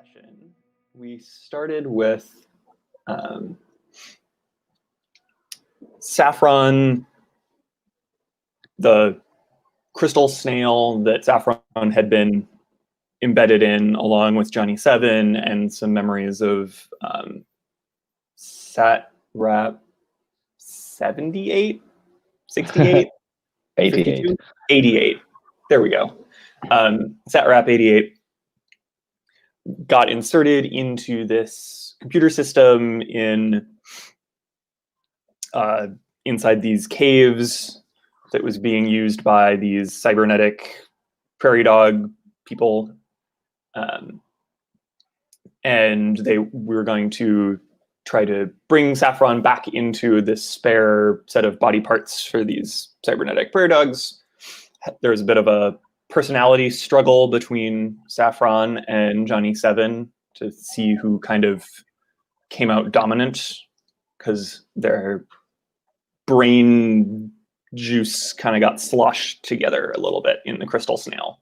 session, we started with Saffron, the crystal snail that Saffron had been embedded in, along with Johnny Seven, and some memories of Sat-Rap 78, 68, 88. 52? 88. There we go. Sat-Rap 88 got inserted into this computer system inside these caves that was being used by these cybernetic prairie dog people. And we were going to try to bring Saffron back into this spare set of body parts for these cybernetic prairie dogs. There was a bit of a personality struggle between Saffron and Johnny Seven to see who kind of came out dominant, because their brain juice kind of got sloshed together a little bit in the crystal snail,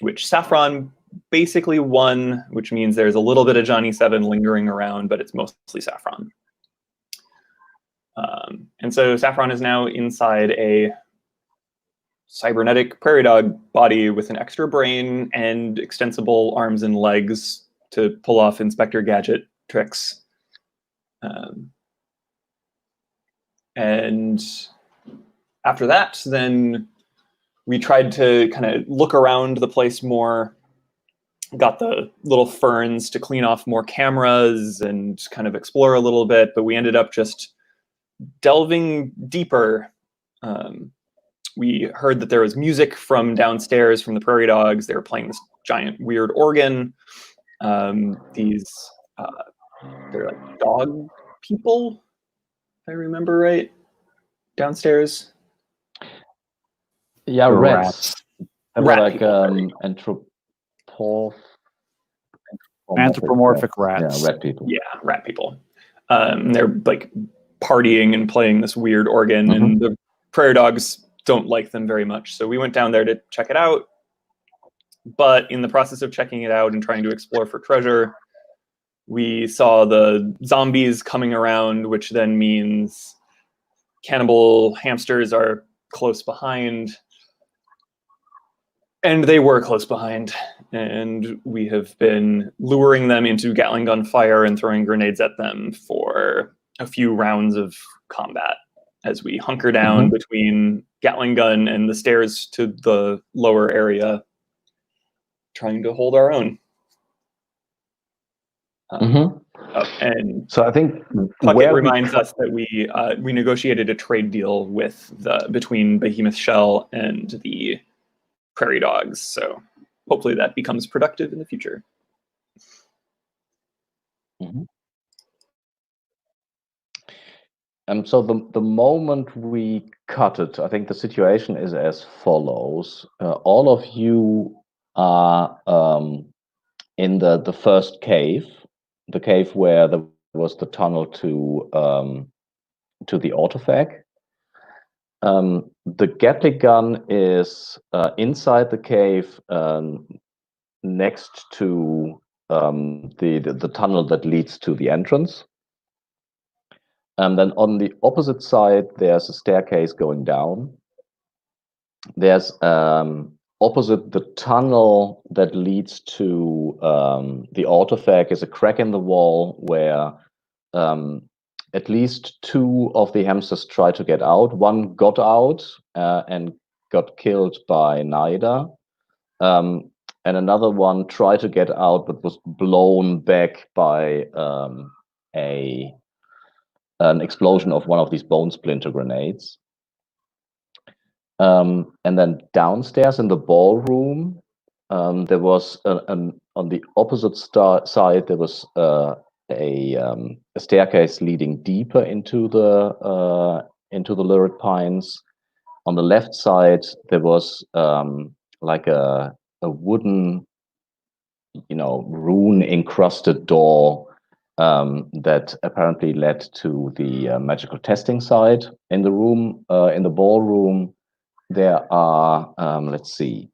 which Saffron basically won, which means there's a little bit of Johnny Seven lingering around, but it's mostly Saffron. And so Saffron is now inside a cybernetic prairie dog body with an extra brain and extensible arms and legs to pull off Inspector Gadget tricks. And after that, then we tried to kind of look around the place more, got the little ferns to clean off more cameras and kind of explore a little bit, but we ended up just delving deeper. We heard that there was music from downstairs from the prairie dogs. They were playing this giant weird organ. They're like dog people, if I remember right, downstairs. Yeah, rats. Rat Like anthropomorphic rats. Yeah, rat people. Yeah, rat people. They're like partying and playing this weird organ, and the prairie dogs don't like them very much. So we went down there to check it out. But in the process of checking it out and trying to explore for treasure, we saw the zombies coming around, which then means cannibal hamsters are close behind. And they were close behind. And we have been luring them into Gatling gun fire and throwing grenades at them for a few rounds of combat as we hunker down between Gatling gun and the stairs to the lower area, trying to hold our own. And so I think Puckett reminds us that we negotiated a trade deal between Behemoth Shell and the prairie dogs. So hopefully that becomes productive in the future. So the moment we cut it, I think the situation is as follows. All of you are in the first cave, the cave where there was the tunnel to the autophag. The Gatling gun is inside the cave, next to the tunnel that leads to the entrance. And then on the opposite side, there's a staircase going down. There's opposite the tunnel that leads to the autophag is a crack in the wall where at least two of the hamsters tried to get out. One got out and got killed by Nida. And another one tried to get out but was blown back by an explosion of one of these bone splinter grenades. And then downstairs in the ballroom, there was on the opposite side, there was a staircase leading deeper into the Lurid Pines. On the left side, there was like a wooden, rune encrusted door that apparently led to the magical testing side. In the room, in the ballroom, there are let's see,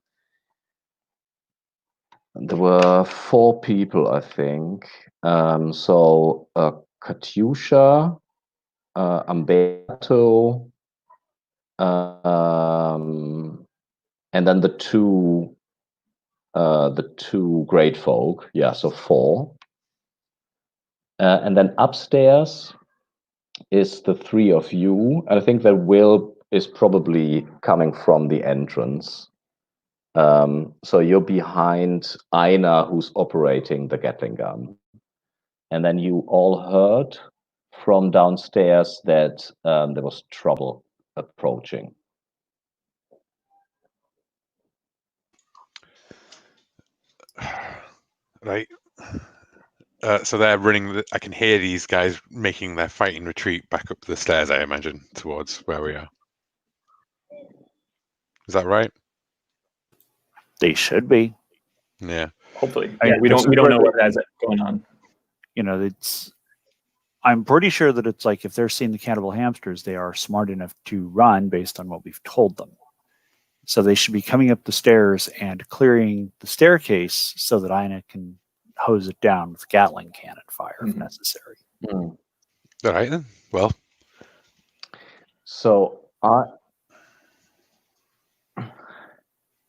There were 4 people, I think. So Katyusha, Umberto, and then the two great folk. Yeah, so 4. And then upstairs is the 3 of you. And I think that Will is probably coming from the entrance. So you're behind Aina, who's operating the Gatling gun. And then you all heard from downstairs that there was trouble approaching. Right. So they're running. I can hear these guys making their fighting retreat back up the stairs, I imagine, towards where we are. Is that right? They should be. Yeah. Hopefully. I Yeah, mean, we this don't is know where what has going on. You know, I'm pretty sure that it's like if they're seeing the cannibal hamsters, they are smart enough to run based on what we've told them. So they should be coming up the stairs and clearing the staircase so that Ina can hose it down with Gatling cannon fire if necessary. All right then. Well, So I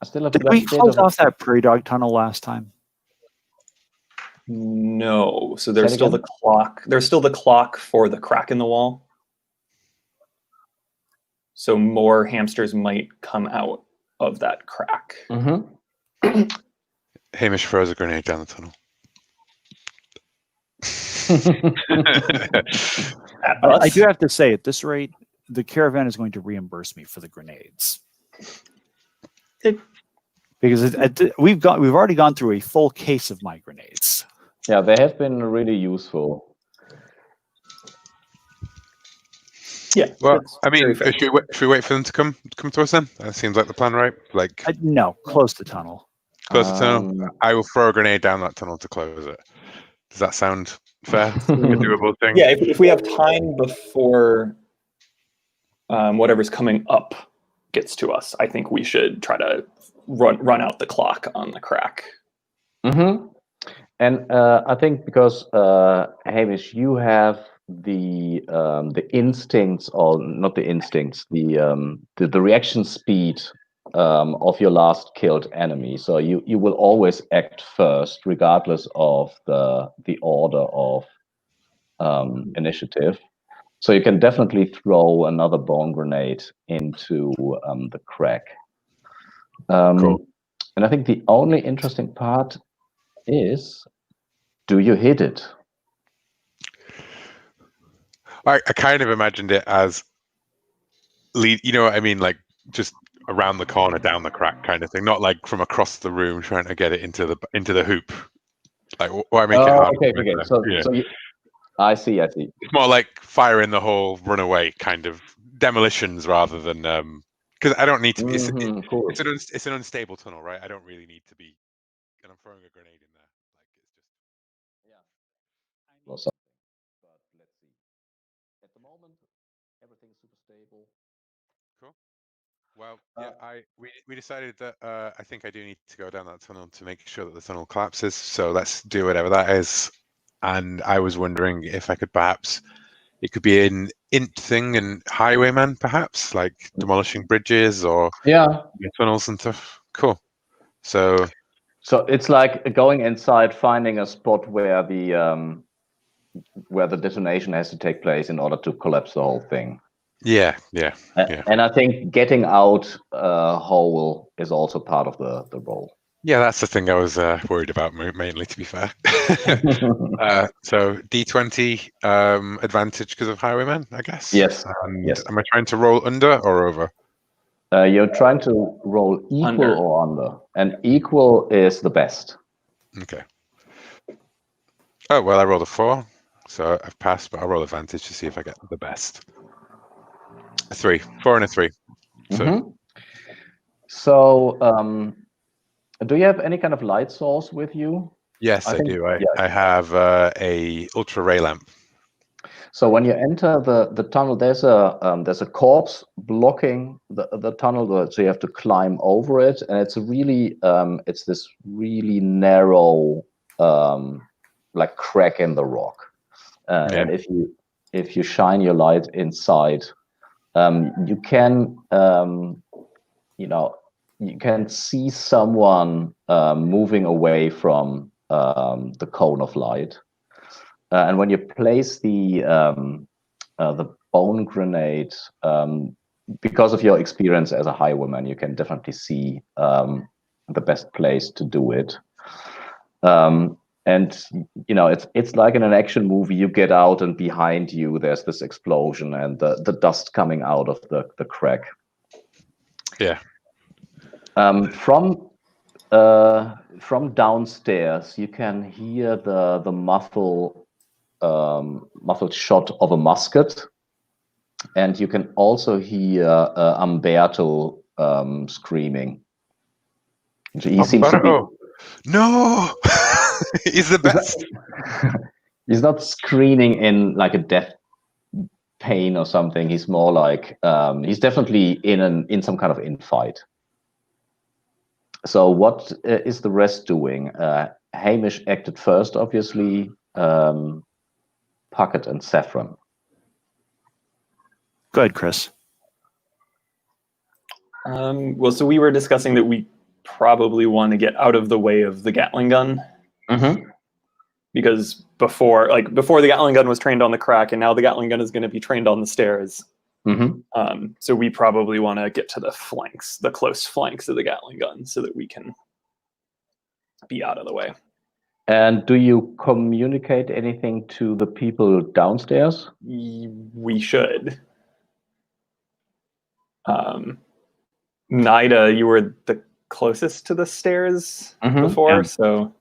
still have Did a we bit close of off that prairie dog tunnel last time? No. So there's Say it still again? the clock. There's still the clock for the crack in the wall. So more hamsters might come out of that crack. Mm-hmm. Hamish throws a grenade down the tunnel. At us? I do have to say, at this rate, the caravan is going to reimburse me for the grenades. Because we've already gone through a full case of my grenades. Yeah, they have been really useful. Yeah. Well, that's I mean, very fair. should we wait for them to come to us then? That seems like the plan, right? Like No, close the tunnel. close the tunnel. I will throw a grenade down that tunnel to close it. Does that sound fair? A doable thing? Yeah, if we have time before whatever's coming up gets to us, I think we should try to run out the clock on the crack. Mm-hmm. And I think because Hamish, you have the instincts, or not the instincts, the reaction speed of your last killed enemy. So you will always act first, regardless of the order of initiative. So you can definitely throw another bone grenade into the crack. Cool. And I think the only interesting part is, do you hit it? I kind of imagined it as you know what I mean, like just around the corner, down the crack kind of thing, not like from across the room trying to get it into the hoop. Like why make it hard? Okay. So I see. It's more like fire in the hole, run away kind of demolitions rather than because I don't need to be. Cool. It's an unstable tunnel, right? I don't really need to be. And I'm throwing a grenade in there. Like it's just. But let's see. At the moment, everything's super stable. Cool. Well, yeah, we decided that I think I do need to go down that tunnel to make sure that the tunnel collapses. So let's do whatever that is. And I was wondering if I could perhaps, it could be an int thing and highwayman, perhaps like demolishing bridges or tunnels and stuff. Cool. So it's like going inside, finding a spot where the detonation has to take place in order to collapse the whole thing. Yeah. And I think getting out whole is also part of the role. Yeah, that's the thing I was worried about mainly, to be fair. So D20 advantage because of highwayman, I guess. Yes. And yes. am I trying to roll under or over? You're trying to roll equal or under, and equal is the best. Okay. Oh well, I rolled a 4, so I've passed, but I'll roll advantage to see if I get the best. A 3, 4 and a 3. So, do you have any kind of light source with you? Yes, I do. I have a ultra ray lamp. So when you enter the tunnel, there's a corpse blocking the tunnel, so you have to climb over it, and it's it's this really narrow like crack in the rock. Yeah. And if you shine your light inside, you can you can see someone moving away from the cone of light. And when you place the bone grenade, because of your experience as a highwayman, you can definitely see the best place to do it. And it's like in an action movie. You get out, and behind you there's this explosion and the dust coming out of the crack. Yeah. From downstairs, you can hear the muffled shot of a musket, and you can also hear Umberto screaming. He seems to be. No, he's the best. He's not screaming in like a death pain or something. He's more like he's definitely in some kind of infight. So what is the rest doing? Hamish acted first, obviously. Puckett and Saffron. Go ahead, Chris. Well, so we were discussing that we probably want to get out of the way of the Gatling gun. Mm-hmm. Because before the Gatling gun was trained on the crack, and now the Gatling gun is going to be trained on the stairs. Mm-hmm. So we probably want to get to the flanks, the close flanks of the Gatling gun, so that we can be out of the way. And do you communicate anything to the people downstairs? We should. Nida, you were the closest to the stairs before, yeah. so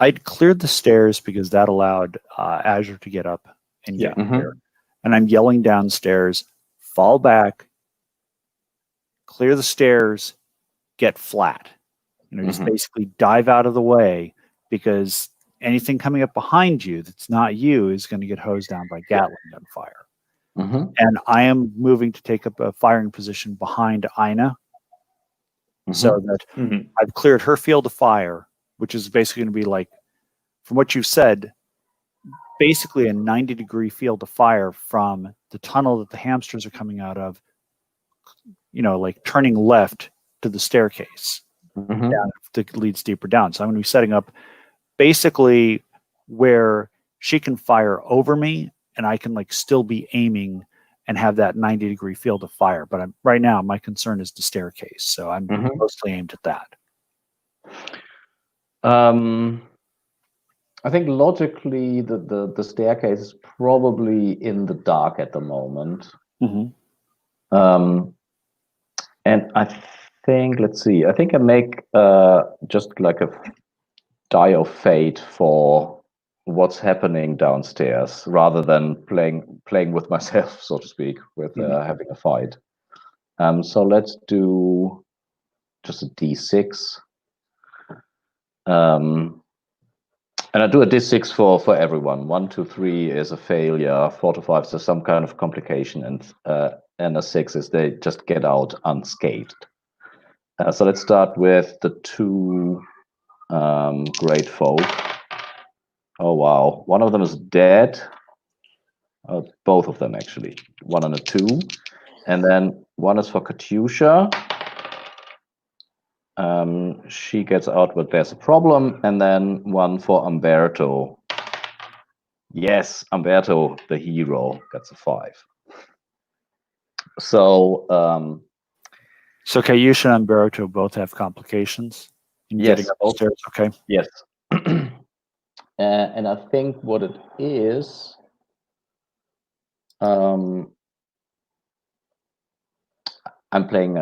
I'd cleared the stairs because that allowed Azure to get up and get there. And I'm yelling downstairs, fall back, clear the stairs, get flat. Just basically dive out of the way, because anything coming up behind you that's not you is going to get hosed down by Gatling gun fire. And I am moving to take up a firing position behind Ina, so that I've cleared her field of fire, which is basically going to be like, from what you've said, basically a 90-degree field of fire from the tunnel that the hamsters are coming out of, like turning left to the staircase down that leads deeper down. So I'm going to be setting up basically where she can fire over me, and I can still be aiming and have that 90-degree field of fire. But right now, my concern is the staircase, so I'm mostly aimed at that. I think logically the staircase is probably in the dark at the moment. And I think, let's see, I think I make just like a die of fate for what's happening downstairs, rather than playing with myself, so to speak, with having a fight. So let's do just a D6. And I do a D6 for everyone. 1, 2, 3 is a failure. 4 to 5 is some kind of complication, and a 6 is they just get out unscathed. So let's start with the 2 great folk. Oh wow, one of them is dead. Both of them actually. 1 and a 2, and then 1 is for Katyusha. She gets out, but there's a problem, and then 1 for Umberto. Yes, Umberto, the hero, gets a 5. So, so Katyusha and Umberto both have complications in getting upstairs. Okay. Yes. And I think what it is, I'm playing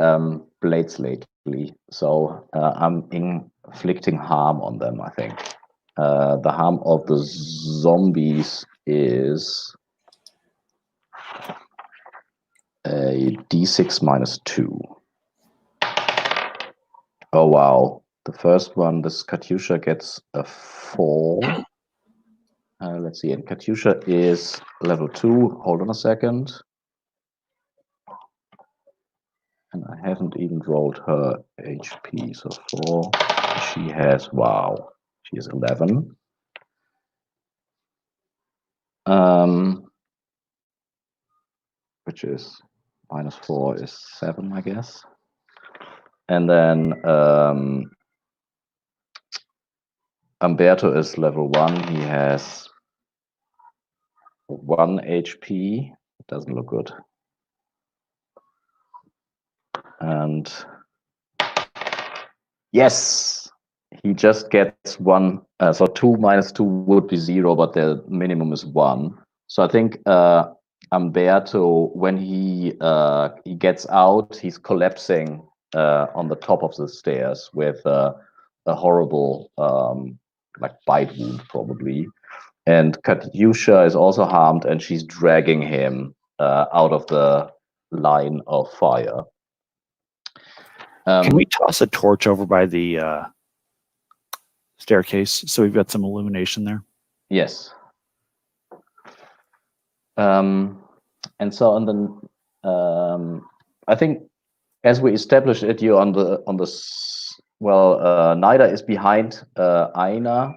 Blades lately, so I'm inflicting harm on them, I think. The harm of the zombies is a D6 minus 2. Oh wow. The first one, this Katyusha gets a 4. Let's see. And Katyusha is level 2. Hold on a second. And I haven't even rolled her HP. So 4. She has, wow, she is 11. Which is -4 is 7, I guess. And then Umberto is level 1. He has 1 HP. It doesn't look good. And yes, he just gets 1. So 2 minus 2 would be 0, but the minimum is 1. So I think Umberto, when he gets out, he's collapsing on the top of the stairs with a horrible like bite wound probably. And Katyusha is also harmed, and she's dragging him out of the line of fire. Can we toss a torch over by the staircase so we've got some illumination there? Yes. And so on the, I think as we established it, you're on the Nida is behind Aina.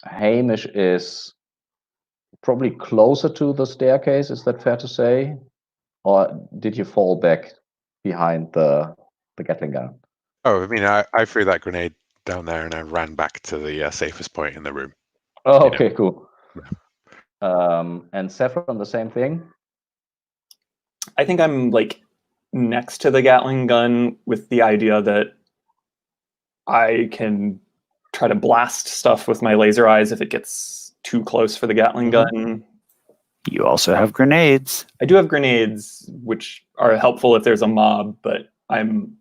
Hamish is probably closer to the staircase. Is that fair to say? Or did you fall back behind the Gatling gun? Oh, I mean, I threw that grenade down there and I ran back to the safest point in the room. Oh, okay, cool. And Saffron, the same thing? I think I'm like next to the Gatling gun with the idea that I can try to blast stuff with my laser eyes if it gets too close for the Gatling gun. You also have grenades. I do have grenades, which are helpful if there's a mob, but I'm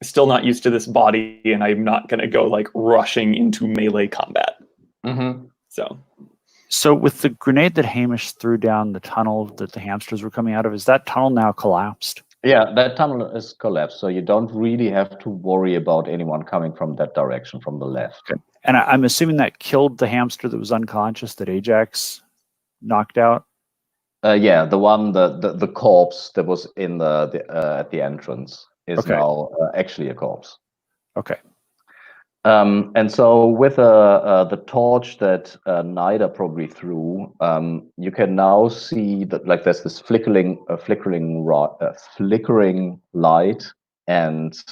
still not used to this body, and I'm not going to go like rushing into melee combat. So with the grenade that Hamish threw down the tunnel that the hamsters were coming out of, is that tunnel now collapsed? Yeah, that tunnel is collapsed, so you don't really have to worry about anyone coming from that direction, from the left. Okay. And I'm assuming that killed the hamster that was unconscious that Ajax knocked out? Yeah, the one, the corpse that was in the at the entrance is now actually a corpse. Okay. And so with the torch that Nida probably threw, you can now see that like there's this flickering light, and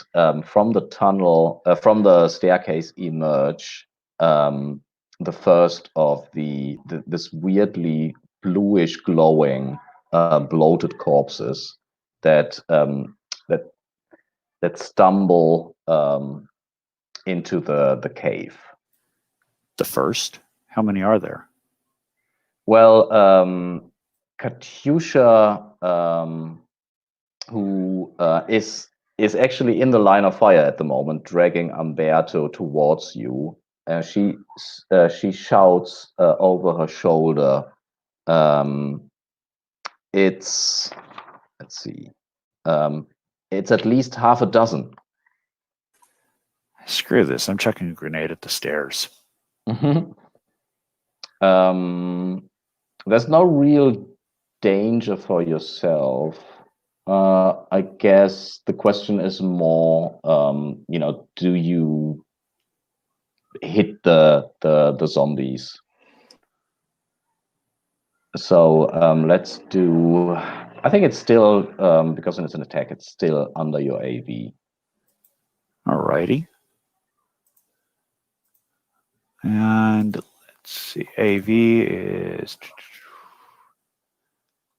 from the tunnel, from the staircase emerge the first of this weirdly bluish glowing bloated corpses that stumble into the cave. The first? How many are there? Well, Katyusha, who is actually in the line of fire at the moment, dragging Umberto towards you. She shouts over her shoulder. Let's see. It's at least half a dozen. Screw this. I'm chucking a grenade at the stairs. There's no real danger for yourself. I guess the question is more, do you hit the zombies? So let's do. I think it's still because it's an attack. It's still under your AV. Alrighty. And let's see. AV is.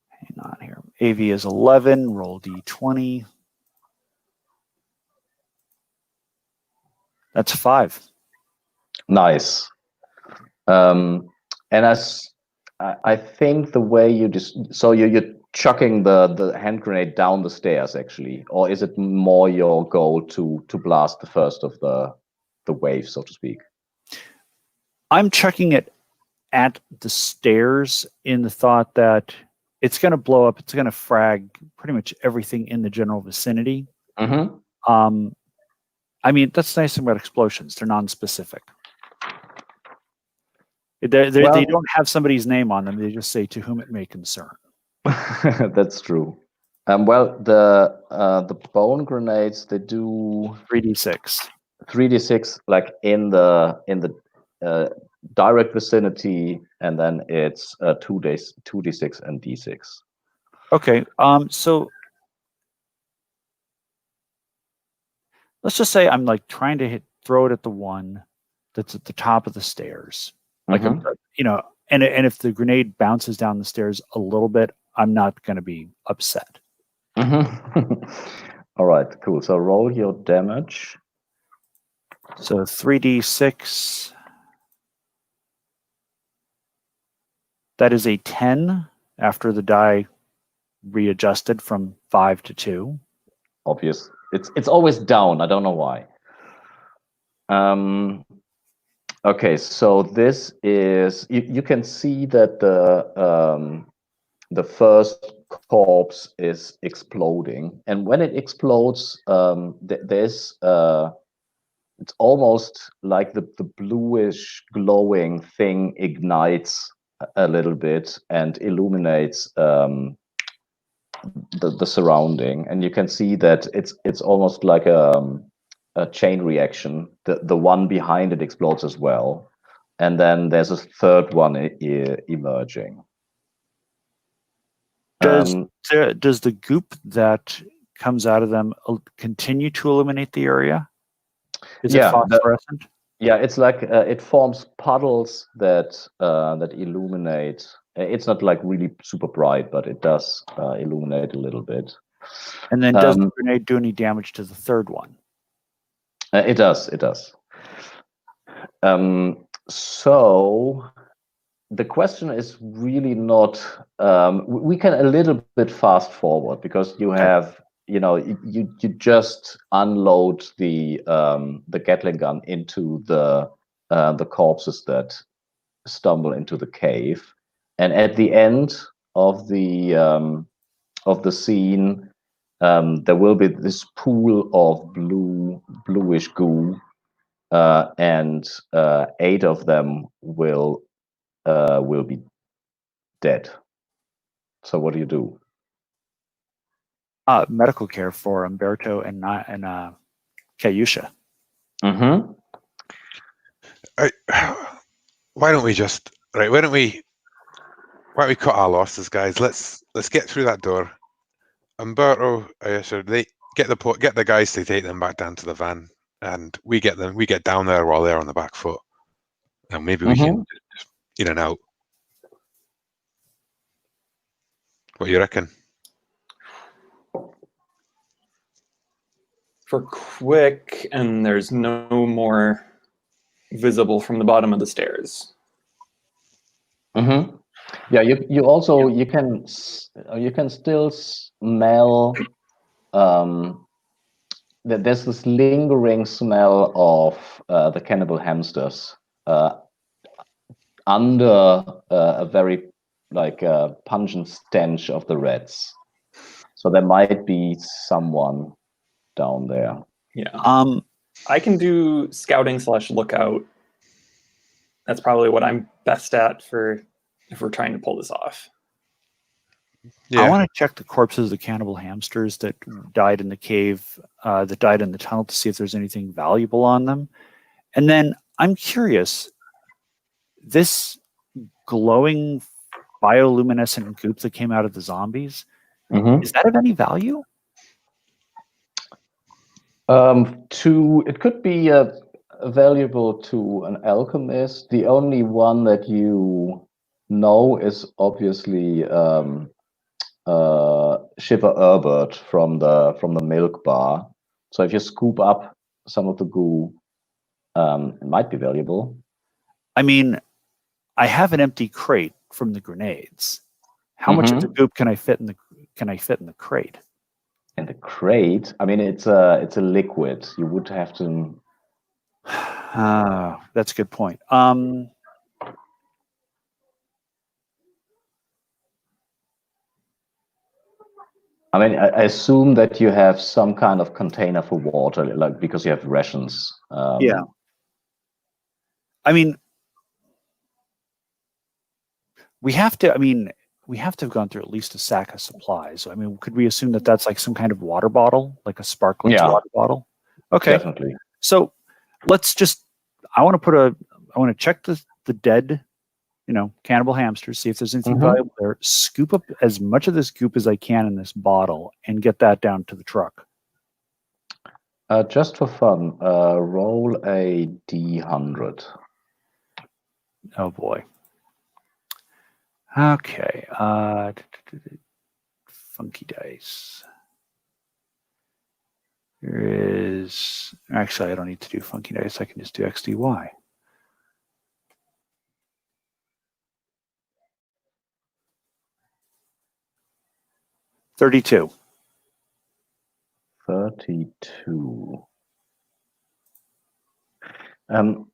Hang on here. AV is 11. Roll d20. That's 5. Nice. And I think the way you so you're chucking the hand grenade down the stairs actually, or is it more your goal to blast the first of the wave, so to speak? I'm chucking it at the stairs in the thought that it's going to blow up. It's going to frag pretty much everything in the general vicinity. I mean, that's the nice thing about explosions. They're non-specific. They Well- don't have somebody's name on them. They just say to whom it may concern. That's true. Well, the bone grenades, they do 3d6. 3d6 like in the direct vicinity, and then it's 2d6 and d6. Okay. So let's just say I'm like trying to throw it at the one that's at the top of the stairs. Like, Mhm. and if the grenade bounces down the stairs a little bit, I'm not going to be upset. Mhm. All right, cool. So roll your damage. So 3d6. That is a 10 after the die readjusted from 5 to 2. Obvious. It's always down. I don't know why. Okay, so this is you can see that the first corpse is exploding, and when it explodes, there's it's almost like the bluish glowing thing ignites a little bit and illuminates the surrounding, and you can see that it's almost like a chain reaction. The one behind it explodes as well, and then there's a third one emerging. Does the goop that comes out of them continue to illuminate the area? Is it phosphorescent? Yeah, it's like it forms puddles that illuminate. It's not like really super bright, but it does illuminate a little bit. And then does the grenade do any damage to the third one? It does. It does. So the question is really not. We can a little bit fast forward because you have, you just unload the Gatling gun into the corpses that stumble into the cave, and at the end of the scene, there will be this pool of bluish goo, and 8 of them will be dead. So what do you do? Medical care for Umberto and Kayusha. Mm-hmm. Why don't we just right? Why don't we cut our losses, guys? Let's get through that door. Umberto, they get the guys to take them back down to the van, and we get down there while they're on the back foot, and maybe we can just in and out. What do you reckon? For quick, and there's no more visible from the bottom of the stairs. Mm-hmm. Yeah, you also you can still smell that there's this lingering smell of the cannibal hamsters under a very pungent stench of the rats. So there might be someone down there. Yeah. I can do scouting / lookout. That's probably what I'm best at for if we're trying to pull this off. Yeah. I want to check the corpses of the cannibal hamsters that died in the cave, that died in the tunnel, to see if there's anything valuable on them. And then I'm curious, this glowing bioluminescent goop that came out of the zombies, is that of any value? It could be valuable to an alchemist. The only one that you know is obviously Shiver Herbert from the milk bar. So if you scoop up some of the goo, it might be valuable. I mean, I have an empty crate from the grenades. How much of the goop can I fit in the crate? In the crate, I mean, it's a liquid. You would have to. That's a good point. I mean, I assume that you have some kind of container for water, like because you have rations. Yeah. I mean, we have to. I mean, we have to have gone through at least a sack of supplies. I mean, could we assume that that's like some kind of water bottle, like a sparkling Yeah. water bottle? Okay, Definitely. so let's just. I want to check the dead, cannibal hamsters. See if there's anything Mhm. valuable there. Scoop up as much of this goop as I can in this bottle and get that down to the truck. Just for fun, roll a d100. Oh boy. Okay. Funky dice. There is actually I don't need to do funky dice. I can just do XDY. $32. 32. I'm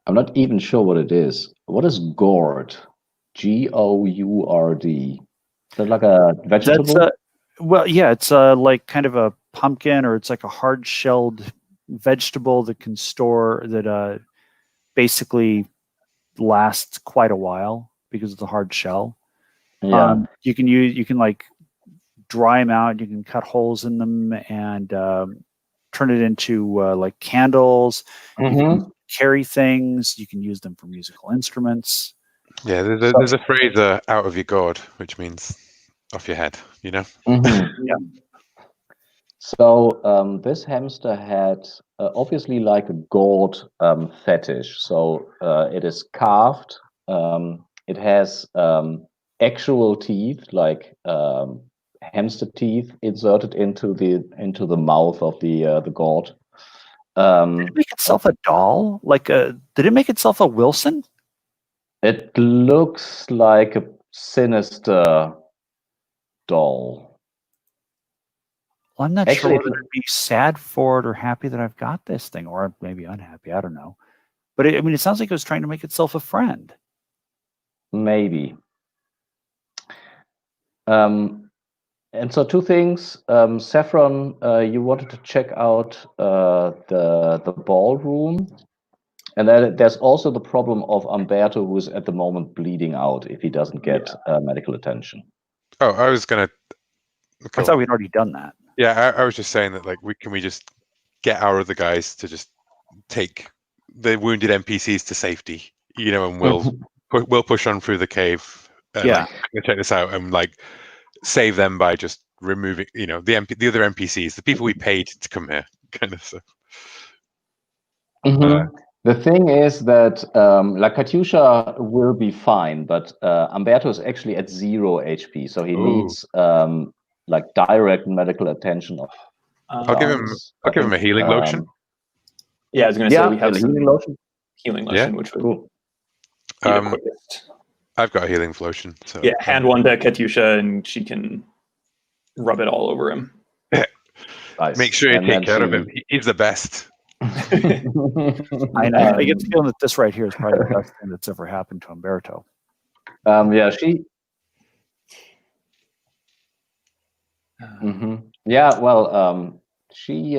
not even sure what it is. What is gourd? Gourd. Is that like a vegetable? That's it's like kind of a pumpkin, or it's like a hard-shelled vegetable that can store that basically lasts quite a while because of the hard shell. Yeah. You can like dry them out. You can cut holes in them and turn it into like candles. You can carry things. You can use them for musical instruments. Yeah, there's a phrase, out of your gourd, which means off your head, Yeah. So this hamster had obviously like a gourd fetish. So it is carved. It has actual teeth, like hamster teeth, inserted into the mouth of the gourd. Did it make itself a doll? Did it make itself a Wilson? It looks like a sinister doll. Well, I'm not Actually, sure whether to be sad for it or happy that I've got this thing, or maybe unhappy. I don't know. But it sounds like it was trying to make itself a friend. maybe. And so two things. Saffron, you wanted to check out the ballroom. And then there's also the problem of Umberto, who is at the moment bleeding out if he doesn't get medical attention. Oh, I was gonna. I thought we'd already done that. Yeah, I was just saying that, like, can we just get our other guys to just take the wounded NPCs to safety, and we'll push on through the cave. Yeah. Check this out and like save them by just removing, the other NPCs, the people we paid to come here, kind of stuff. The thing is that La Katyusha will be fine, but Umberto is actually at 0 HP, so he needs like direct medical attention. I'll give him a healing lotion. Yeah, I was going to say we have some healing lotion. Healing lotion, which would Cool. be the quickest. I've got a healing lotion. So yeah, hand one to Katyusha, and she can rub it all over him. Nice. Make sure you take care of him. He's the best. I know. I get the feeling that this right here is probably the best thing that's ever happened to Umberto. Yeah, well, she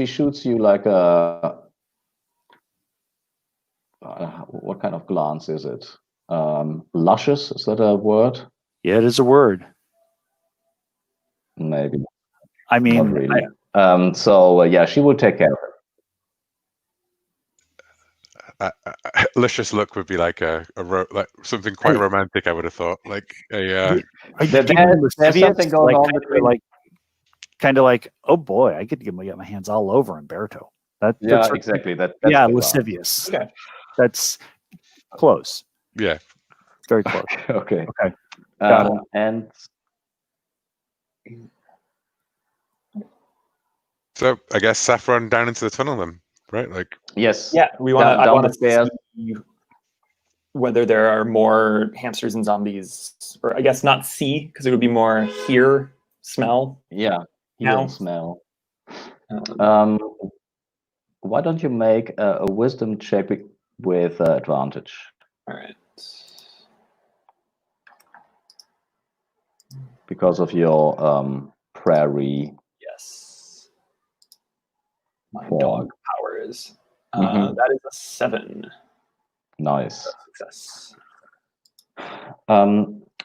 shoots you like a what kind of glance is it? Luscious, is that a word? Yeah, it is a word. Maybe. I mean, not really. So yeah, she will take care of it. Luscious look would be like like something quite romantic. I would have thought, like there's something going on between, like kind of like, oh boy, I get to get my hands all over Umberto. That's exactly. That's lascivious. Okay. That's close. Yeah, very close. Okay. And so I guess Saffron down into the tunnel then, right? Like, yes. Yeah, I want to see whether there are more hamsters and zombies, or I guess not see, because it would be more hear, smell. Yeah, hear and smell. Why don't you make a wisdom check with advantage? All right. Because of your prairie. Yes. My dog powers. That is a 7. Nice. Success.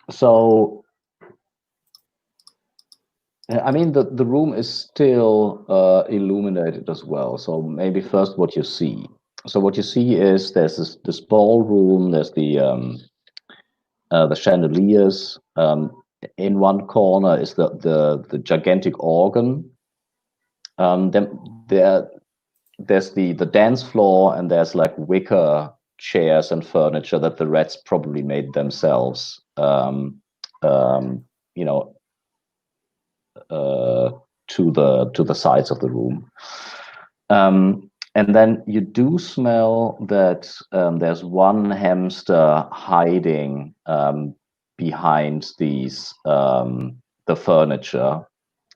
So, I mean, the room is still illuminated as well. So maybe first what you see. So what you see is there's this ballroom. There's the chandeliers. In one corner is the gigantic organ. Then there's the dance floor, and there's like wicker chairs and furniture that the rats probably made themselves. You know, to the sides of the room. And then you do smell that there's one hamster hiding behind these the furniture,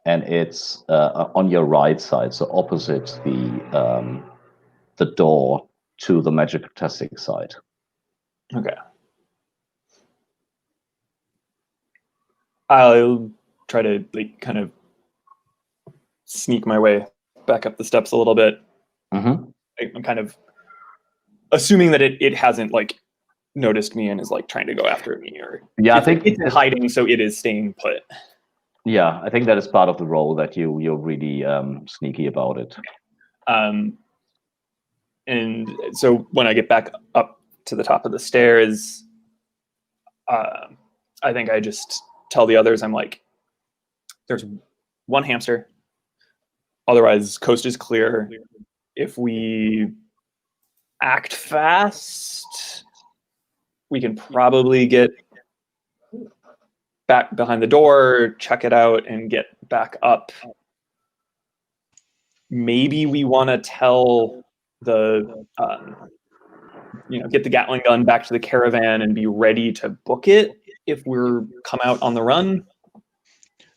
and it's on your right side, so opposite the door to the magic-tastic side. Okay. I'll try to like kind of sneak my way back up the steps a little bit. Mm-hmm. I'm kind of assuming that it hasn't like noticed me and is like trying to go after me, or Yeah, I think it's hiding, so it is staying put. Yeah, I think that is part of the role, that you're really sneaky about it. And so when I get back up to the top of the stairs, I think I just tell the others, I'm like, there's one hamster. Otherwise, coast is clear. If we act fast, we can probably get back behind the door, check it out, and get back up. Maybe we want to tell the, get the Gatling gun back to the caravan and be ready to book it if we're come out on the run.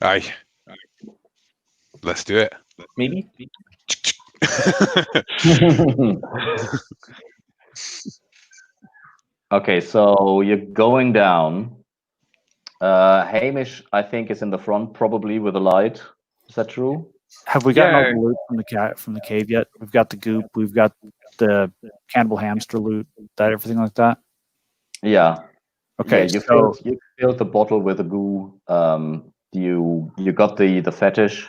Aye. Let's do it. Maybe. Okay, so you're going down. Hamish, I think, is in the front, probably with a light. Is that true? Have we gotten all the loot from the cave yet? We've got the goop. We've got the cannibal hamster loot. Everything like that. Yeah. Okay. Yeah, you filled the bottle with the goo. You got the fetish.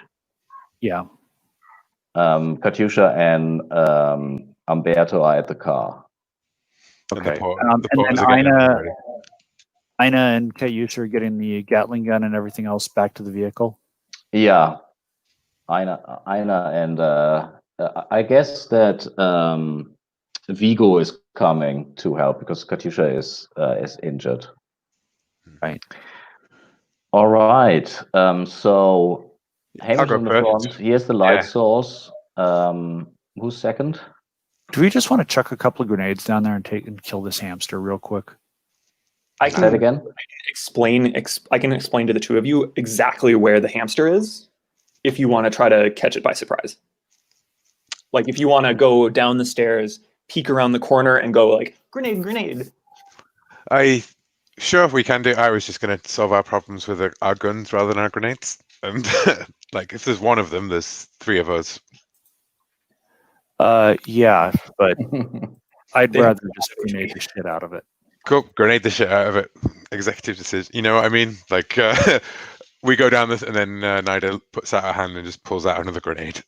Yeah. Katyusha and Umberto are at the car. Okay. The and then Ina and Katyusha are getting the Gatling gun and everything else back to the vehicle. Yeah. Ina and I guess that Vigo is coming to help because Katyusha is injured. Right. All right. So Hamish go in the first. front. Here's the light source. Who's second? Do we just want to chuck a couple of grenades down there and kill this hamster real quick? I Say that can again. I can explain to the two of you exactly where the hamster is if you want to try to catch it by surprise. Like if you want to go down the stairs, peek around the corner, and go like grenade. Sure, we can do. I was just going to solve our problems with our guns rather than our grenades. And like, if there's one of them, there's three of us. Yeah, but I'd rather just grenade the shit out of it. Cool, grenade the shit out of it. Executive decision. You know what I mean? Like, we go down this, and then Nida puts out her hand and just pulls out another grenade.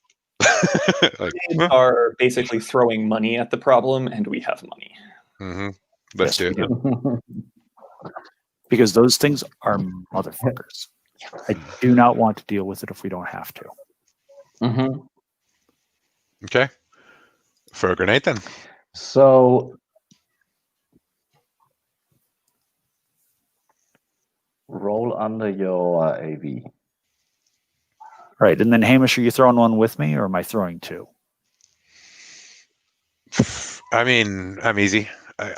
Like, grenades are basically throwing money at the problem, and we have money. Mm-hmm. Let's do it. Because those things are motherfuckers. I do not want to deal with it if we don't have to. Mm-hmm. Okay. For a grenade, then. So roll under your AV. Right, and then Hamish, are you throwing one with me, or am I throwing two? I mean, I'm easy.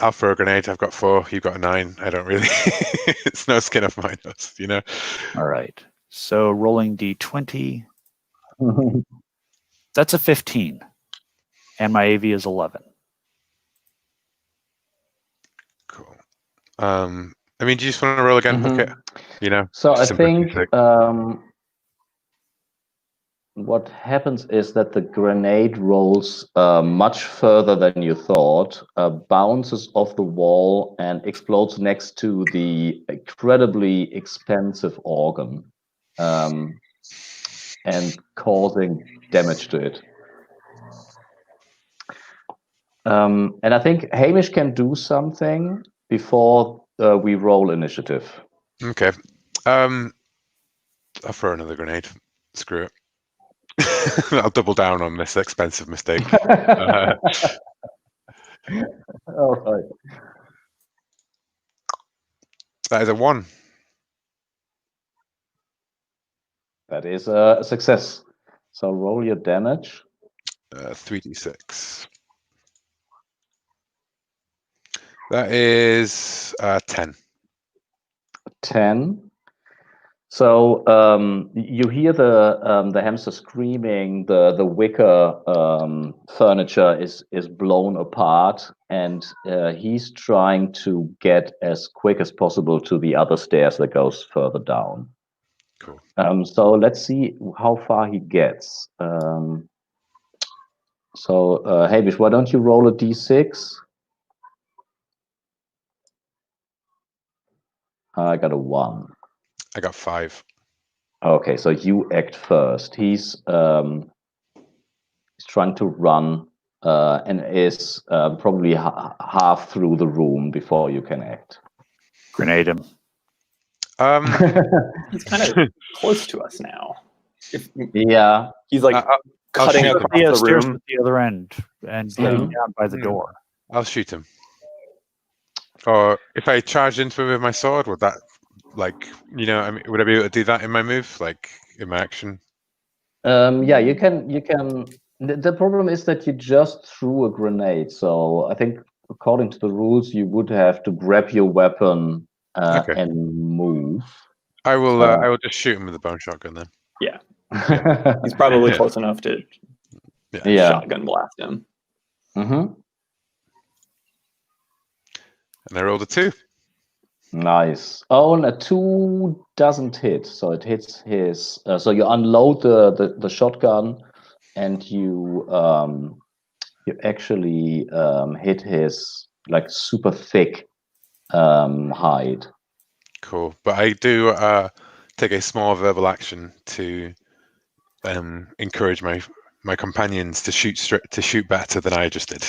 I'll throw a grenade. I've got 4. You've got 9. I don't really. It's no skin off my nose, you know. All right. So rolling D20. That's a 15, and my AV is 11. Cool. I mean, do you just want to roll again, book it? You know. So I think what happens is that the grenade rolls much further than you thought, bounces off the wall, and explodes next to the incredibly expensive organ, and causing damage to it. And I think Hamish can do something before we roll initiative. Okay. I'll throw another grenade. Screw it. I'll double down on this expensive mistake. All right. That is a 1. That is a success. So roll your damage. 3d6. That is 10. 10. So you hear the hamster screaming. The wicker furniture is blown apart, and he's trying to get as quick as possible to the other stairs that goes further down. Cool. So let's see how far he gets. So Hamish, why don't you roll a d6? I got a 1. I got 5. Okay, so you act first. He's trying to run and is probably half through the room before you can act. Grenade him. He's kind of close to us now. Yeah. He's like cutting shoot him. across the Stairs room. at the other end and getting down by the door. I'll shoot him. Or if I charged into him with my sword, would that, like, I mean, would I be able to do that in my move, like in my action? Yeah, you can. The problem is that you just threw a grenade. So I think, according to the rules, you would have to grab your weapon and move. I will just shoot him with a bone shotgun then. Yeah. He's probably close enough to shotgun blast him. Mm-hmm. And I rolled a 2. Nice. Oh, and a 2 doesn't hit, so it hits his. So you unload the shotgun, and you actually hit his like super thick hide. Cool. But I do take a small verbal action to encourage my companions to shoot better than I just did.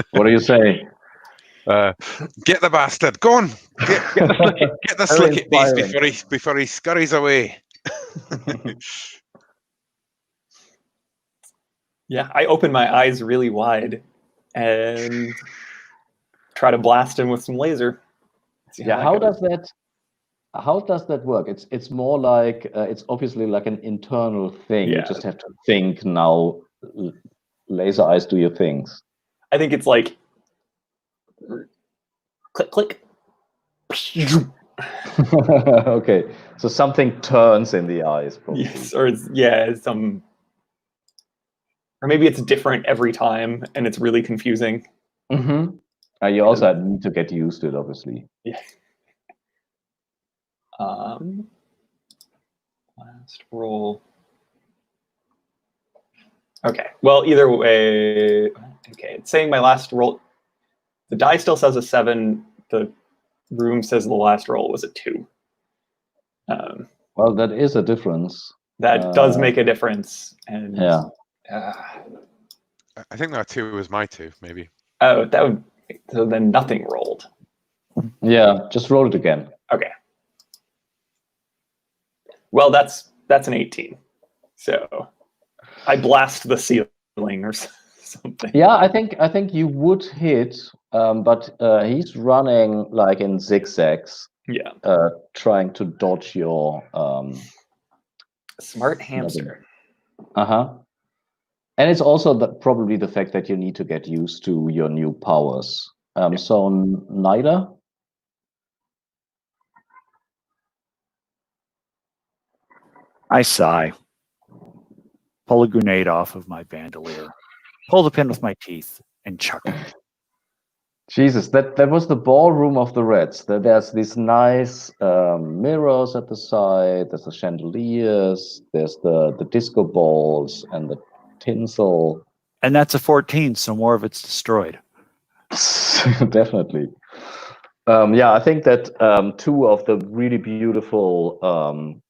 What do you say? Get the bastard! Go on! Get the slick it beast before he scurries away. Yeah, I open my eyes really wide and try to blast him with some laser. Yeah, how does that work? It's more like it's obviously like an internal thing. Yeah. You just have to think now. Laser eyes do your things. I think it's like click, click. Okay, so something turns in the eyes. Probably. Yes, or or maybe it's different every time, and it's really confusing. Mm-hmm. You also need to get used to it, obviously. Yeah. Last roll. Okay. Well, either way. Okay, it's saying my last roll. The die still says a 7. The room says the last roll was a 2. Well, that is a difference. That does make a difference. And yeah. I think that 2 was my 2, maybe. Oh, that would. So then nothing rolled. Yeah, just roll it again. Okay. Well, that's an 18. So I blast the ceiling or something. Yeah, I think you would hit, but he's running like in zigzags. Yeah. Trying to dodge your smart hamster. Uh-huh. And it's also probably the fact that you need to get used to your new powers. So Nida? I sigh. Pull a grenade off of my bandolier. Pull the pin with my teeth and chuck it. Jesus, that was the ballroom of the Reds. There's these nice mirrors at the side. There's the chandeliers. There's the disco balls and the tinsel. And that's a 14, so more of it's destroyed. Definitely. Yeah, I think that two of the really beautiful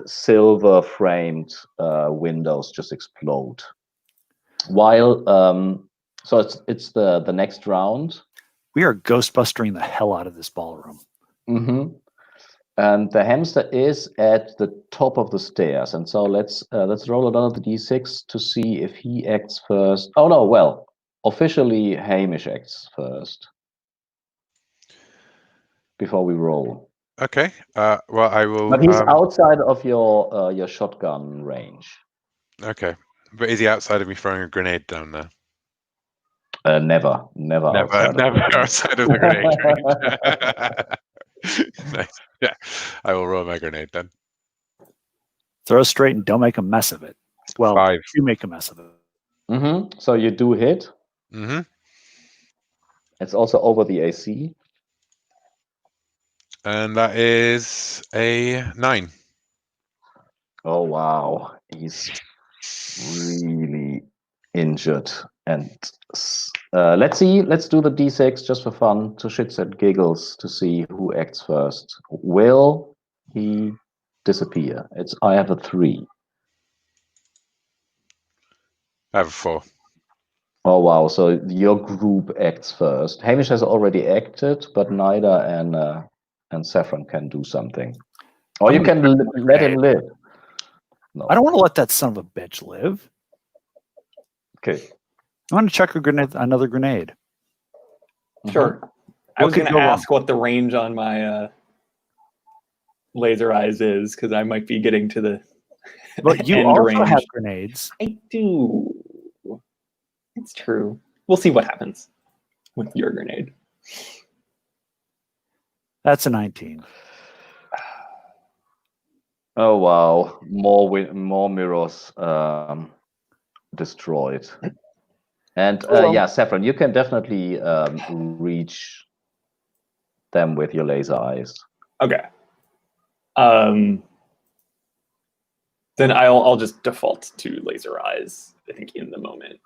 silver framed windows just explode. While so it's the next round. We are ghostbustering the hell out of this ballroom. Mm-hmm. And the hamster is at the top of the stairs, and so let's roll another d6 to see if he acts first. Oh no, well, officially Hamish acts first before we roll. Okay. Well, I will. But he's outside of your shotgun range. Okay. But is he outside of me throwing a grenade down there? Never outside. Never outside of the grenade range. Nice. Yeah. I will roll my grenade then. Throw straight and don't make a mess of it. Well, 5. you make a mess of it. Mm-hmm. So you do hit. Mm-hmm. It's also over the AC. And that is a 9. Oh wow, he's really injured. And let's do the d6 just for fun, to shits and giggles, to see who acts first. Will he disappear? I have a 3. I have a 4. Oh wow, so your group acts first. Hamish has already acted, but Nida and Saffron can do something. Or you can let him live. No. I don't want to let that son of a bitch live. Okay. I want to chuck another grenade. Sure. I What was could going go to wrong? ask what the range on my laser eyes is, because I might be getting to the But you end also range. have grenades. I do. It's true. We'll see what happens with your grenade. That's a 19. Oh wow, more mirrors destroyed. And yeah, Saffron, you can definitely reach them with your laser eyes. Okay. Then I'll just default to laser eyes. I think in the moment.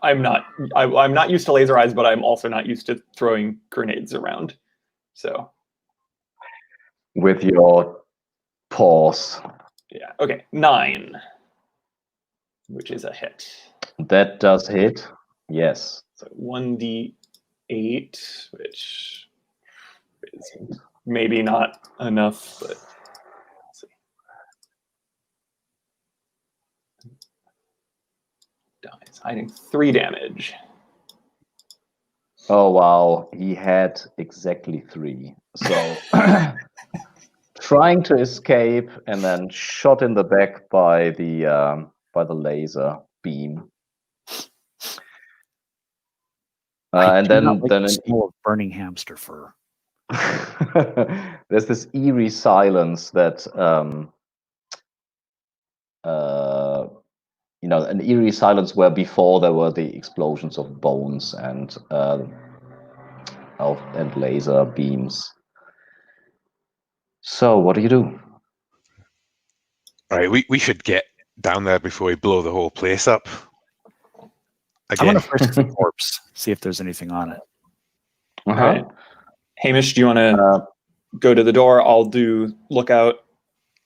I'm not used to laser eyes, but I'm also not used to throwing grenades around. So with your paws. Yeah. Okay. 9, which is a hit. That does hit. Yes. So 1d8, which is maybe not enough, but let's see. Dies, hiding 3 damage. Oh wow, he had exactly 3. So trying to escape and then shot in the back by the laser beam. And then the smell of burning hamster fur. there's this eerie silence that an eerie silence where before there were the explosions of bones and laser beams. So what do you do? All right, we should get down there before we blow the whole place up. I'm going to frisk the corpse, see if there's anything on it. All right. Hamish, do you want to go to the door? I'll do lookout.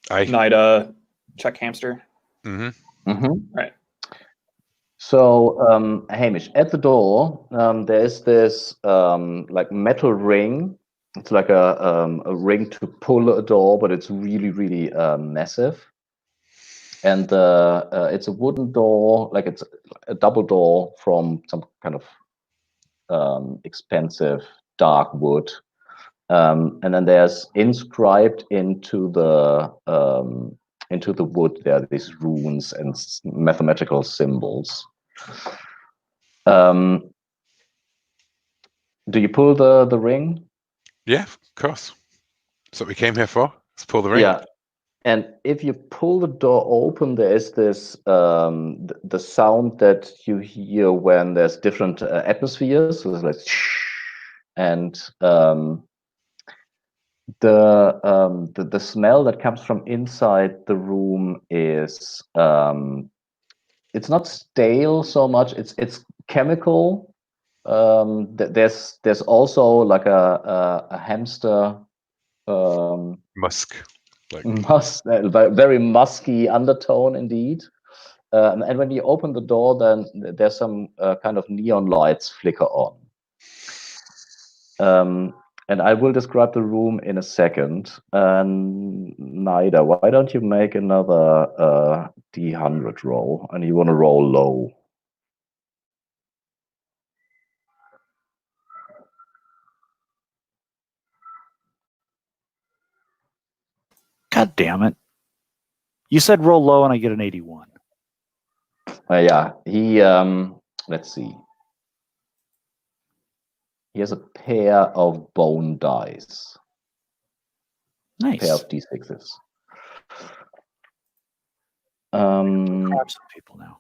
Nida, check hamster. Mm-hmm. Mm-hmm. Right. So, Hamish, at the door, there's this like metal ring. It's like a ring to pull a door, but it's really, really massive. And it's a wooden door, like it's a double door from some kind of expensive dark wood. And then there's inscribed into the wood, there are these runes and mathematical symbols. Do you pull the ring? Yeah, of course. That's what we came here for. Let's pull the ring. Yeah. And if you pull the door open, there is this the sound that you hear when there's different atmospheres. So it's like, and the smell that comes from inside the room is it's not stale so much. It's chemical. There's also like a hamster Musk. Like very musky undertone indeed. And when you open the door, then there's some kind of neon lights flicker on. And I will describe the room in a second. Nida, why don't you make another D100 roll? And you want to roll low. God damn it. You said roll low and I get an 81. Yeah, he, let's see. He has a pair of bone dice. Nice. Pair of D6s. Grab some people now.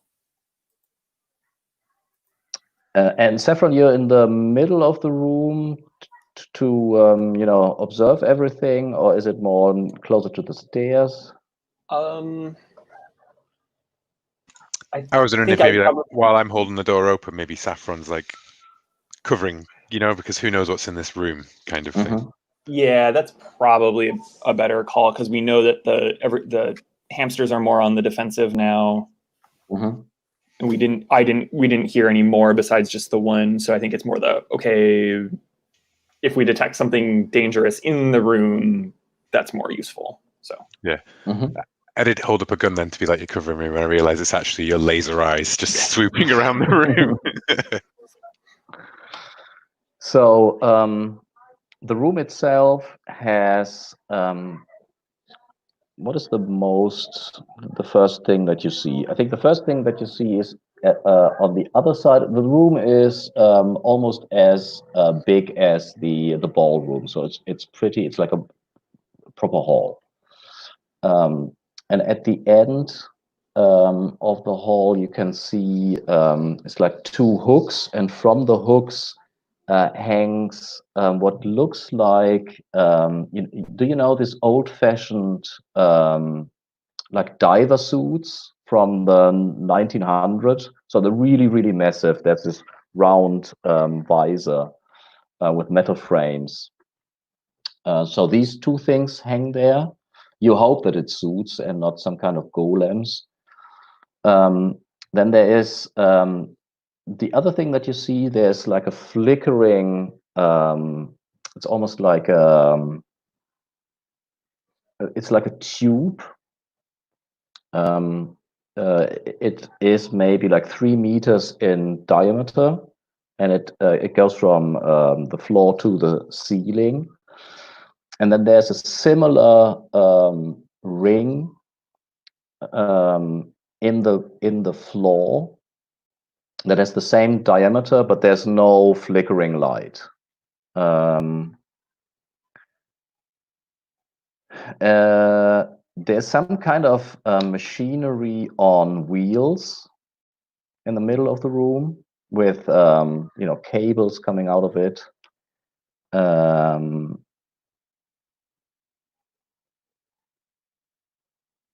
And Saffron, you're in the middle of the room to observe everything, or is it more closer to the stairs? I was wondering if maybe while I'm holding the door open, maybe Saffron's like covering, because who knows what's in this room, kind of thing. Yeah, that's probably a better call because we know that the hamsters are more on the defensive now, and we didn't hear any more besides just the one. So I think it's more if we detect something dangerous in the room, that's more useful. So yeah. I did hold up a gun then to be like, you're covering me, when I realized it's actually your laser eyes just swooping around the room. So the room itself has what is the first thing that you see? I think the first thing that you see is on the other side. The room is almost as big as the ballroom, so it's pretty. It's like a proper hall. And at the end of the hall, you can see it's like two hooks, and from the hooks hangs what looks like. Do you know this old-fashioned like diver suits from the 1900s? So they're really, really massive. There's this round visor with metal frames. So these two things hang there. You hope that it's suits and not some kind of golems. Then there is the other thing that you see. There's like a flickering. It's almost like it's like a tube. It is maybe like 3 meters in diameter, and it goes from the floor to the ceiling. And then there's a similar ring in the floor that has the same diameter, but there's no flickering light. There's some kind of machinery on wheels in the middle of the room with cables coming out of it.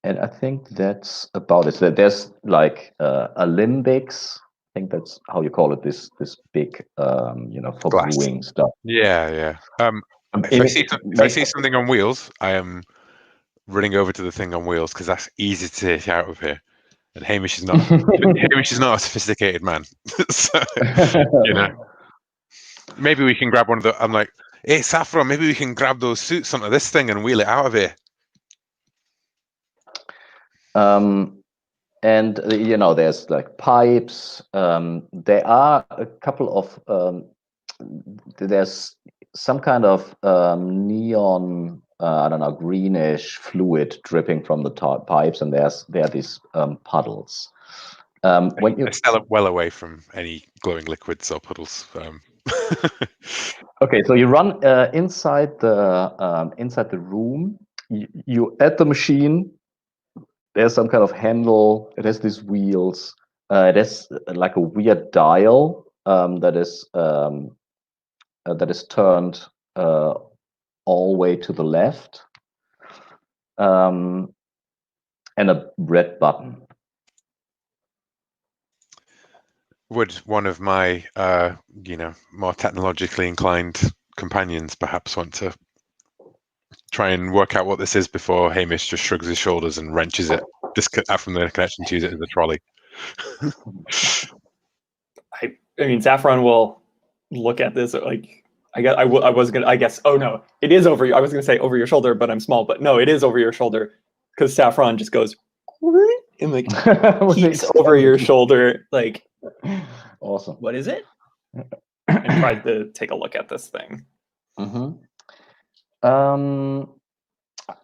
And I think that's about it. So there's like a limbics. I think that's how you call it. This big for Glass. brewing stuff. Yeah. If I see something on wheels, I am running over to the thing on wheels because that's easy to take out of here. And Hamish is not. Hamish is not a sophisticated man, so maybe we can grab one of the. I'm like, hey, Saffron, maybe we can grab those suits onto this thing and wheel it out of here. And there's like pipes. There are a couple of there's some kind of neon, I don't know, greenish fluid dripping from the pipes, and there are these puddles. When you stay well away from any glowing liquids or puddles. Okay, so you run inside the room, you at the machine. There's some kind of handle. It has these wheels. It has like a weird dial that is turned all the way to the left, and a red button. Would one of my, more technologically inclined companions perhaps want to try and work out what this is before Hamish just shrugs his shoulders and wrenches it from the connection to use it as a trolley? I mean, Saffron will look at this like I was gonna oh no, it is over. I was gonna say over your shoulder, but I'm small. But no, it is over your shoulder because Saffron just goes and like peeks over your shoulder, like Awesome. what is it? And tries to take a look at this thing. Mm-hmm.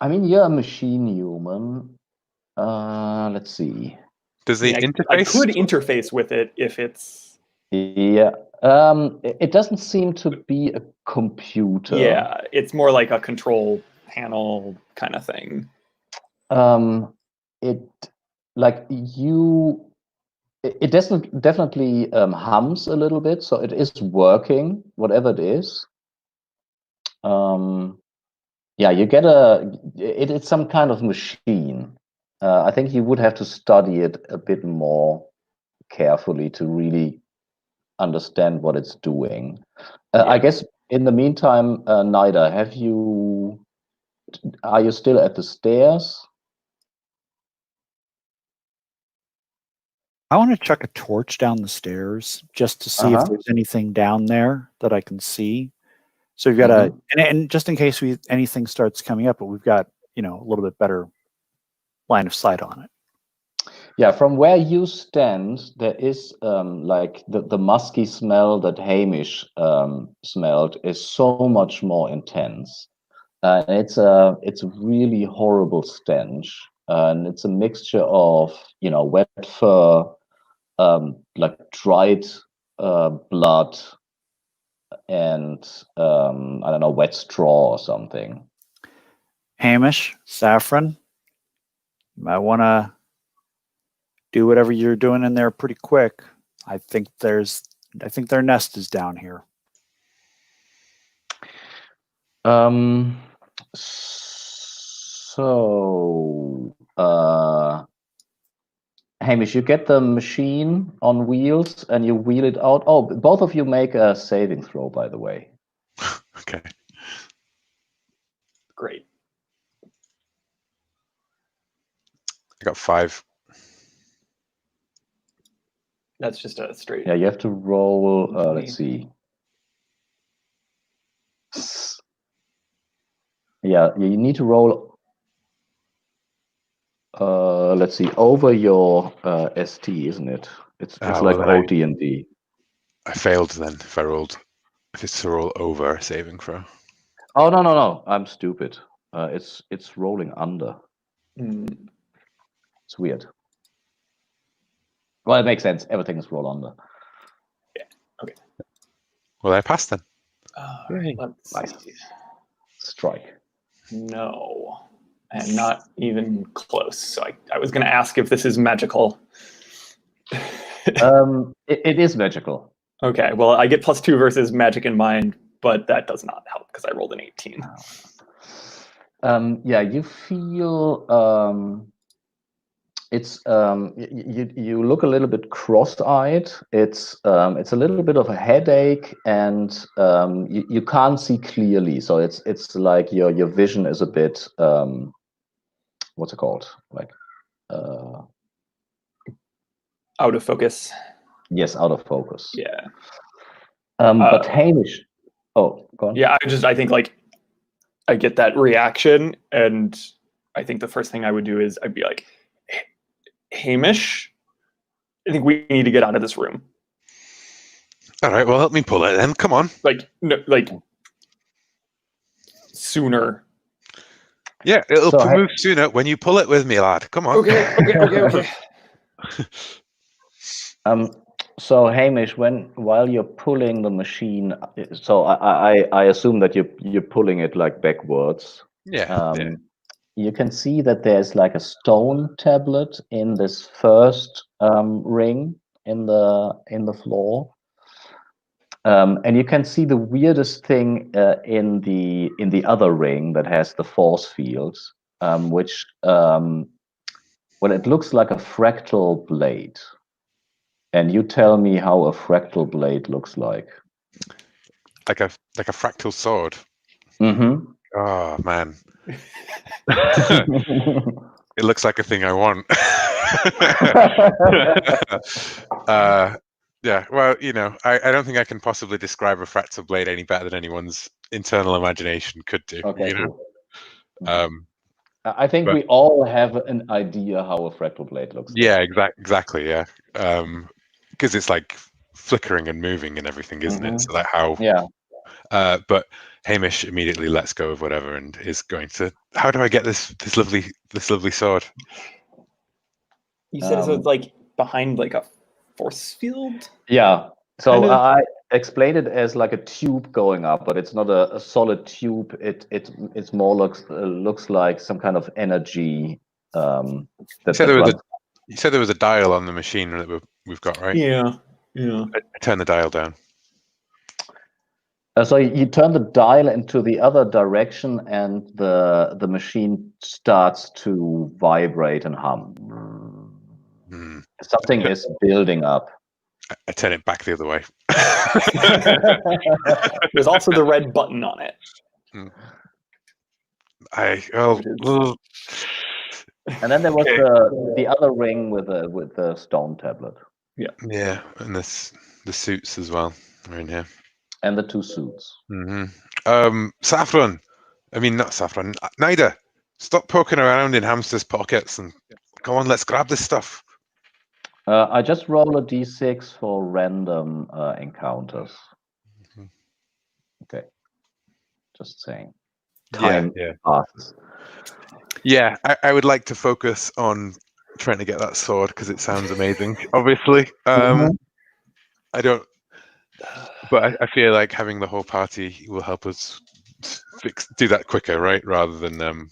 I mean, you're a machine human. Let's see. Does the I interface? could interface with it if it's. Yeah. It doesn't seem to be a computer. Yeah, it's more like a control panel kind of thing. It definitely hums a little bit, so it is working, whatever it is. Yeah, you get it's some kind of machine. I think you would have to study it a bit more carefully to really understand what it's doing. I guess in the meantime, Nida, are you still at the stairs? I want to chuck a torch down the stairs just to see if there's anything down there that I can see. So we've got and just in case anything starts coming up, but we've got a little bit better line of sight on it. Yeah, from where you stand, there is like the musky smell that Hamish smelled is so much more intense. It's a really horrible stench, and it's a mixture of wet fur, like dried blood, and I don't know, wet straw or something. Hamish, Saffron, you might want to do whatever you're doing in there pretty quick. I think their nest is down here. So Hamish, you get the machine on wheels and you wheel it out. Oh, both of you make a saving throw, by the way. Okay. Great. I got 5. That's just a straight. Yeah, you have to roll. Let's see. Yeah, you need to roll. Let's see, over your ST, isn't it? It's like OD&D. I failed then. If it's to roll over saving throw. Oh no! I'm stupid. It's rolling under. It's weird. Well, it makes sense. Everything is roll under. Yeah. Okay. Well, I passed then. Nice. Strike. No, and not even close. So I was going to ask if this is magical. It is magical. Okay, well, I get +2 versus magic in mind, but that does not help because I rolled an 18. Yeah, you feel it's you look a little bit cross-eyed. It's a little bit of a headache, and you can't see clearly. So it's like your vision is a bit what's it called? Like Out of focus. Yes, out of focus. Yeah. But Hamish. Oh, go on. Yeah, I think like I get that reaction, and I think the first thing I would do is I'd be like, Hamish, I think we need to get out of this room. All right, well, help me pull it then. Come on. Like sooner. Yeah, it'll move sooner when you pull it with me, lad. Come on. Okay. So Hamish, while you're pulling the machine, so I assume that you're pulling it like backwards. Yeah. you can see that there's like a stone tablet in this first ring in the floor. And you can see the weirdest thing in the other ring that has the force fields, which well, it looks like a fractal blade. And you tell me how a fractal blade looks like. Like a fractal sword. Mm-hmm. Oh man. It looks like a thing I want. Yeah, well, I don't think I can possibly describe a fractal blade any better than anyone's internal imagination could do. Okay, Cool. I think but, we all have an idea how a fractal blade looks like. Yeah, exactly. Yeah, because it's like flickering and moving and everything, isn't it? So like how? Yeah. But Hamish immediately lets go of whatever and is going to. How do I get this lovely sword? You said it was like behind like a force field. Yeah. So Kind of? I explained it as like a tube going up, but it's not a solid tube. It's more looks like some kind of energy. You said there was a dial on the machine that we've got, right? Yeah. I turn the dial down. So you turn the dial into the other direction, and the machine starts to vibrate and hum. Something is building up. I turn it back the other way. There's also the red button on it. And then there was the other ring with the stone tablet. Yeah, and the suits as well are in here. And the two suits. Saffron. I mean, not Saffron. Nida, stop poking around in Hamster's pockets and go on, let's grab this stuff. I just roll a d6 for random encounters. Okay. Just saying. Time passes. Yeah, I would like to focus on trying to get that sword because it sounds amazing. Obviously, I don't. But I feel like having the whole party will help us do that quicker, right? Rather than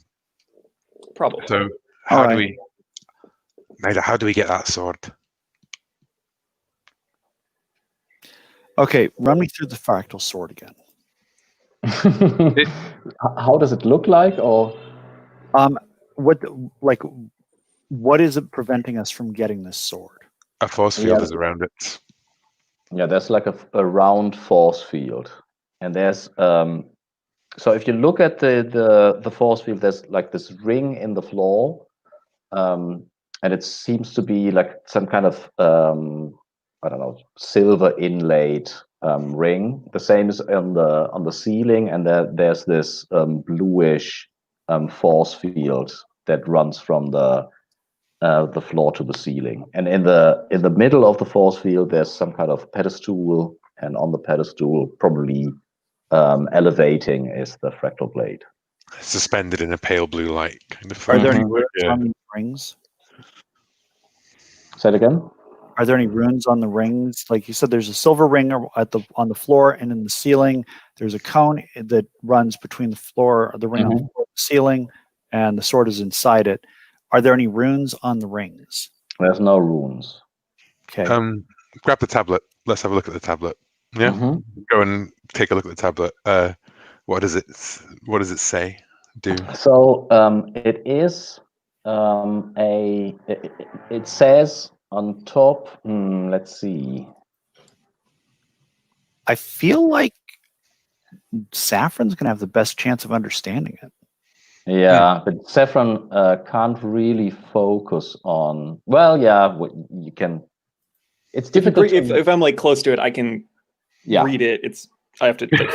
probably. So how do we get that sword? Okay, run me through the fractal sword again. How does it look like, or what is it preventing us from getting this sword? A force field is around it. Yeah, there's like a round force field, and there's so if you look at the force field, there's like this ring in the floor, and it seems to be like some kind of I don't know, silver inlaid ring. The same is on the ceiling, and there's this bluish force field that runs from the floor to the ceiling. And in the middle of the force field, there's some kind of pedestal, and on the pedestal, probably elevating, is the fractal blade. Suspended in a pale blue light, kind of. Are there any runes on the rings? Say it again. Are there any runes on the rings? Like you said, there's a silver ring on the floor, and in the ceiling, there's a cone that runs between the floor, the ring on the floor, the ceiling, and the sword is inside it. Are there any runes on the rings? There's no runes. Okay. Grab the tablet. Let's have a look at the tablet. Yeah. Go and take a look at the tablet. What does it say? Do? So it is it says on top. Let's see. I feel like Saffron's gonna have the best chance of understanding it. Yeah, but Saffron can't really focus on. Well, yeah, you can. It's difficult. If I'm like close to it, I can read it. I have to like,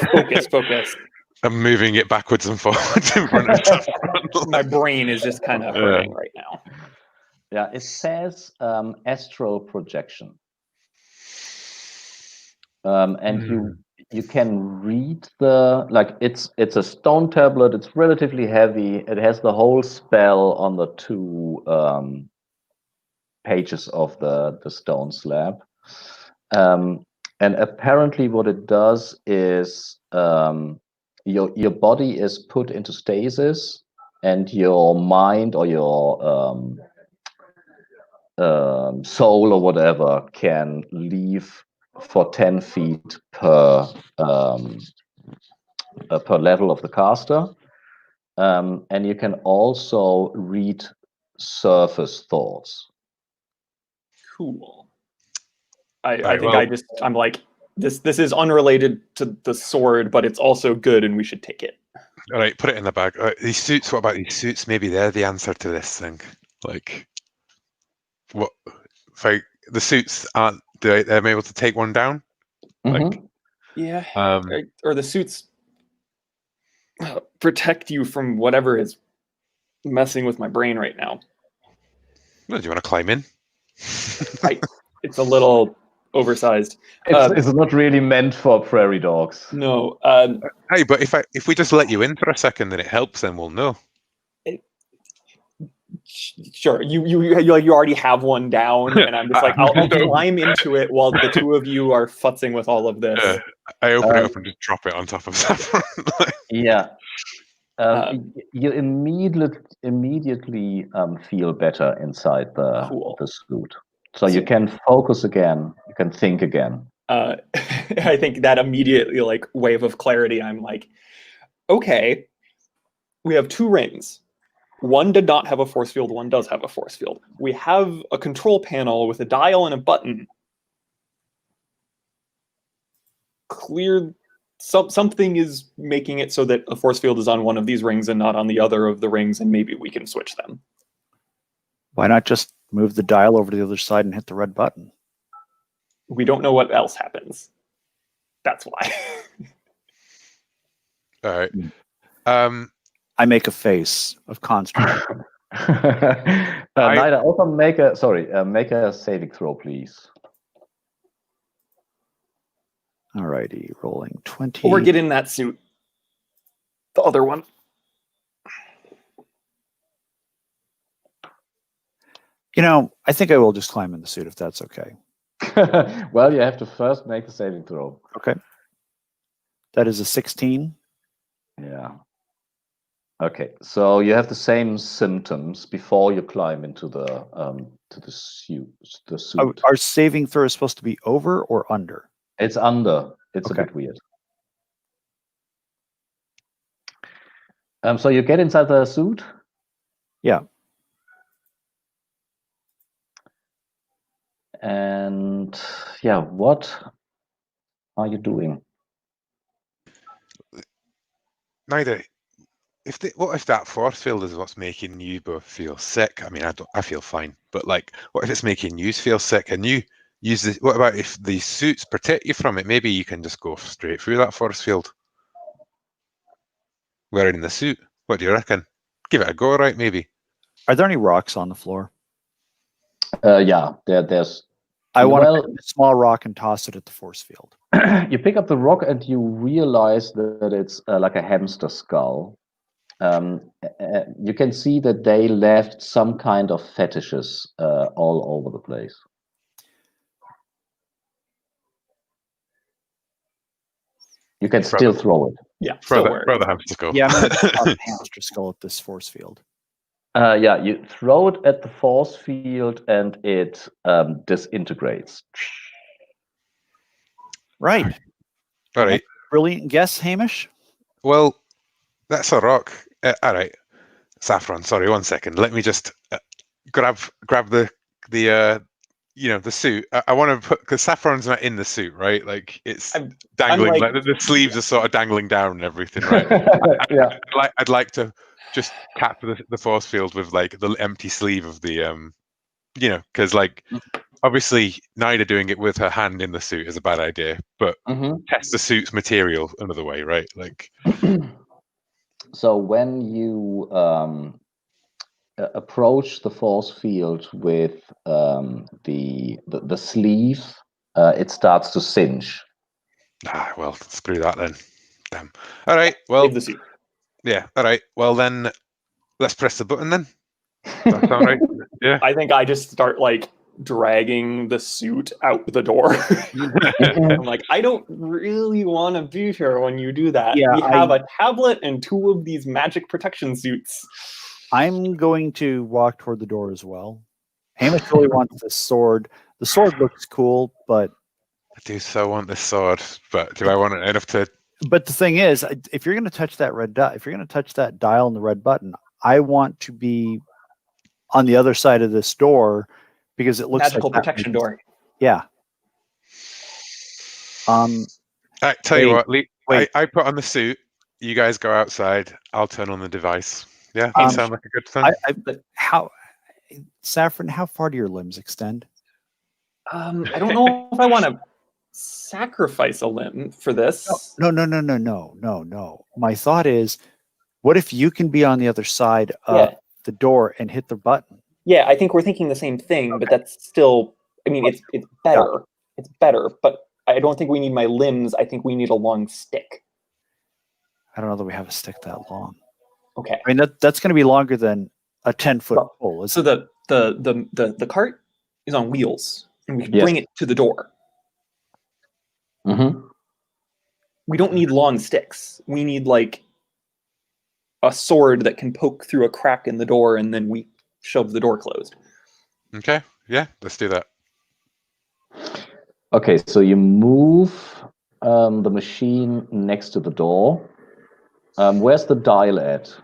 focus. I'm moving it backwards and forwards in front of Saffron. My brain is just kind of hurting right now. Yeah, it says astral projection, and you can read it's a stone tablet. It's relatively heavy. It has the whole spell on the two pages of the stone slab, and apparently what it does is your body is put into stasis and your mind or your soul or whatever can leave for 10 feet per level of the caster. And you can also read surface thoughts. Cool. I Right, think well- I'm like, this is unrelated to the sword, but it's also good and we should take it. All right, put it in the bag. These suits. What about these suits? Maybe they're the answer to this thing. Like, what? If the suits aren't. They're able to take one down. Like, Yeah. um, Or the suits protect you from whatever is messing with my brain right now. well, do you want to climb in? It's a little oversized. It's not really meant for prairie dogs. No. Hey, but if we just let you in for a second, then it helps. Then we'll know. Sure. You already have one down, and I'm just like, I'll climb into it while the two of you are futzing with all of this. I open it up and just drop it on top of Saffron. Yeah. You immediately feel better inside Cool. the suit. So you can focus again. You can think again. I think that immediately, like, wave of clarity, I'm like, okay, we have 2 rings. One did not have a force field, one does have a force field. We have a control panel with a dial and a button. Something is making it so that a force field is on one of these rings and not on the other of the rings, and maybe we can switch them. Why not just move the dial over to the other side and hit the red button? We don't know what else happens. That's why. All right. I make a face of consternation. Nida, also make a saving throw, please. Alrighty, rolling 20. Or get in that suit. The other one. I think I will just climb in the suit if that's okay. Well, you have to first make the saving throw. Okay. That is a 16. Yeah. Okay, so you have the same symptoms before you climb into the suit. Our saving throw is supposed to be over or under? It's under. It's Okay. a bit weird. So you get inside the suit? Yeah. And yeah, what are you doing? Neither. What if that force field is what's making you both feel sick? I mean, I feel fine, but like, what if it's making you feel sick and you use this? What about if these suits protect you from it? Maybe you can just go straight through that force field wearing the suit. What do you reckon? Give it a go, right? Maybe. Are there any rocks on the floor? Yeah, there's. I want to pick a small rock and toss it at the force field. You pick up the rock and you realize that it's like a hamster skull. You can see that they left some kind of fetishes all over the place. You can still throw it. Yeah, throw the hamster skull. Yeah, I'm going to toss a hamster skull at this force field. Yeah, you throw it at the force field and it disintegrates. Right. All right. Brilliant guess, Hamish. Well, that's a rock. All right, Saffron. Sorry, 1 second. Let me just grab the suit. I want to put, because Saffron's not in the suit, right? Like it's dangling. Like the sleeves are sort of dangling down and everything, right? Yeah. I'd like to just tap the force field with like the empty sleeve of the because like obviously Nida doing it with her hand in the suit is a bad idea, but test the suit's material another way, right? Like. So when you approach the force field with the sleeve, it starts to singe. Ah, well, screw that then. Damn. All right. Well, Leave the suit. Yeah. All right. Well, then let's press the button then. Does that sound right? Yeah. I think I just start like dragging the suit out the door. I'm like, I don't really want to be here when you do that. Yeah, we have a tablet and 2 of these magic protection suits. I'm going to walk toward the door as well. Hamish really wants the sword. The sword looks cool, but I do so want this sword, but do I want it enough to? But the thing is, if you're going to touch that if you're going to touch that dial and the red button, I want to be on the other side of this door because it looks Magical like protection door. Yeah. I tell you what, wait. I put on the suit. You guys go outside. I'll turn on the device. Yeah, sound like a good plan. Saffron, how far do your limbs extend? I don't know if I want to sacrifice a limb for this. No. My thought is, what if you can be on the other side of the door and hit the button? Yeah, I think we're thinking the same thing, but that's still, I mean, it's better. It's better, but I don't think we need my limbs. I think we need a long stick. I don't know that we have a stick that long. Okay. I mean, that's going to be longer than a 10-foot pole. So the cart is on wheels, and we can bring it to the door. Mm-hmm. We don't need long sticks. We need like a sword that can poke through a crack in the door, and then we shove the door closed. Okay, yeah, let's do that. Okay, so you move the machine next to the door. Where's the dial at?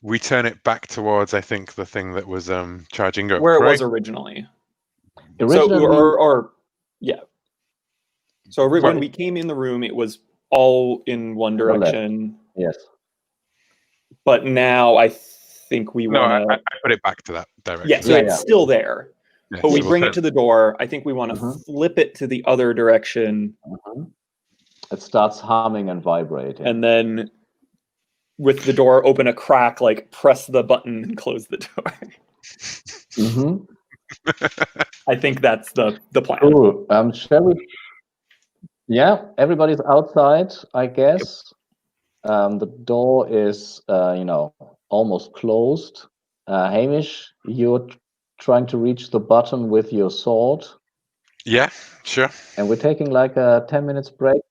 We turn it back towards, I think, the thing that was charging up. Where it right? was originally. Originally, So when we came in the room, it was all in one direction. Yes. But now I think we want to... I put it back to that direction. Yeah, so it's still there. Yeah, but we so bring it to the door. I think we want to flip it to the other direction. It starts humming and vibrating. And then with the door open a crack, like press the button and close the door. I think that's the plan. Cool. Shall we? Yeah, everybody's outside, I guess. The door is, almost closed. Hamish, you're trying to reach the button with your sword. Yeah, sure. And we're taking like a 10 minutes break.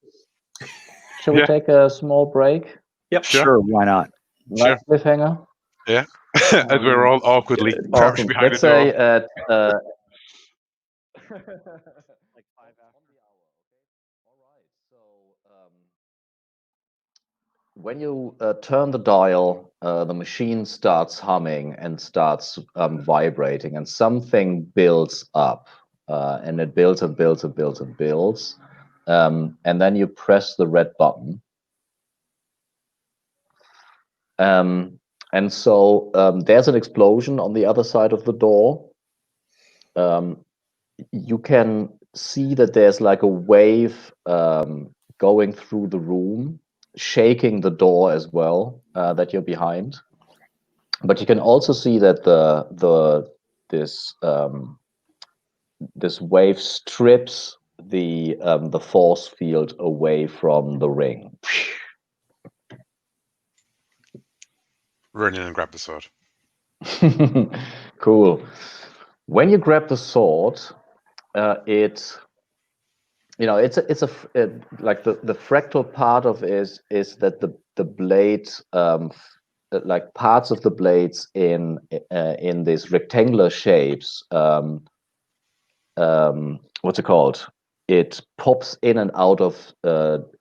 Shall we take a small break? Yep. Sure, why not? Nice cliffhanger. Yeah. As we're all awkwardly crouched behind Let's the door. say at Like 5 after the hour. All right. So when you turn the dial, the machine starts humming and starts vibrating, and something builds up, and it builds and builds and builds and builds, and then you press the red button. And so there's an explosion on the other side of the door. You can see that there's like a wave going through the room, shaking the door as well that you're behind. But you can also see that this wave strips the force field away from the ring. Run in and grab the sword. Cool. When you grab the sword, it's like the fractal part of it is that the blade, like parts of the blades in these rectangular shapes, what's it called? It pops in and out of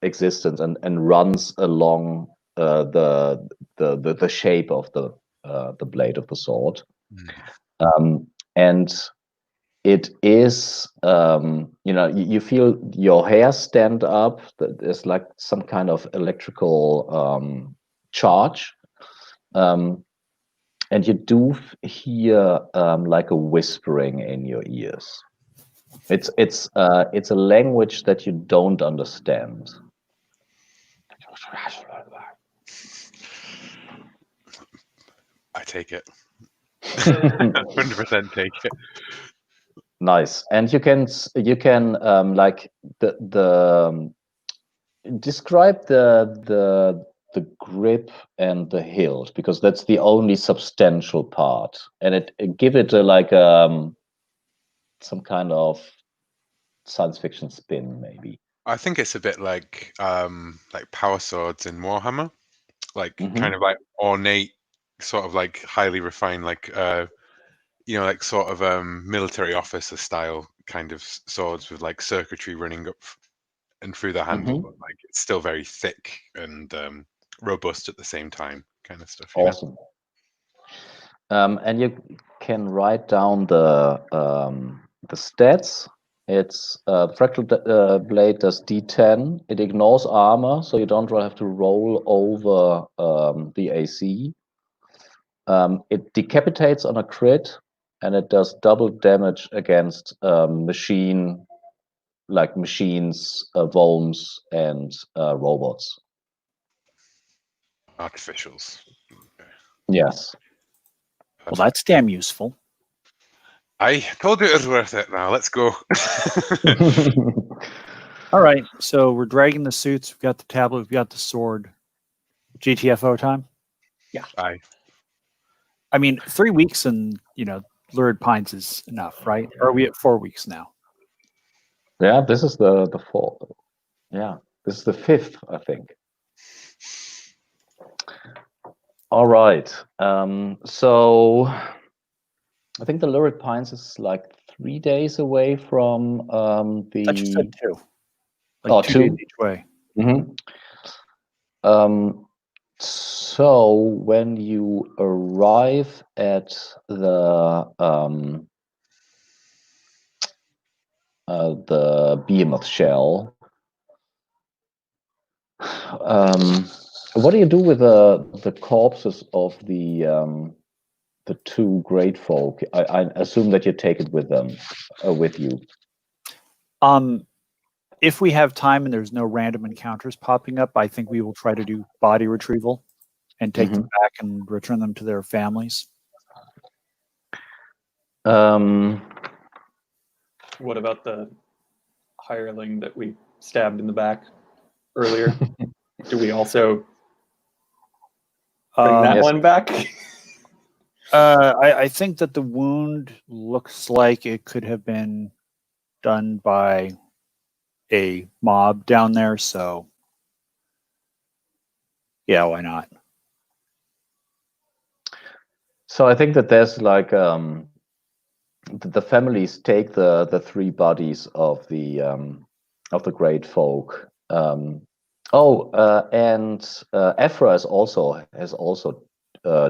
existence and runs along the shape of the blade of the sword, and it is you feel your hair stand up. There's like some kind of electrical charge, and you do hear like a whispering in your ears. It's a language that you don't understand. I take it. 100% take it. Nice. And you can like the describe the grip and the hilt, because that's the only substantial part, and it give it a like some kind of science fiction spin, maybe. I think it's a bit like power swords in Warhammer, like Mhm. kind of like ornate, sort of like highly refined, like like sort of military officer style kind of swords with like circuitry running up and through the handle, Mhm. but like it's still very thick and robust at the same time, kind of stuff. You know? Awesome. And you can write down the stats. It's fractal blade does D10. It ignores armor, so you don't have to roll over the AC. It decapitates on a crit, and it does double damage against machines, worms, and robots. Artificials. Okay. Yes. Well, that's damn useful. I told you it was worth it. Now let's go. All right, so we're dragging the suits. We've got the tablet. We've got the sword. GTFO time. Aye. I mean, 3 weeks and Lurid Pines is enough, right? Or are we at 4 weeks now? Yeah, this is the fourth. Yeah, this is the fifth, I think. All right. So I think the Lurid Pines is like 3 days away from I thought you said 2. Oh, 2 2? days each way. Mm-hmm. So when you arrive at the behemoth shell, what do you do with the corpses of the 2 great folk? I assume that you take it with them, with you. If we have time and there's no random encounters popping up, I think we will try to do body retrieval and take them back and return them to their families. What about the hireling that we stabbed in the back earlier? Do we also bring that Yes. one back? I think that the wound looks like it could have been done by a mob down there, so yeah, why not? So I think that there's like the families take the 3 bodies of the great folk. And Ephra has also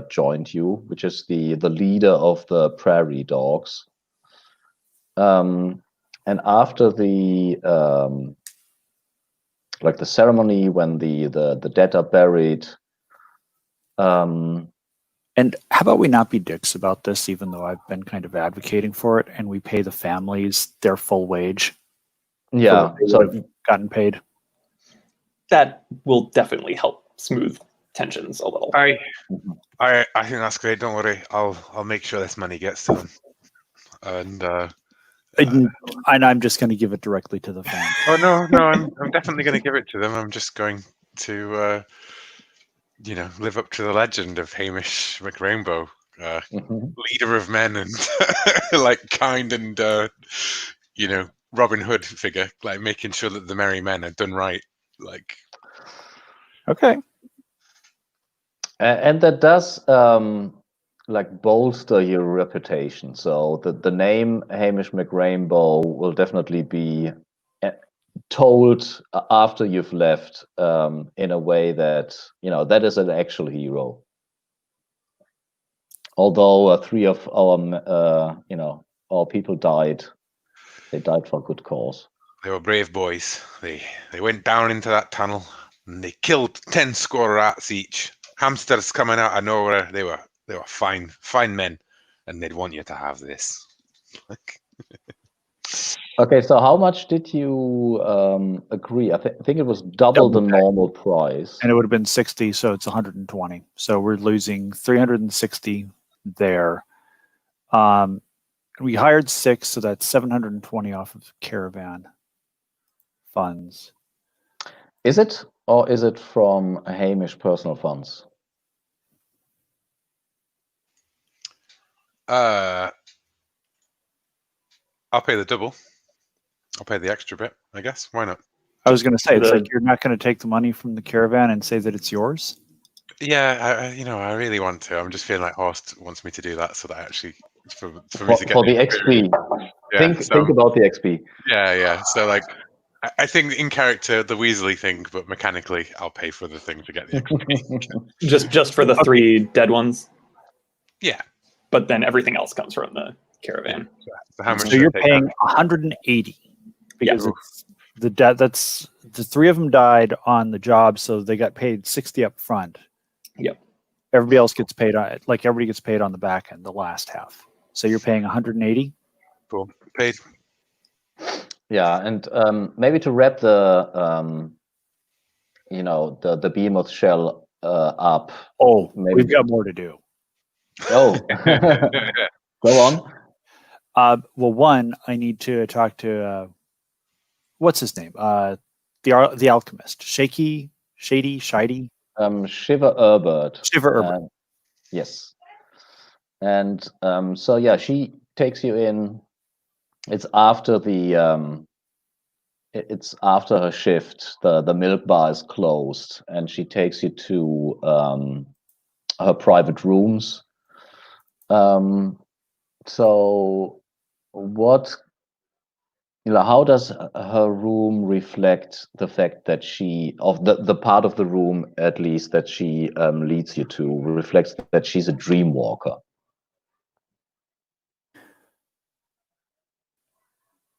joined you, which is the leader of the prairie dogs. And after the the ceremony when the dead are buried. And how about we not be dicks about this, even though I've been kind of advocating for it, and we pay the families their full wage? Yeah, so would have gotten paid. That will definitely help smooth tensions a little. I think that's great. Don't worry. I'll make sure this money gets to them. And I'm just going to give it directly to the family. Oh no, I'm definitely going to give it to them. I'm just going to live up to the legend of Hamish McRainbow, leader of men and like kind and Robin Hood figure, like making sure that the merry men are done right. Like, okay, and that does bolster your reputation. So the name Hamish McRainbow will definitely be told after you've left in a way that that is an actual hero. Although 3 of our our people died, they died for a good cause. They were brave boys. They went down into that tunnel and they killed 10 score rats each. Hamsters coming out of nowhere. They were fine men, and they'd want you to have this. Okay, so how much did you agree? I think it was double the normal price. And it would have been 60, so it's 120. So we're losing 360 there. We hired 6, so that's 720 off of caravan funds. Is it, or is it from Hamish personal funds? I'll I'll pay the double. I'll pay the extra bit, I guess. Why not? I was going to say, it's The- like you're not going to take the money from the caravan and say that it's yours. Yeah, I really want to. I'm just feeling like Horst wants me to do that, so that actually for me For, to get for the experience. XP. Yeah, Think about the XP. yeah. So like, I think in character the Weasley thing, but mechanically I'll pay for the thing to get the XP. just for the Okay. 3 dead ones, Yeah. but then everything else comes from the caravan. So how much? So should I you're take paying out? 180 because Yeah. it's that's the 3 of them died on the job, so they got paid 60 up front. Yep. Everybody else gets paid on everybody gets paid on the back end, the last half. So you're paying 180. Cool. Paid. Yeah, and maybe to wrap the the behemoth shell up. Oh, Maybe- we've got more to do. Oh, go on. Well, one, I need to talk to what's his name? The alchemist, Shady. Shiver Herbert. Shiver Herbert. Yes. And so yeah, she takes you in. It's after it's after her shift. The milk bar is closed, and she takes you to her private rooms. So what, how does her room reflect the fact that the part of the room, at least, that she leads you to, reflects that she's a dream walker?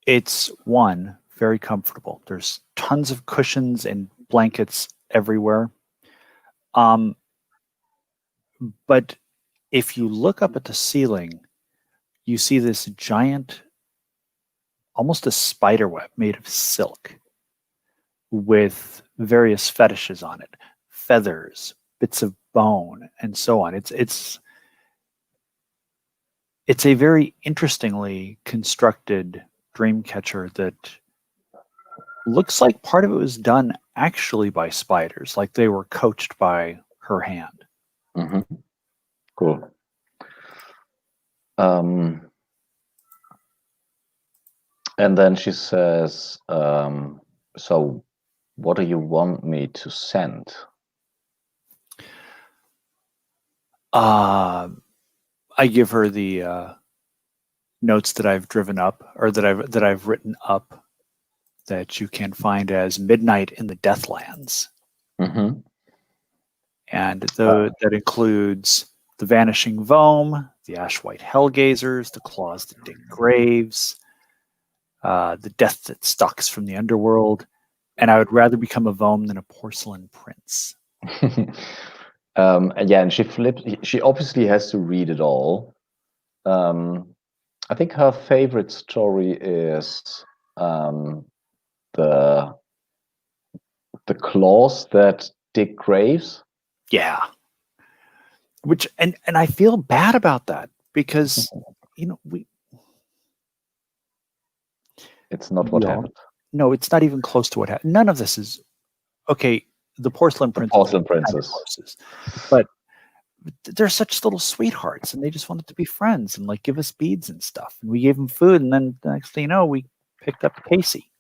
It's one, very comfortable. There's tons of cushions and blankets everywhere. But if you look up at the ceiling, you see this giant, almost a spider web made of silk with various fetishes on it, feathers, bits of bone, and so on. It's a very interestingly constructed dream catcher that looks like part of it was done actually by spiders, like they were coached by her hand. Mm-hmm. Cool. And then she says, so what do you want me to send? I give her the notes that I've driven up, or that I've written up, that you can find as Midnight in the Deathlands, Mm-hmm. and that includes the Vanishing Voam, the Ashwhite Hellgazers, the Claws that dig graves, the Death that stalks from the underworld, and I would rather become a Voam than a porcelain prince. And yeah, and she obviously has to read it all. I think her favorite story is the claws that dig graves. Yeah. Which and I feel bad about that because It's not what Yeah. happened. no, it's not even close to what happened. None of this is okay. The porcelain The princess, porcelain kind of princess. closest. But they're such little sweethearts, and they just wanted to be friends and like give us beads and stuff. And we gave them food, and then the next thing you know, we picked up Casey.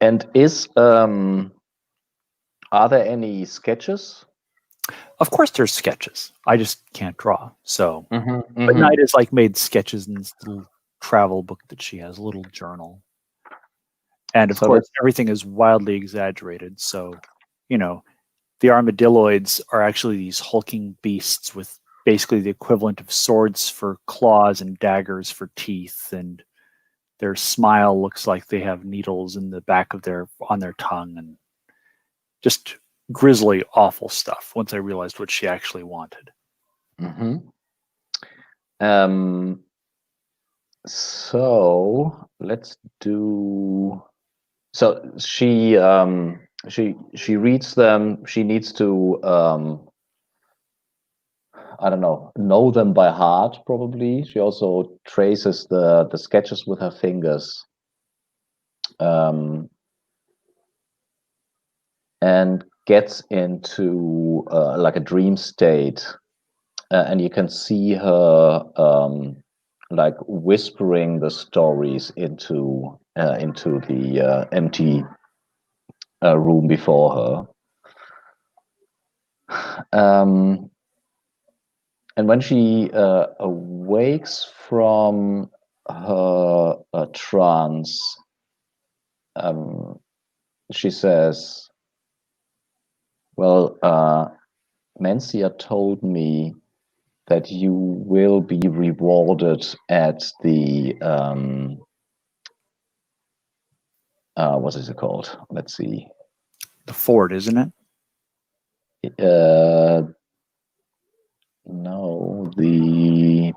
And are there any sketches? Of course, there's sketches. I just can't draw. So, Mm-hmm. but Knight has like made sketches in this little travel book that she has, a little journal. And of So course, everything is wildly exaggerated. So, the armadilloids are actually these hulking beasts with basically the equivalent of swords for claws and daggers for teeth, and their smile looks like they have needles in the back of on their tongue, and just grisly, awful stuff. Once I realized what she actually wanted. Mm-hmm. So let's do. So she reads them. She needs to I don't know them by heart, probably. She also traces the sketches with her fingers, and gets into like a dream state, and you can see her like whispering the stories into the empty room before her. And when she awakes from her trance, she says, well, Mencia told me that you will be rewarded at the, what is it called? Let's see. The fort, isn't it? No, the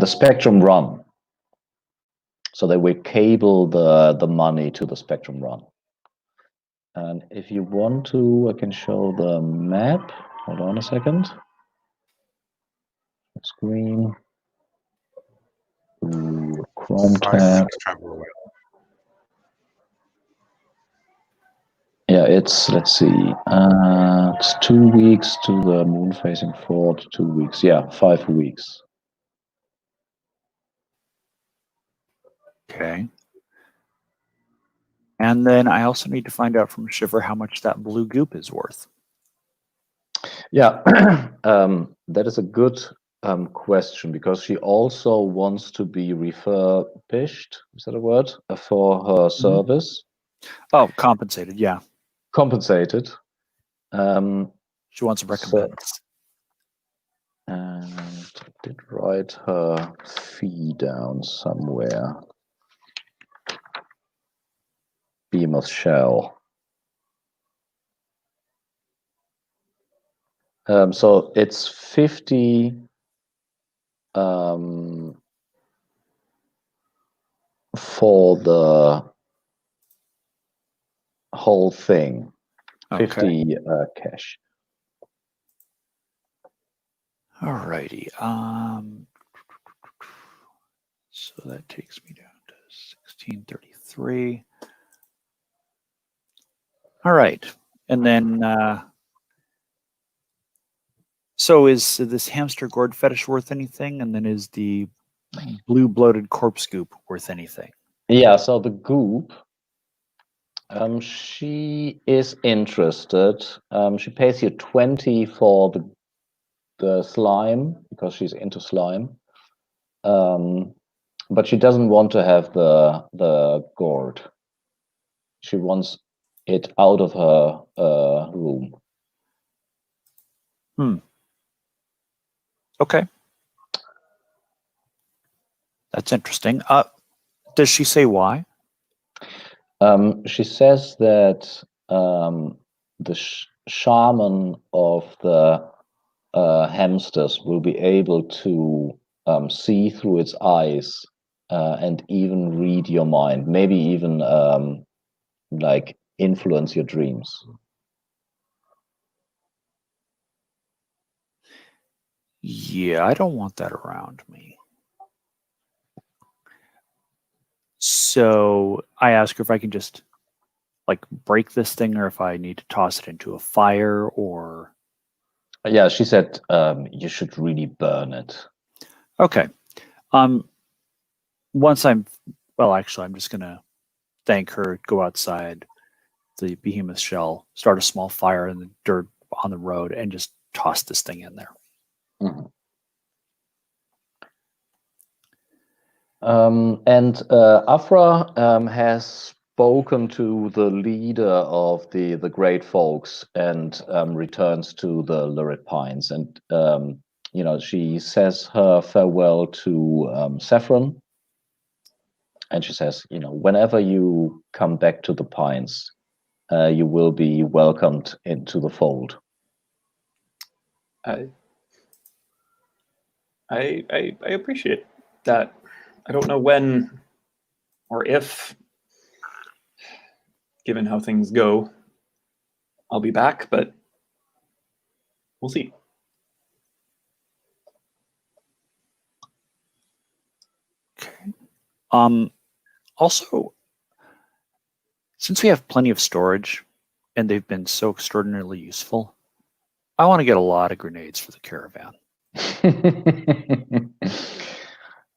Spectrum Run. So they will cable the money to the Spectrum Run. And if you want to, I can show the map. Hold on a second. Screen. Ooh, Chrome 5 tab. weeks travel away. Yeah, it's, let's see, it's 2 weeks to the moon-facing fort, 2 weeks. Yeah, 5 weeks. Okay. And then I also need to find out from Shiver how much that blue goop is worth. Yeah, that is a good question, because she also wants to be refurbished, is that a word, for her service. Oh, compensated, yeah. Compensated. She wants a recompense. And I did write her fee down somewhere. Behemoth Shell. So it's 50 for the whole thing. 50 cash. Alrighty. So that takes me down to 1633. All right. And then, so is this hamster gourd fetish worth anything? And then is the blue bloated corpse goop worth anything? Yeah, so the goop, she is interested. She pays you 20 for the slime, because she's into slime. But she doesn't want to have the gourd. She wants it out of her room. Okay. That's interesting. Does she say why? She says that the shaman of the hamsters will be able to see through its eyes and even read your mind, maybe even like influence your dreams. Yeah, I don't want that around me. So I ask her if I can just like break this thing, or if I need to toss it into a fire, or. Yeah, she said you should really burn it. Okay. Once I'm just gonna thank her, go outside the behemoth shell, start a small fire in the dirt on the road, and just toss this thing in there. Mm-hmm. And Afra has spoken to the leader of the great folks and returns to the Lurid Pines. And, you know, she says her farewell to Saffron. And she says, you know, whenever you come back to the Pines, you will be welcomed into the fold. I appreciate that. I don't know when or if, given how things go, I'll be back, but we'll see. Okay. Also, since we have plenty of storage and they've been so extraordinarily useful, I want to get a lot of grenades for the caravan.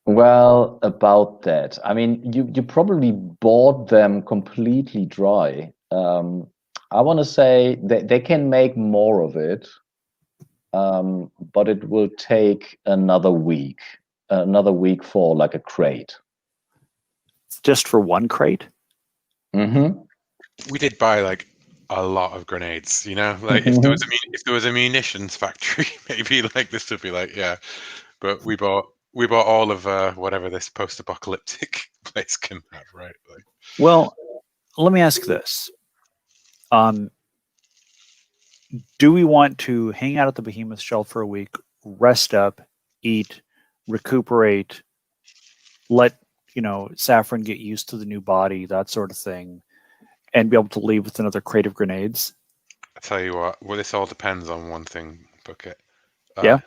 Well, about that, I mean, you probably bought them completely dry. I want to say they can make more of it, but it will take another week for like a crate. Just for one crate? Mm-hmm. We did buy like a lot of grenades, you know. Like if there was a munitions factory, maybe like this would be like yeah. But we bought all of whatever this post-apocalyptic place can have, right? Like, Well, let me ask this. Do we want to hang out at the Behemoth Shell for a week, rest up, eat, recuperate, let Saffron get used to the new body, that sort of thing, and be able to leave with another crate of grenades? I tell you what, well, this all depends on one thing, Bucket. Yeah.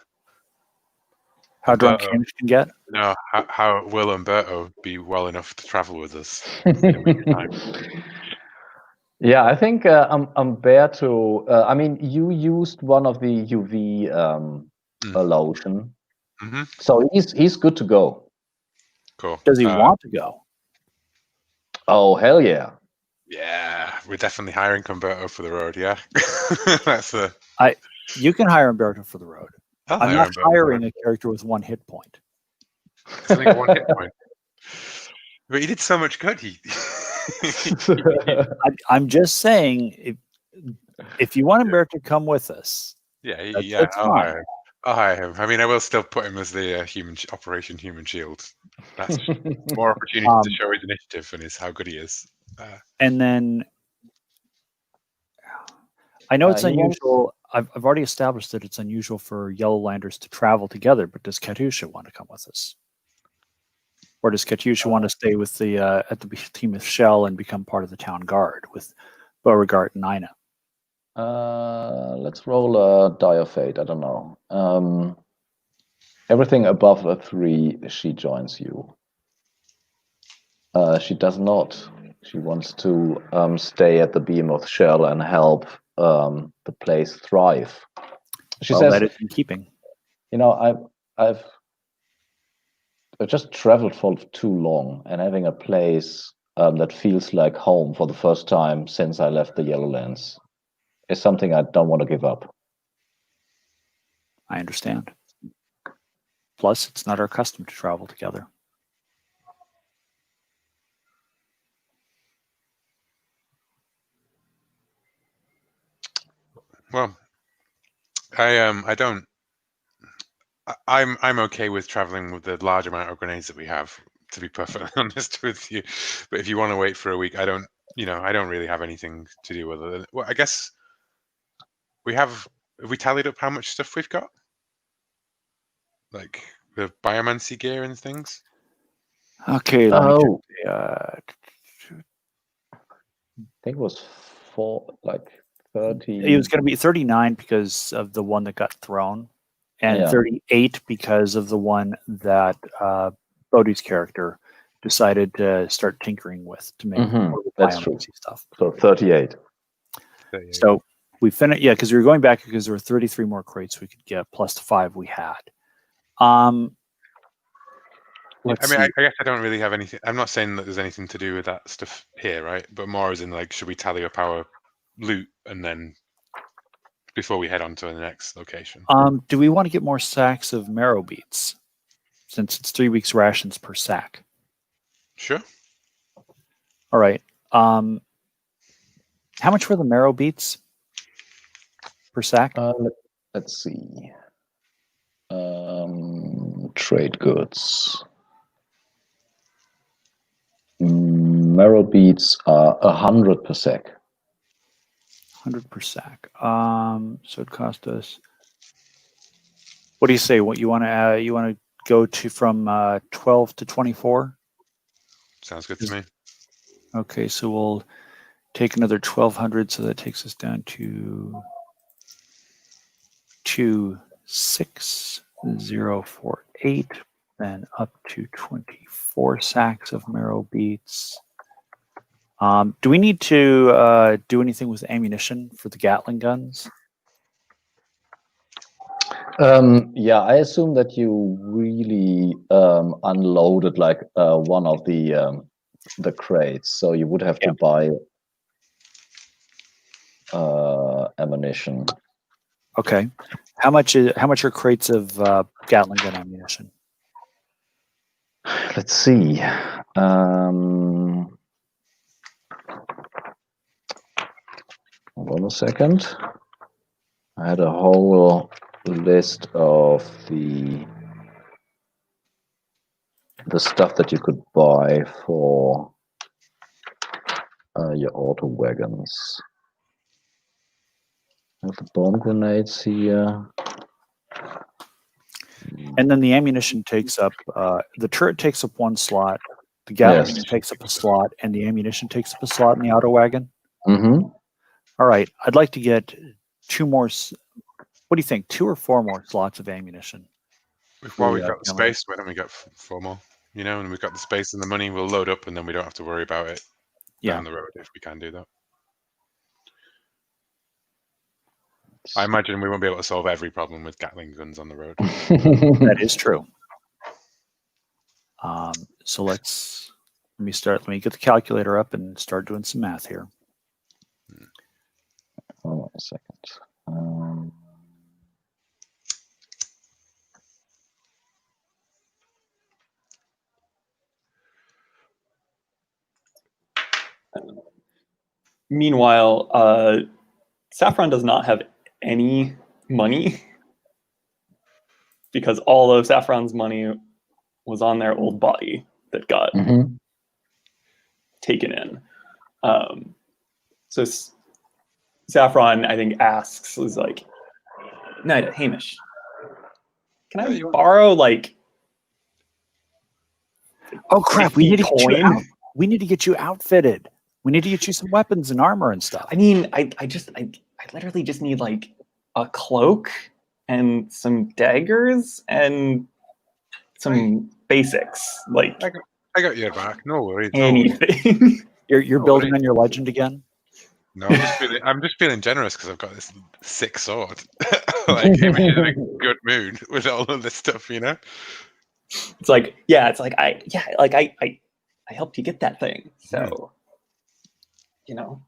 How drunk Umberto, Hamish can get? no, how will Umberto be well enough to travel with us in a week's time? Yeah, I think Umberto. I mean, you used one of the UV lotion, Mm-hmm. so he's good to go. Cool. Does he want to go? Oh hell yeah! Yeah, we're definitely hiring Umberto for the road. Yeah, that's the. You can hire Umberto for the road. I'll I'm hire not Umberto. hiring a character with 1 hit point. It's only got 1 hit point. But he did so much good. I'm just saying, if you want Umberto to come with us, yeah, that's fine. I'll hire him. I mean, I will still put him as the Operation Human Shield. That's more opportunity to show his initiative and how good he is. And then I know it's unusual. I've already established that it's unusual for Yellowlanders to travel together, but does Katusha want to come with us? Or does Katusha want to stay with the at the Behemoth Shell and become part of the town guard with Beauregard and Ina? Let's roll a die of fate. I don't know. Everything above a 3, she joins you. She does not. She wants to stay at the Behemoth Shell and help the place thrive. She says, that is in keeping. You know, I've just traveled for too long, and having a place that feels like home for the first time since I left the Yellowlands is something I don't want to give up. I understand. Plus, it's not our custom to travel together. Well, I don't. I'm okay with traveling with the large amount of grenades that we have. To be perfectly honest with you, but if you want to wait for a week, I don't really have anything to do with it. Well, I guess have we tallied up how much stuff we've got, like the biomancy gear and things? Okay. Let me check. I think it was 30. It was going to be 39 because of the one that got thrown, and 38 because of the one that Bodhi's character decided to start tinkering with to make That's true. stuff. So 38. So we finished, because we were going back because there were 33 more crates we could get plus the 5 we had. I guess I don't really have anything. I'm not saying that there's anything to do with that stuff here, right? But more as in like, should we tally up our loot and then before we head on to the next location? Do we want to get more sacks of marrow beets since it's 3 weeks rations per sack? Sure. All right. How much were the marrow beets per sack? Let's see. Trade goods. Marrow beets are 100 per sack. 100 per sack. So it cost us. What do you say? What you want to? You want to go to from 12 to 24? Sounds good to me. Okay, so we'll take another 1,200, so that takes us down to 26048, then up to 24 sacks of marrow beets. Do we need to do anything with ammunition for the Gatling guns? Yeah, I assume that you really unloaded like one of the crates, so you would have to buy ammunition. Okay. How much are crates of Gatling gun ammunition? Let's see. Hold on a second. I had a whole list of the stuff that you could buy for your auto wagons. I have the bomb grenades here. And then the ammunition takes up the turret takes up one slot, the Gatling Yes. takes up a slot, and the ammunition takes up a slot in the auto wagon. Mm-hmm. All right, I'd like to get 2 more. What do you think? 2 or 4 more slots of ammunition? While we've got the space, why don't we get 4 more? You know, and we've got the space and the money, we'll load up and then we don't have to worry about it down the road if we can do that. I imagine we won't be able to solve every problem with Gatling guns on the road. That is true. So let me get the calculator up and start doing some math here. Hold on a second. Meanwhile, Saffron does not have any money because all of Saffron's money was on their old body that got taken in. So Saffron, I think, is like, "No, Hamish, can I borrow like?" Oh crap! We need to coin? we need to get you outfitted. We need to get you some weapons and armor and stuff. I mean, I literally just need like a cloak and some daggers and some basics. Like I got your back. No worries. anything. You're building on your legend again. No, I'm just feeling generous because I've got this sick sword. Like Hamish is in a good mood with all of this stuff, you know. It's like, I helped you get that thing, so you know.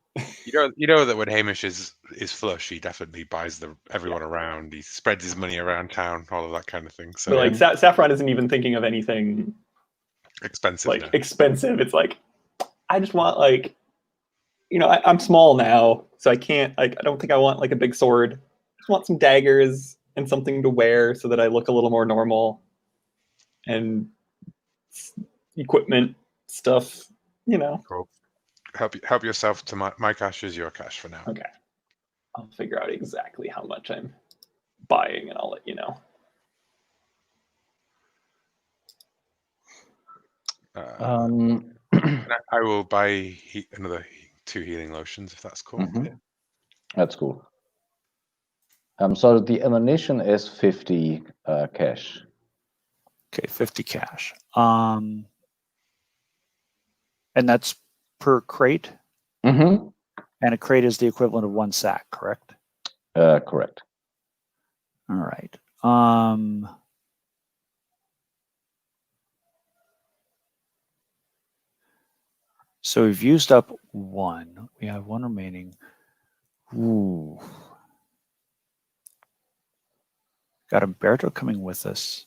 You know that when Hamish is flush, he definitely buys everyone around. He spreads his money around town, all of that kind of thing. So, but like Saffron isn't even thinking of anything expensive. Like expensive. It's like, I just want like, I'm small now, so I can't. Like, I don't think I want like a big sword. I just want some daggers and something to wear so that I look a little more normal. And equipment stuff, Cool. Help yourself to my cash is your cash for now. Okay. I'll figure out exactly how much I'm buying and I'll let you know. I will buy another 2 healing lotions if that's cool. That's cool. So the ammunition is 50 cash. Okay, 50 cash. And that's per crate? Mm-hmm. And a crate is the equivalent of 1 sack, correct? Correct. All right. So we've used up 1. We have 1 remaining. Ooh. Got Umberto coming with us.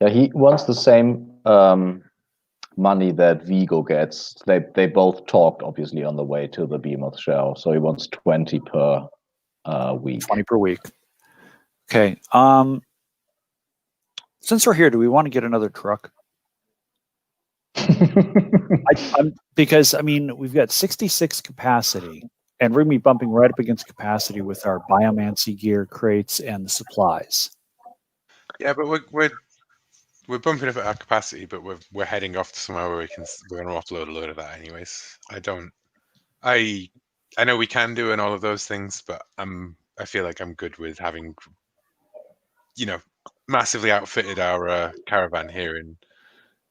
Yeah, he wants the same money that Vigo gets. They both talked, obviously, on the way to the Behemoth show. So he wants 20 per week. 20 per week. Okay. Since we're here, do we want to get another truck? Because, I mean, we've got 66 capacity, and we're going to be bumping right up against capacity with our biomancy gear, crates, and the supplies. Yeah, but we're bumping up at our capacity, but we're heading off to somewhere where we're going to offload a load of that anyways. I know we can do and all of those things, but I feel like I'm good with having, massively outfitted our caravan here, and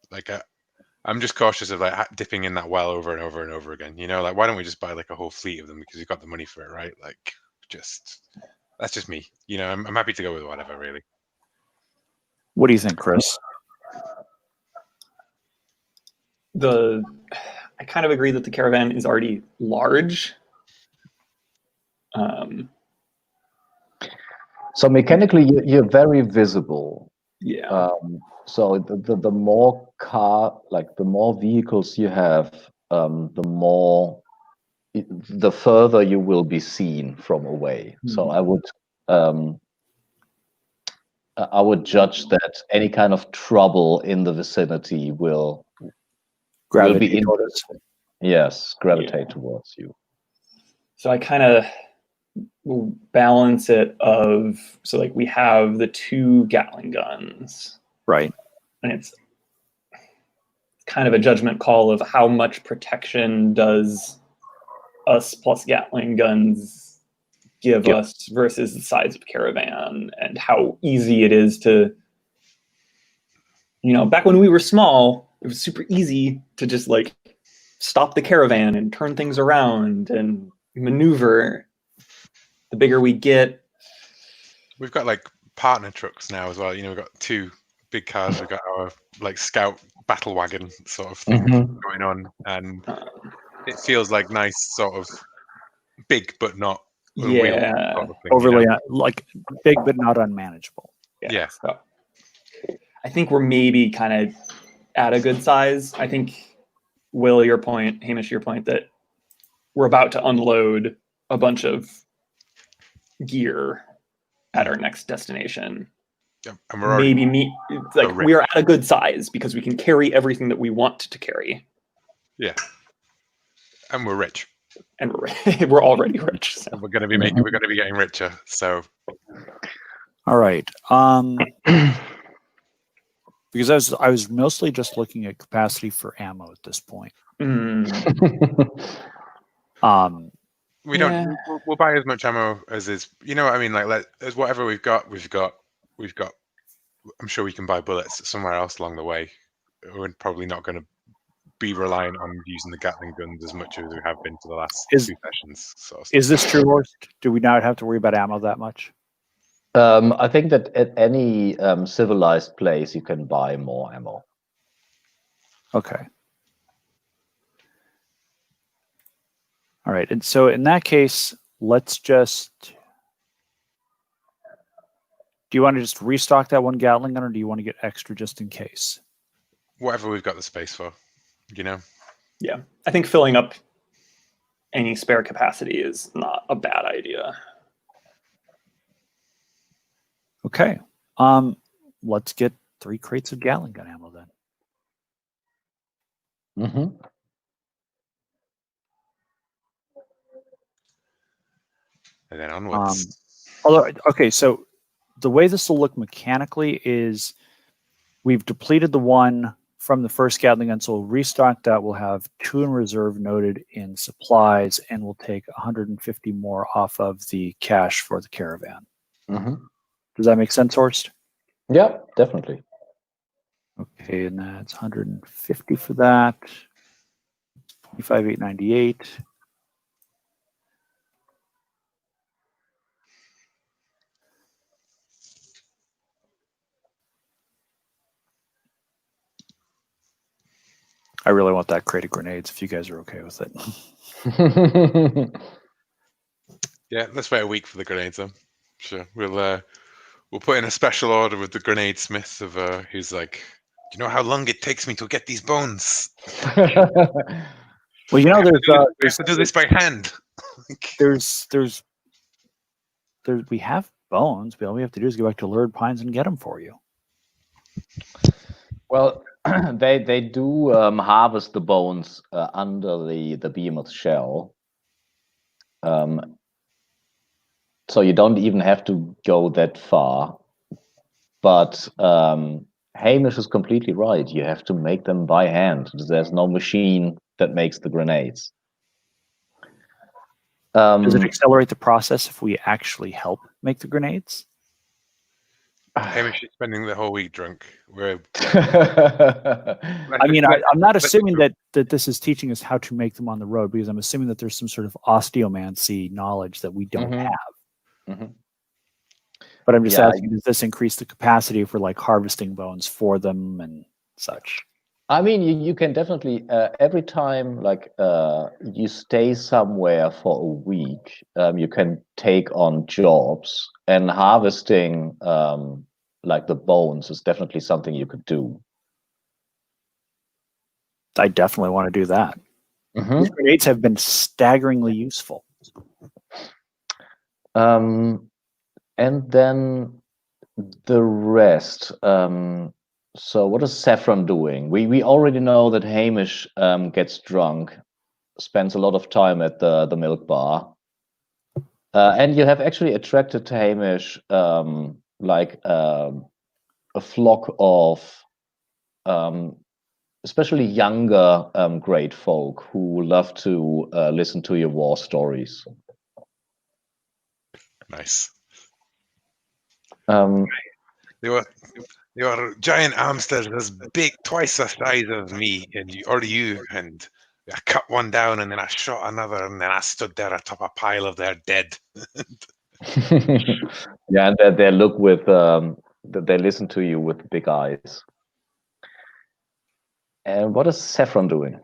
like I'm just cautious of like dipping in that well over and over and over again. Like why don't we just buy like a whole fleet of them because we've got the money for it, right? Like just That's just me. You know, I'm happy to go with whatever, really. What do you think, Chris? I kind of agree that the caravan is already large. So mechanically, you're very visible. Yeah. So the more the more vehicles you have, the further you will be seen from away. So I would judge that any kind of trouble in the vicinity will Gravitate be toward us. Yes, gravitate towards you. So I kind of balance it so like we have the 2 Gatling guns. Right. And it's kind of a judgment call of how much protection does us plus Gatling guns give us versus the size of caravan, and how easy it is to, back when we were small, it was super easy to just like stop the caravan and turn things around and maneuver. The bigger we get, we've got like partner trucks now as well. You know, we've got 2 big cars. We've got our like scout battle wagon sort of thing going on, and it feels like nice sort of big but not unwieldy sort of thing, overly like big but not unmanageable. Yeah. So I think we're maybe kind of at a good size. I think, Will, your point, Hamish, your point, that we're about to unload a bunch of gear at our next destination. Yeah, and we're already we are at a good size because we can carry everything that we want to carry. Yeah, and we're rich, and we're already rich. So. We're going to be getting richer. So, all right. Because I was mostly just looking at capacity for ammo at this point. We don't. We'll buy as much ammo as is. You know what I mean? Like, as whatever we've got. I'm sure we can buy bullets somewhere else along the way. We're probably not going to be reliant on using the Gatling guns as much as we have been for the last 2 sessions. Is this true, Horst? Do we not have to worry about ammo that much? I think that at any civilized place you can buy more ammo. Okay. All right, and so in that case, let's just... Do you want to just restock that 1 Gatling gun, or do you want to get extra just in case? Whatever we've got the space for, you know? Yeah, I think filling up any spare capacity is not a bad idea. Okay. Let's get 3 crates of Gatling gun ammo then. And then onwards. Okay, so the way this will look mechanically is we've depleted the 1 from the first Gatling gun, so we'll restock that. We'll have 2 in reserve noted in supplies, and we'll take 150 more off of the cash for the caravan. Does that make sense, Horst? Yeah, definitely. Okay, and that's 150 for that. 25,898. I really want that crate of grenades if you guys are okay with it. Yeah, let's wait a week for the grenades then. Sure. We'll put in a special order with the grenade smith of who's like, do you know how long it takes me to get these bones? Well, you know, we have to do this by hand. We have bones, but all we have to do is go back to Lurid Pines and get them for you. Well, they do harvest the bones under the behemoth shell. So you don't even have to go that far. But Hamish is completely right. You have to make them by hand. There's no machine that makes the grenades. Does it accelerate the process if we actually help make the grenades? Hamish is spending the whole week drunk. I mean, I'm not assuming that this is teaching us how to make them on the road, because I'm assuming that there's some sort of osteomancy knowledge that we don't have. But I'm just Yeah. asking, does this increase the capacity for like harvesting bones for them and such? I mean, you can definitely every time like you stay somewhere for a week, you can take on jobs, and harvesting like the bones is definitely something you could do. I definitely want to do that. These grenades have been staggeringly useful. And then the rest. So what is Saffron doing? We already know that Hamish gets drunk, spends a lot of time at the milk bar. And you have actually attracted to Hamish like a flock of especially younger great folk who love to listen to your war stories. Nice. Um, They were giant hamsters as big, twice the size of me, and you, and I cut one down, and then I shot another, and then I stood there atop a pile of their dead. yeah, and they look with they listen to you with big eyes. And what is Saffron doing?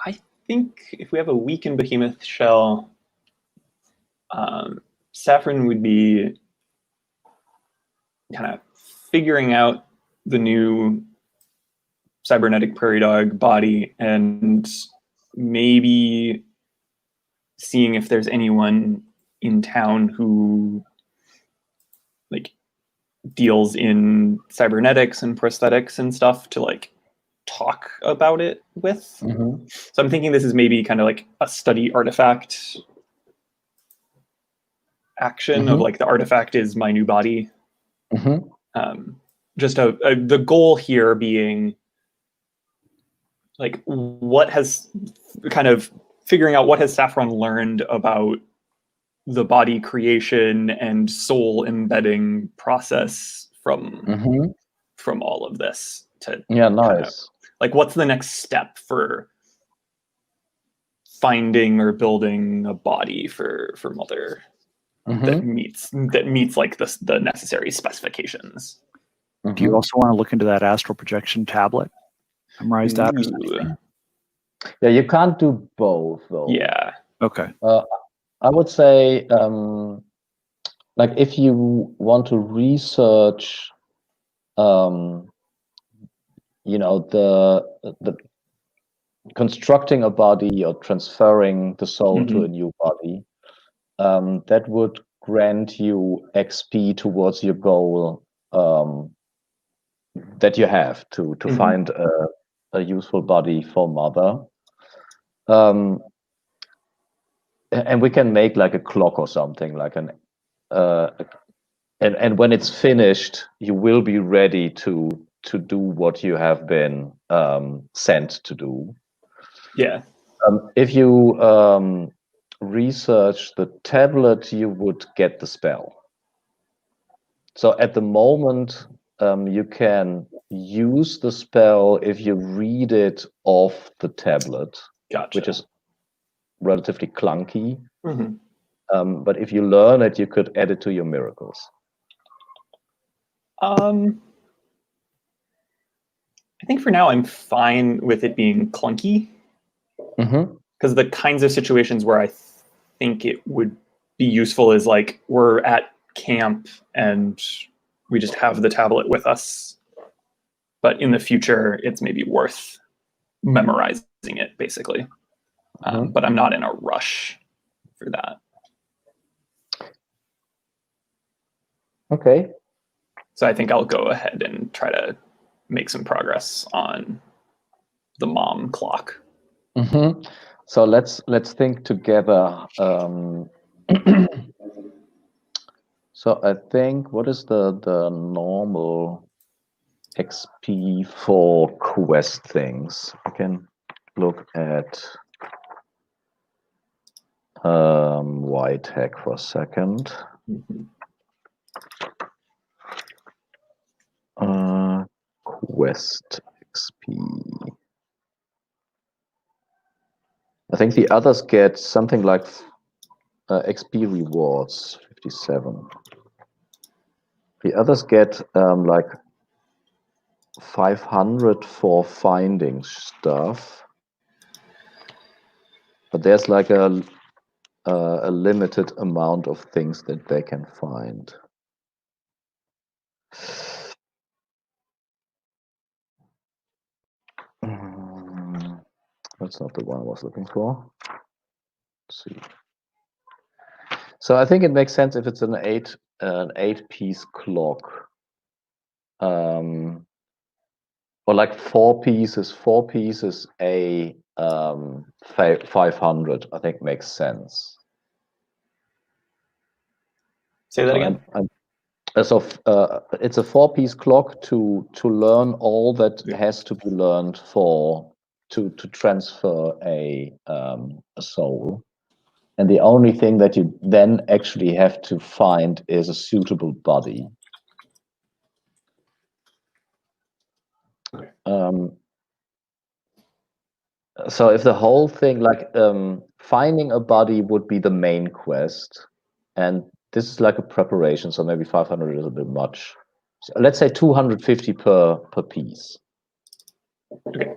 I think if we have a weakened behemoth shell, Saffron would be kind of figuring out the new cybernetic prairie dog body and maybe seeing if there's anyone in town who like deals in cybernetics and prosthetics and stuff to like talk about it with. So I'm thinking this is maybe kind of like a study artifact action of like the artifact is my new body. Just the goal here being like what has kind of figuring out what has Saffron learned about the body creation and soul embedding process from all of this to nice. Like what's the next step for finding or building a body for Mother that meets like the necessary specifications. Do you also want to look into that astral projection tablet? Memorize that or something? Yeah, you can't do both though. Yeah. Okay. I would say like if you want to research you know the constructing a body or transferring the soul to a new body, that would grant you XP towards your goal that you have to find a useful body for Mother. And we can make like a clock or something, like an and when it's finished, you will be ready to do what you have been sent to do. Yeah. If you research the tablet, you would get the spell. So at the moment, you can use the spell if you read it off the tablet, which is relatively clunky. But if you learn it, you could add it to your miracles. I think for now I'm fine with it being clunky. Because the kinds of situations where I think it would be useful is like we're at camp and we just have the tablet with us. But in the future, it's maybe worth memorizing it, basically. But I'm not in a rush for that. Okay. So I think I'll go ahead and try to make some progress on the mom clock. So let's think together. So I think what is the normal XP for quest things? I can look at white hack for a second. Quest XP. I think the others get something like XP rewards 57. The others get like 500 for finding stuff, but there's like a limited amount of things that they can find. That's not the one I was looking for. Let's see. So I think it makes sense if it's an eight-piece clock, or like four pieces. Four pieces, a 500. I think makes sense. Say that again. So it's a four-piece clock to learn all that has to be learned to transfer a soul. And the only thing that you then actually have to find is a suitable body. So if the whole thing, like finding a body would be the main quest, and this is like a preparation, so maybe 500 is a bit much. So let's say 250 per piece. Okay.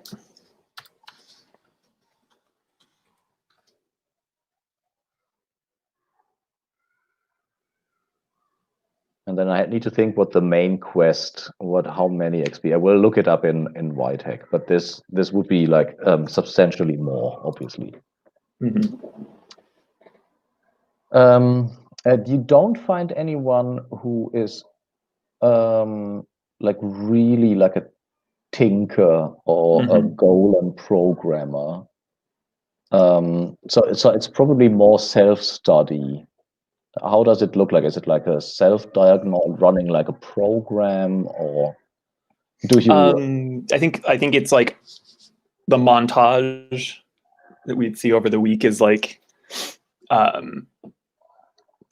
And then I need to think what the main quest, how many XP. I will look it up in Whitehack, but this would be like substantially more, obviously. Mm-hmm. You don't find anyone who is like really like a tinker or a golem programmer. So it's probably more self-study. How does it look like? Is it like a self-diagnose running like a program, or do you? I think it's like the montage that we'd see over the week is like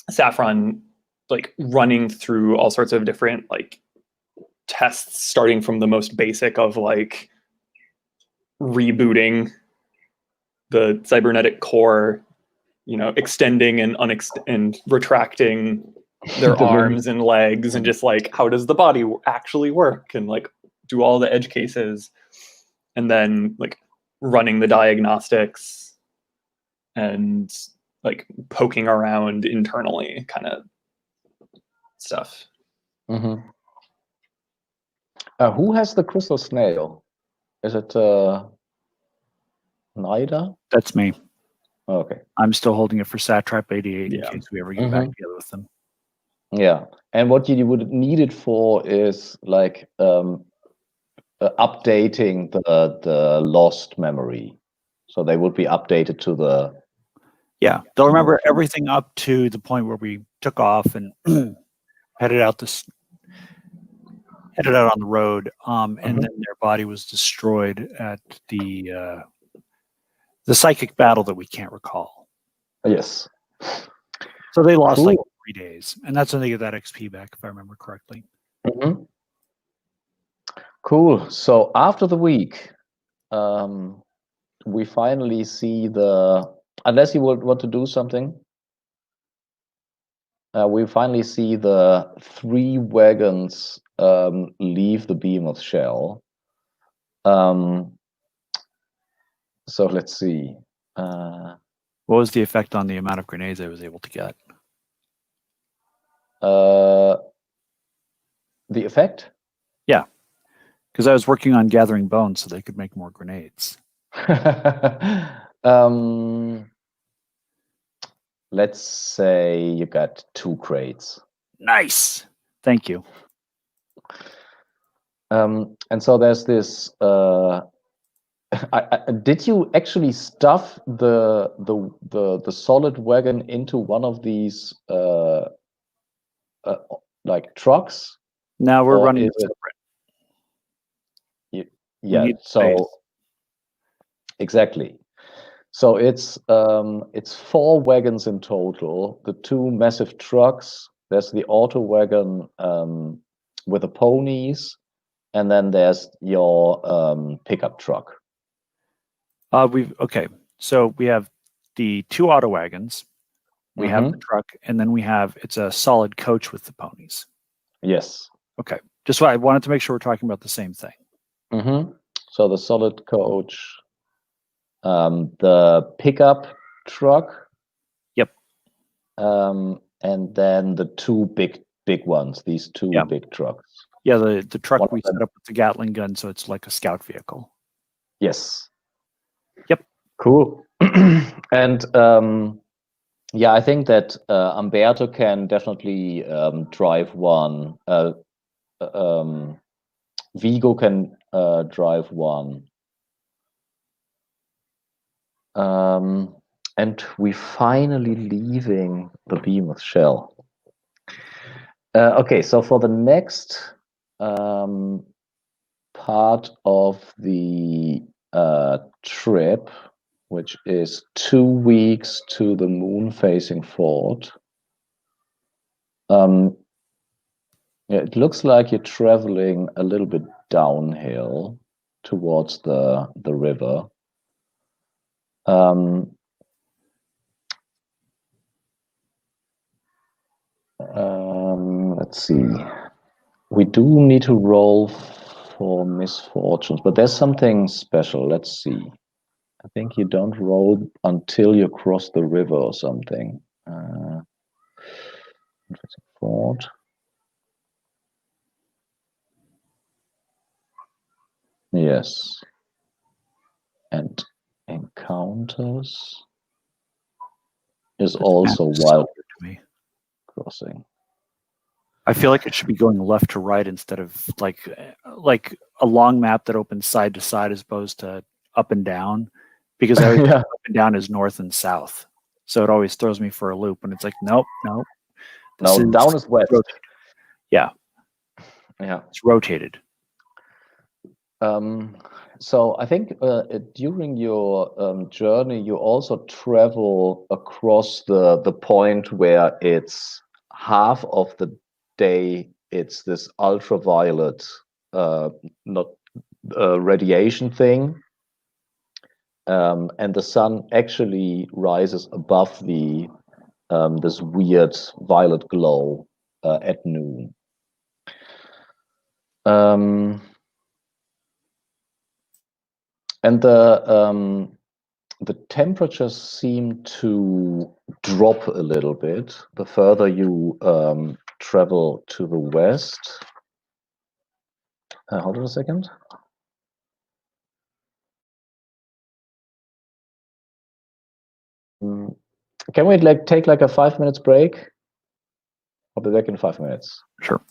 Saffron like running through all sorts of different like tests, starting from the most basic of like rebooting the cybernetic core, you know, extending and and retracting their arms and legs, and just like how does the body actually work, and like do all the edge cases, and then like running the diagnostics and like poking around internally kind of stuff. Mm-hmm. Who has the crystal snail? Is it Nida? That's me. Oh, okay. I'm still holding it for Satrap 88 in Yeah. case we ever get back together with them. Yeah, and what you would need it for is like updating the lost memory, so they would be updated to the. Yeah, they'll remember everything up to the point where we took off and headed out on the road, and then their body was destroyed at the psychic battle that we can't recall. Yes. So they lost like 3 days, and that's when they get that XP back, if I remember correctly. Mm-hmm. Cool. So after the week, we finally see unless you would want to do something, we finally see the 3 wagons leave the behemoth shell. So let's see. What was the effect on the amount of grenades I was able to get? The effect? Yeah, because I was working on gathering bones so they could make more grenades. Let's say you got 2 crates. Nice. Thank you. And so there's this. Did you actually stuff the solid wagon into one of these like trucks? Now we're running separate. Yeah. So exactly. So it's 4 wagons in total. The 2 massive trucks. There's the auto wagon with the ponies, and then there's your pickup truck. So we have the 2 auto wagons. We have the truck, and then it's a solid coach with the ponies. Yes. Okay. Just why I wanted to make sure we're talking about the same thing. So the solid coach, the pickup truck. Yep. And then the two big ones. These two Yeah. big trucks. Yeah, the truck One we of them- set up with the Gatling gun, so it's like a scout vehicle. Yes. Yep. Cool. And yeah, I think that Umberto can definitely drive one. Vigo can drive one. And we finally leaving the behemoth shell. Okay, so for the next part of the trip, which is 2 weeks to the moon-facing fort, yeah, it looks like you're traveling a little bit downhill towards the river. Let's see. We do need to roll for misfortunes, but there's something special. Let's see. I think you don't roll until you cross the river or something. Fort. Yes. And encounters is also wild To me. crossing. I feel like it should be going left to right instead of like a long map that opens side to side as opposed to up and down, because I always think up and down is north and south. So it always throws me for a loop, and it's like, nope. No, down is west. Rotated. Yeah, it's rotated. So I think during your journey, you also travel across the point where it's half of the day. It's this ultraviolet, not radiation thing, and the sun actually rises above the this weird violet glow at noon. And the temperatures seem to drop a little bit the further you travel to the west. Hold on a second. Can we take like a 5 minutes break? I'll be back in 5 minutes. Sure.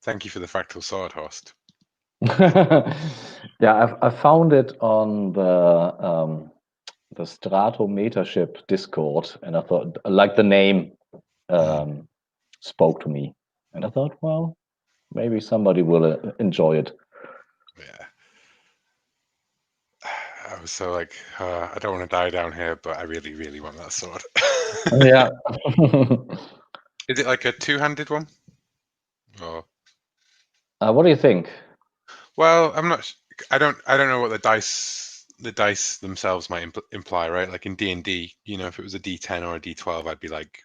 Thank you for the fractal sword, Horst. Yeah, I found it on the Strato Metaship Discord, and I thought, like, the name spoke to me, and I thought, well, maybe somebody will enjoy it. Yeah. I was so like, I don't want to die down here, but I really, really want that sword. Yeah. Is it like a two-handed one? Or What do you think? well, I'm not. I don't know what the dice themselves might imply, right? Like in D&D, you know, if it was a D10 or a D12, I'd be like,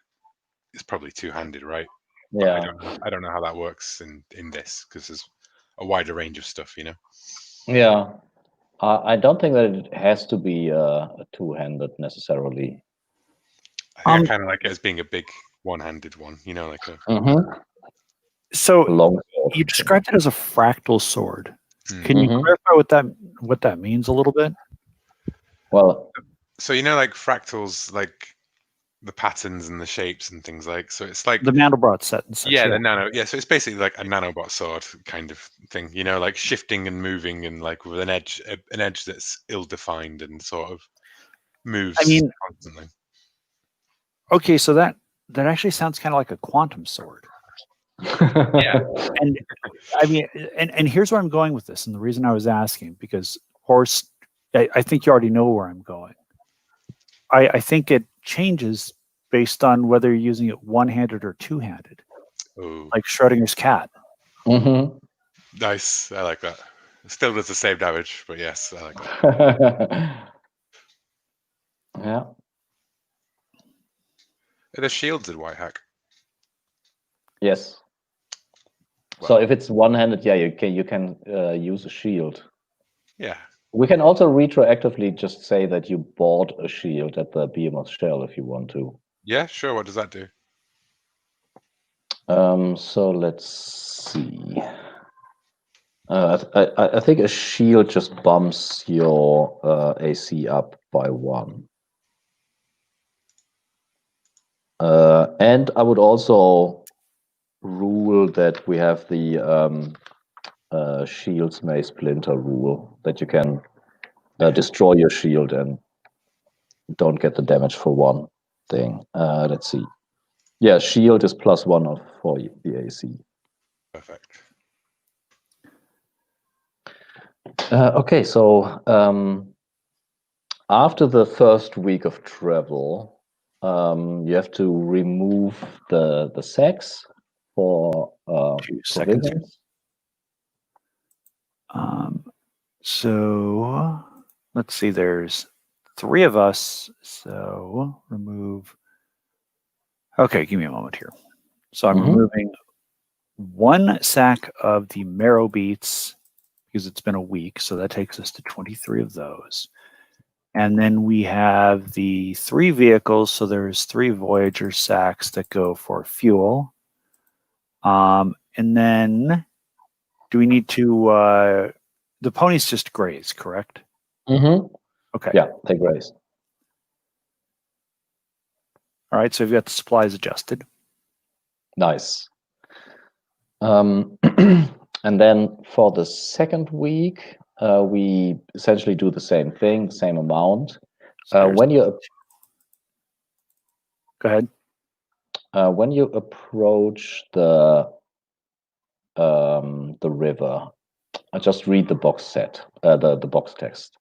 it's probably two-handed, right? But Yeah. I don't know how that works in this, because there's a wider range of stuff, you know. Yeah. I don't think that it has to be a two-handed necessarily. I think I kind of like it as being a big one-handed one, you know, like a So long sword. you described it as a fractal sword. Can you Mhm. clarify what that means a little bit? Well, so you know, like fractals, like the patterns and the shapes and things like. So it's like The Mandelbrot set and such. yeah, the nano. Yeah, so it's basically like a nanobot sword kind of thing, you know, like shifting and moving and like with an edge that's ill-defined and sort of moves constantly. Okay, so that actually sounds kind of like a quantum sword. Yeah. And I mean, and here's where I'm going with this, and the reason I was asking, because Horst, I think you already know where I'm going. I think it changes based on whether you're using it one-handed or two-handed, Ooh, like Schrodinger's cat. mhm. nice. I like that. It still does the same damage, but yes, I like that. Yeah. Are there shields in White Hack? Yes. Well, So if it's one-handed, yeah, you can use a shield. yeah. We can also retroactively just say that you bought a shield at the Behemoth Shell if you want to. Yeah, sure. What does that do? So let's see. I think a shield just bumps your AC up by 1. And I would also rule that we have the shields may splinter rule, that you can destroy your shield and don't get the damage for one thing. Let's see. Yeah, shield is +1 for the AC. Perfect. Okay, so after the first week of travel, you have to remove the sacks for 2 seconds. provisions. So let's see, there's 3 of us, so remove. Okay, give me a moment here. So I'm removing 1 sack of the marrow beets because it's been a week, so that takes us to 23 of those. And then we have the 3 vehicles, so there's 3 Voyager sacks that go for fuel. And then do we need to the ponies just graze, correct? Okay. Yeah, they graze. All right, so we've got the supplies adjusted. Nice. And then for the second week, we essentially do the same thing, the same amount. When you Go ahead. when you approach the river, I just read the box set, the box text.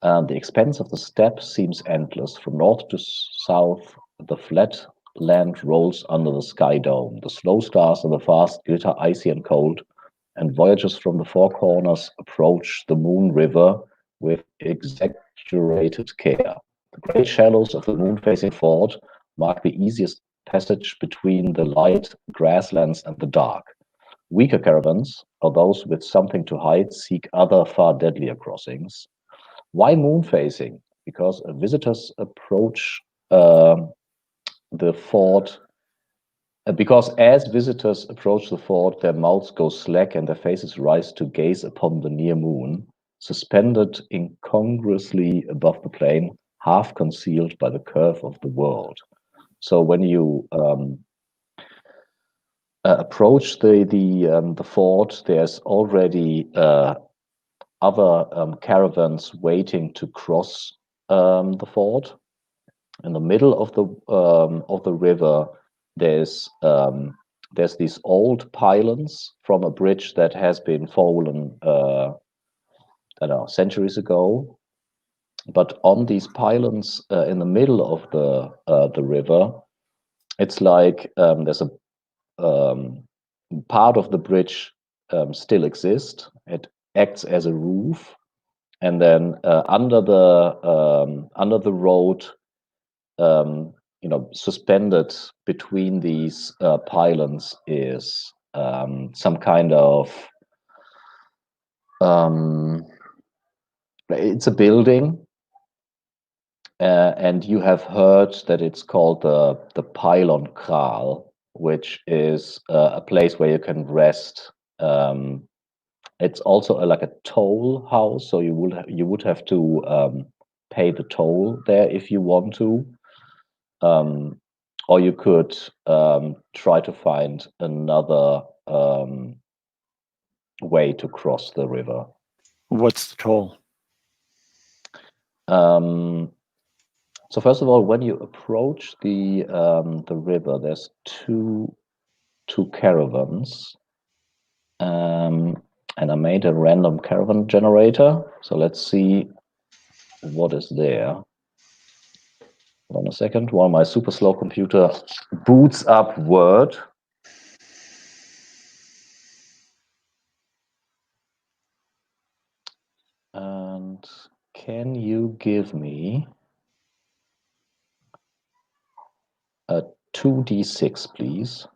The expanse of the steppe seems endless. From north to south, the flat land rolls under the sky dome. The slow stars in the vast glitter icy and cold, and voyagers from the four corners approach the moon river with exaggerated care. The great shallows of the moon-facing fort mark the easiest passage between the light grasslands and the dark. Weaker caravans, or those with something to hide, seek other far deadlier crossings. Why moon-facing? Because visitors approach the fort. Because as visitors approach the fort, their mouths go slack and their faces rise to gaze upon the near moon, suspended incongruously above the plain, half concealed by the curve of the world. So when you approach the fort, there's already other caravans waiting to cross the fort. In the middle of the river, there's these old pylons from a bridge that has been fallen, I don't know, centuries ago. But on these pylons in the middle of the river, it's like there's a part of the bridge still exists. It acts as a roof, and then under the road, suspended between these pylons is some kind of it's a building, and you have heard that it's called the Pylon Kral, which is a place where you can rest. It's also like a toll house, so you would have to pay the toll there if you want to. Or you could try to find another way to cross the river. What's the toll? So first of all, when you approach the river, there's two caravans, and I made a random caravan generator. So let's see what is there. Hold on a second, while my super slow computer boots up Word. And can you give me a 2d6, please?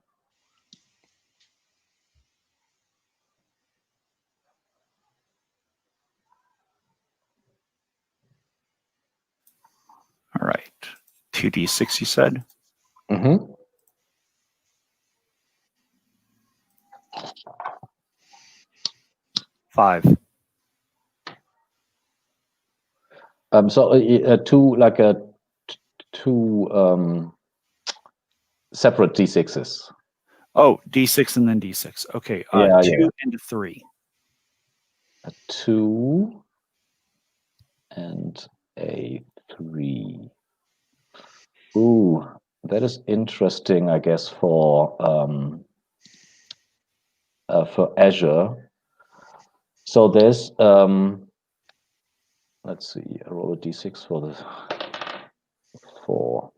All right. 2d6, you said? Mm-hmm. Five. So two separate d6s. Oh, d6 and then d6. Okay. Yeah, 2 and a 3. A 2 and a 3. Ooh, that is interesting, I guess, for Azure. So there's let's see, I roll a d6 for the 4.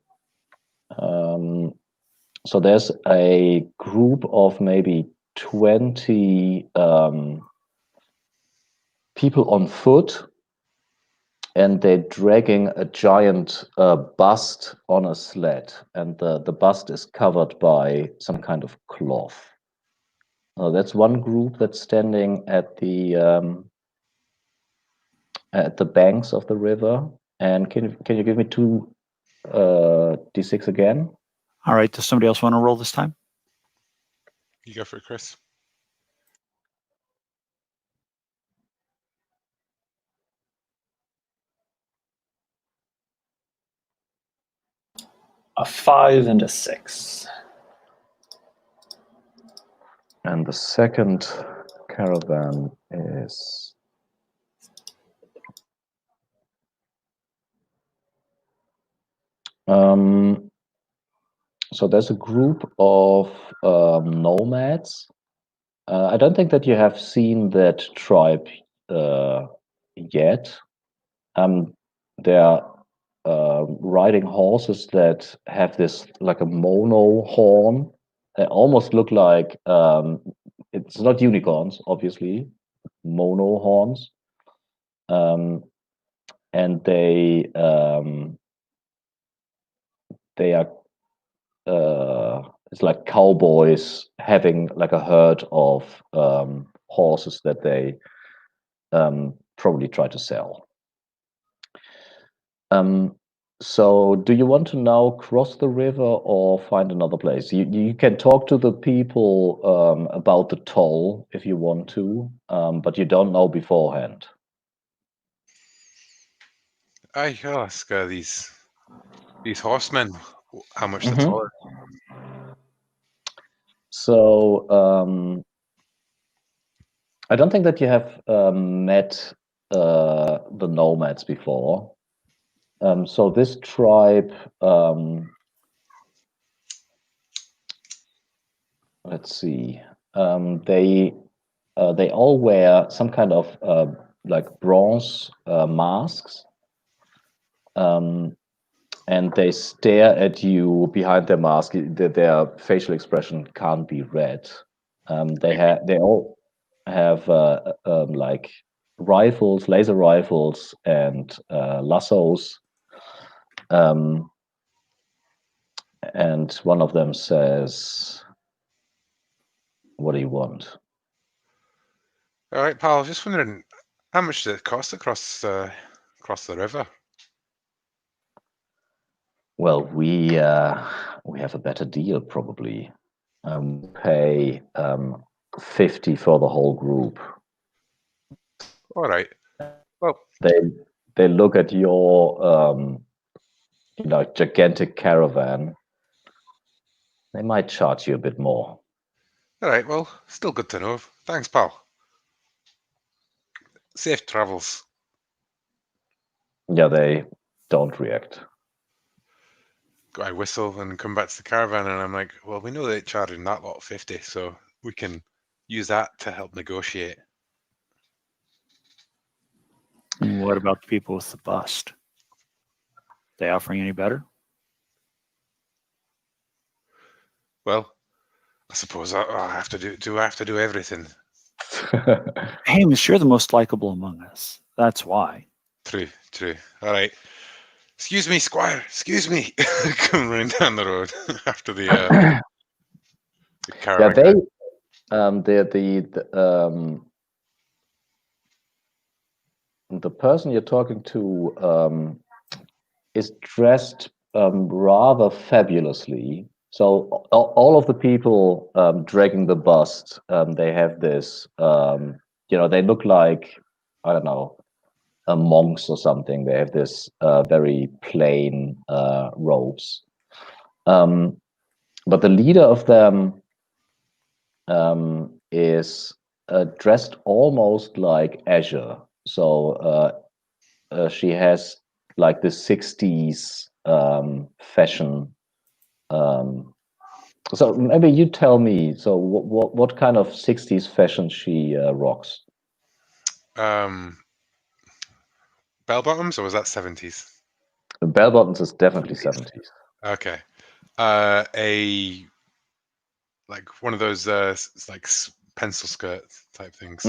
So there's a group of maybe 20 people on foot, and they're dragging a giant bust on a sled, and the bust is covered by some kind of cloth. That's one group that's standing at the banks of the river. And can you give me 2 d6 again? All right. Does somebody else want to roll this time? You go for it, Chris. A 5 and a 6. And the second caravan is so there's a group of nomads. I don't think that you have seen that tribe yet. They're riding horses that have this like a mono horn. They almost look like it's not unicorns, obviously, mono horns. And they are it's like cowboys having like a herd of horses that they probably try to sell. So do you want to now cross the river or find another place? You can talk to the people about the toll if you want to, but you don't know beforehand. I'll ask these horsemen how much the Mhm. toll is. So I don't think that you have met the nomads before. So this tribe, let's see, they all wear some kind of like bronze masks, and they stare at you behind their mask. Their facial expression can't be read. They all have like rifles, laser rifles, and lassos. And one of them says, "What do you want?" All right, pal. Just wondering, how much does it cost across the river? Well, we have a better deal probably. Pay 50 for the whole group. All right. Well, They look at your gigantic caravan. They might charge you a bit more. all right. Well, still good to know. Thanks, pal. Safe travels. Yeah, they don't react. I whistle and come back to the caravan, and I'm like, well, we know they're charging that lot 50, so we can use that to help negotiate. What about the people with the bust? They offering any better? Well, I suppose I have to do. Do I have to do everything? Hamish, you're the most likable among us. That's why. True. All right. Excuse me, Squire. Excuse me. Come running down the road after the Yeah, caravan. the person you're talking to is dressed rather fabulously. So all of the people dragging the bust, they have this, they look like, I don't know, monks or something. They have this very plain robes. But the leader of them is dressed almost like Azure. So she has like the 60s fashion. So maybe you tell me. So what kind of 60s fashion she rocks? Bell bottoms, or was that 70s? Bell bottoms is definitely 70s. Okay. Like one of those like pencil skirt type things.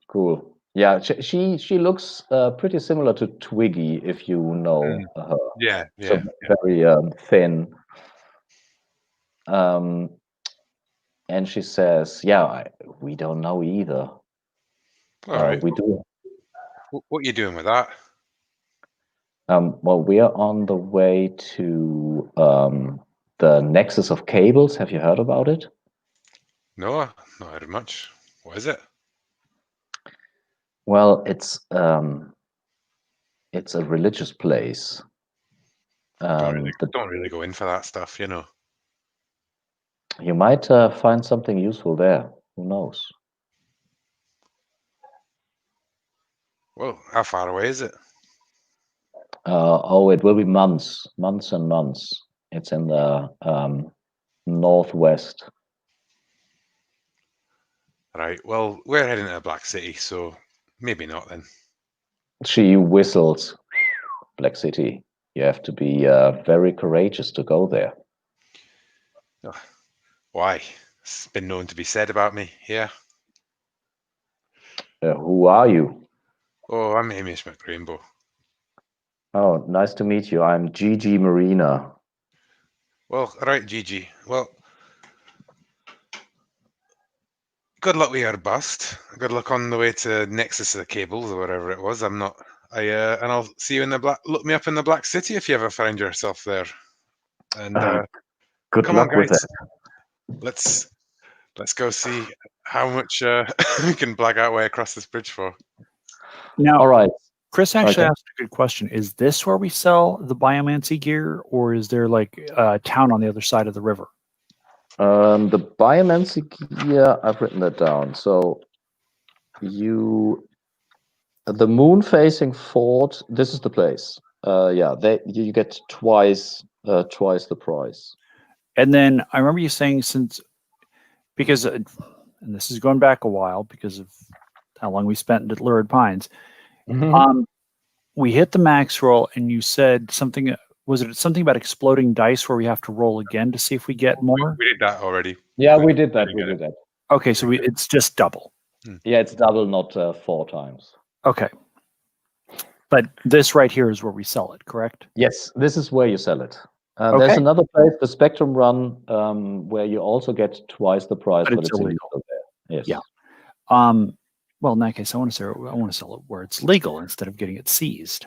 Cool. Yeah, she looks pretty similar to Twiggy, if you know her. Yeah. So very thin. And she says, "Yeah, we don't know either. All right. We do. What are you doing with that? Well, we are on the way to the Nexus of Cables. Have you heard about it? No, not heard much. What is it? Well, it's a religious place. Don't really go in for that stuff, you know. You might find something useful there. Who knows? Well, how far away is it? It will be months and months. It's in the northwest. Right. Well, we're heading to the Black City, so maybe not then. She whistles. Black City. You have to be very courageous to go there. Oh, why? It's been known to be said about me. Yeah. Who are you? Oh, I'm Hamish McRainbow. Oh, nice to meet you. I'm Gigi Marina. Well, right, Gigi. Well, good luck with your bust. Good luck on the way to Nexus of the Cables or whatever it was. And I'll see you in the Black. Look me up in the Black City if you ever find yourself there. And good come luck on, with guys. it. Let's go see how much we can black our way across this bridge for. Now, All right. Chris actually Okay. asked a good question. Is this where we sell the biomancy gear, or is there like a town on the other side of the river? The biomancy gear, I've written that down. So the moon-facing fort. This is the place. Yeah, you get twice the price. And then I remember you saying because, and this is going back a while because of how long we spent at Lurid Pines. We hit the max roll, and you said something. Was it something about exploding dice where we have to roll again to see if we get more? We did that already. Yeah, we did that. We did that. Okay, so it's just double. Yeah, it's double, not 4 times. Okay. But this right here is where we sell it, correct? Yes, this is where you sell it. Okay. There's another place, the Spectrum Run, where you also get twice the price, But but it's it's illegal. there. Yes. Yeah. Well, in that case, I want to sell it where it's legal instead of getting it seized.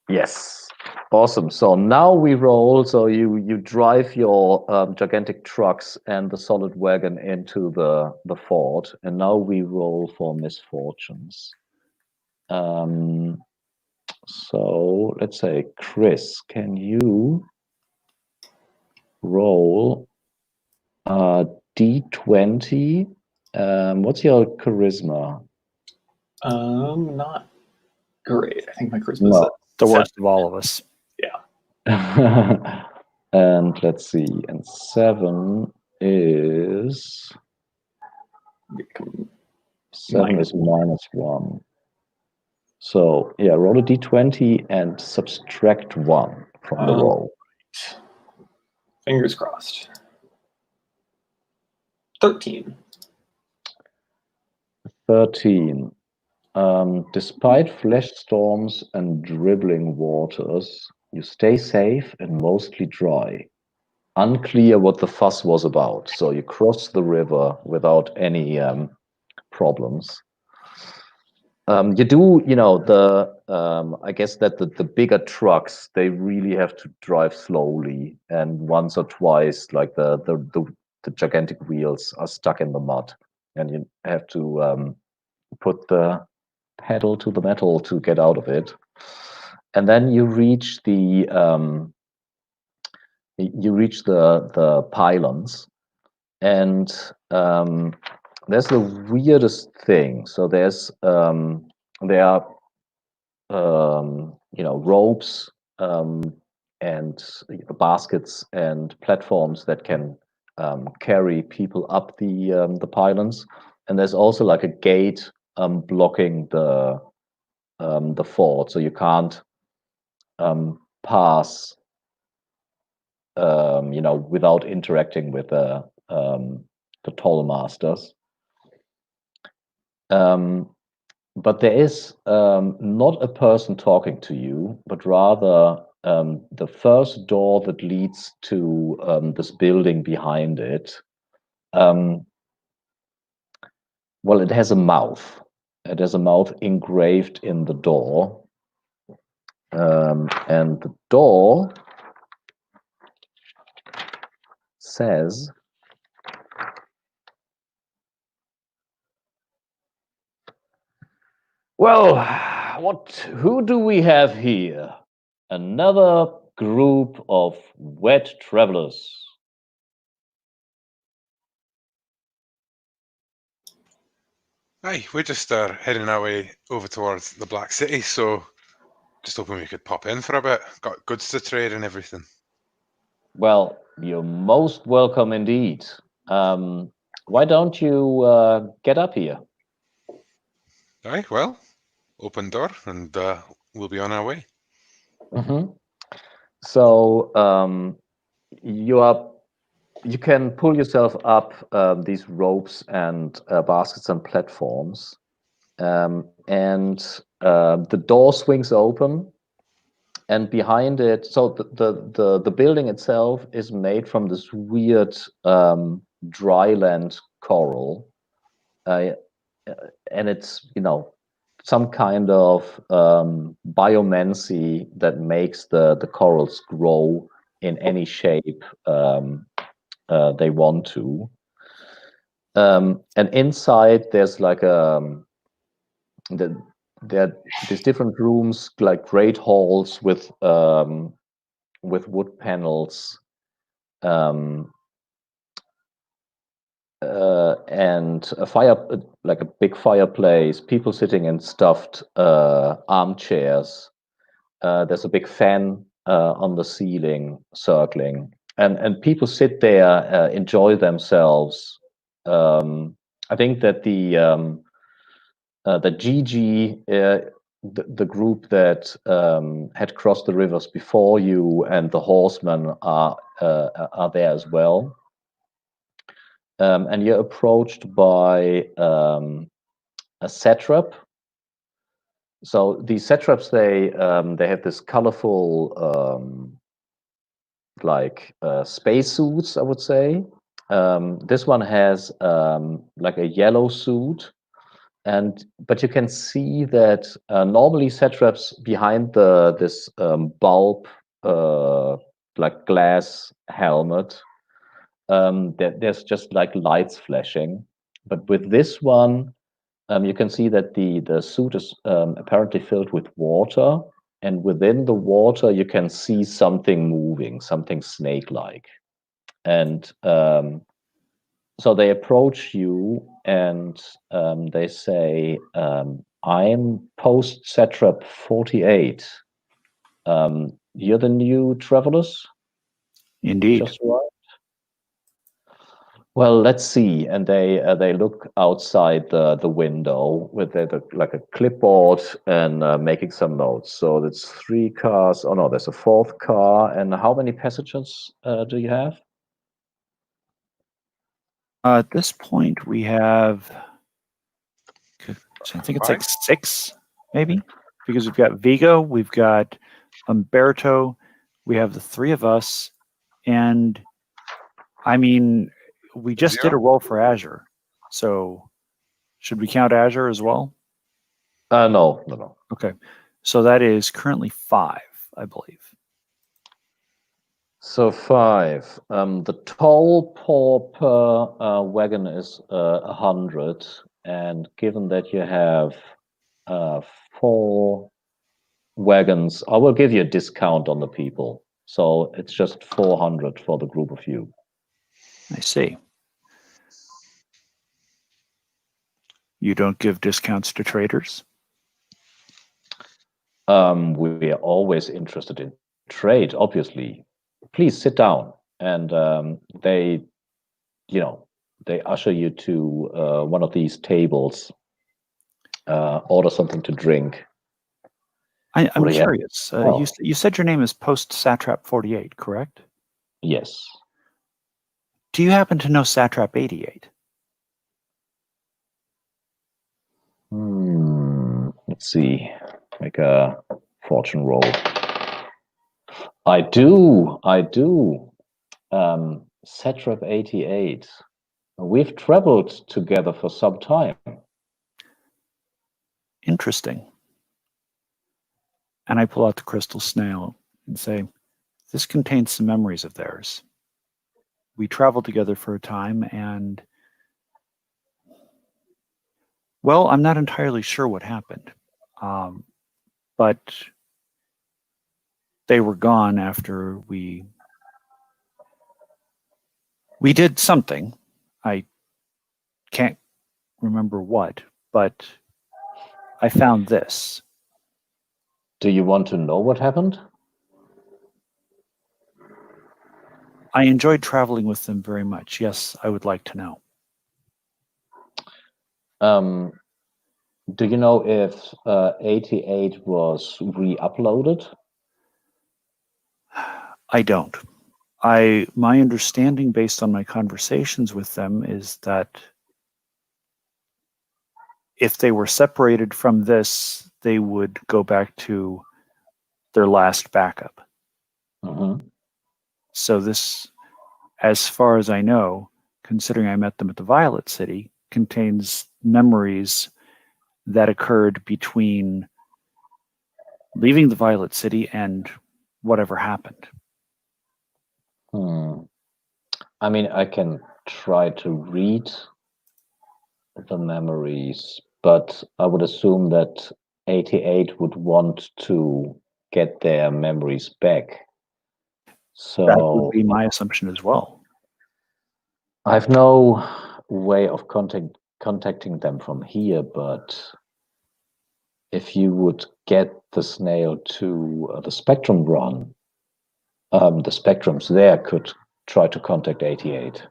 Yes. Awesome. So now we roll. So you drive your gigantic trucks and the solid wagon into the fort, and now we roll for misfortunes. So let's say, Chris, can you roll D20? What's your charisma? Not great. I think my charisma is No. The worst of all of us. And let's see. And 7 is -1. So yeah, roll a D20 and subtract 1 from the roll. Fingers crossed. 13. 13. Despite flash storms and dribbling waters, you stay safe and mostly dry. Unclear what the fuss was about. So you cross the river without any problems. You do, I guess that the bigger trucks, they really have to drive slowly, and once or twice, like the gigantic wheels are stuck in the mud, and you have to put the pedal to the metal to get out of it. And then you reach the pylons, and there's the weirdest thing. So there are ropes and baskets and platforms that can carry people up the pylons, and there's also like a gate blocking the fort, so you can't pass without interacting with the toll masters. But there is not a person talking to you, but rather the first door that leads to this building behind it. Well, it has a mouth. It has a mouth engraved in the door. And the door says, well, who do we have here? Another group of wet travelers. Hi, we're just heading our way over towards the Black City, so just hoping we could pop in for a bit. Got goods to trade and everything. Well, you're most welcome indeed. Why don't you get up here? Aye, well, open door and we'll be on our way. Mm-hmm. So you can pull yourself up these ropes and baskets and platforms, and the door swings open, and behind it, so the building itself is made from this weird dryland coral, and it's some kind of biomancy that makes the corals grow in any shape they want to. And inside there's like there these different rooms, like great halls with wood panels, and a fire, like a big fireplace, people sitting in stuffed armchairs. There's a big fan on the ceiling circling, and people sit there, enjoy themselves. I think that the GG, the group that had crossed the rivers before you, and the horsemen are there as well. And you're approached by a satrap. So these satraps, they have this colorful space suits, I would say. This one has like a yellow suit, but you can see that normally satraps behind this bulb like glass helmet, there's just like lights flashing. But with this one, you can see that the suit is apparently filled with water, and within the water you can see something moving, something snake-like. And so they approach you and they say, I'm post satrap 48. You're the new travelers? Indeed. Just right. Well, let's see. And they look outside the window with like a clipboard and making some notes. So that's 3 cars. Oh no, there's a 4th car. And how many passengers do you have? At this point, we have, I think it's like 6, maybe, because we've got Vigo, we've got Umberto, we have the 3 of us, and I mean, we just did a roll for Azure, so should we count Azure as well? No. Okay, so that is currently 5, I believe. So 5. The toll per wagon is 100, and given that you have 4 wagons, I will give you a discount on the people. So it's just 400 for the group of you. I see. You don't give discounts to traders? We are always interested in trade, obviously. Please sit down. And they usher you to one of these tables, order something to drink. I'm curious. You said your name is Post Satrap 48, correct? Yes. Do you happen to know Satrap 88? Let's see. Make a fortune roll. I do. Satrap 88. We've traveled together for some time. Interesting. And I pull out the crystal snail and say, this contains some memories of theirs. We traveled together for a time and, well, I'm not entirely sure what happened. But they were gone after we did something. I can't remember what, but I found this. Do you want to know what happened? I enjoyed traveling with them very much. Yes, I would like to know. Do you know if 88 was re-uploaded? I don't. My understanding based on my conversations with them is that if they were separated from this, they would go back to their last backup. Mm-hmm. So this, as far as I know, considering I met them at the Violet City, contains memories that occurred between leaving the Violet City and whatever happened. I mean, I can try to read the memories, but I would assume that 88 would want to get their memories back. So that would be my assumption as well. I've no way of contacting them from here, but if you would get the snail to the Spectrum run, the Spectrums there could try to contact 88.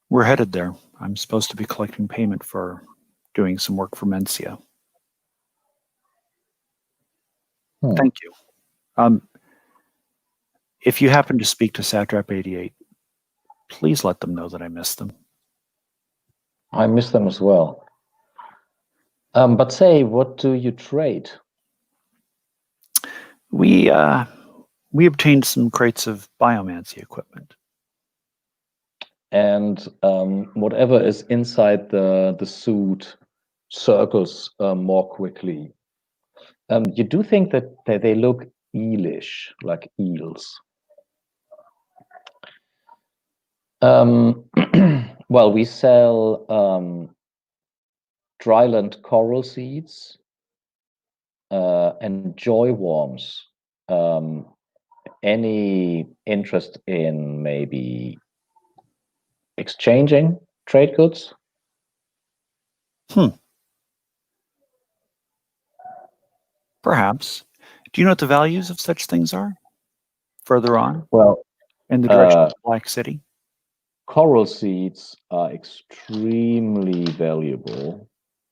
We're headed there. I'm supposed to be collecting payment for doing some work for Mencia. Thank you. If you happen to speak to Satrap 88, please let them know that I miss them. I miss them as well. But say, what do you trade? We obtained some crates of biomancy equipment. And whatever is inside the suit circles more quickly. You do think that they look eelish, like eels. Well, we sell dryland coral seeds and joy worms. Any interest in maybe exchanging trade goods? Perhaps. Do you know what the values of such things are? Further on? Well, in the direction of Black City? Coral seeds are extremely valuable.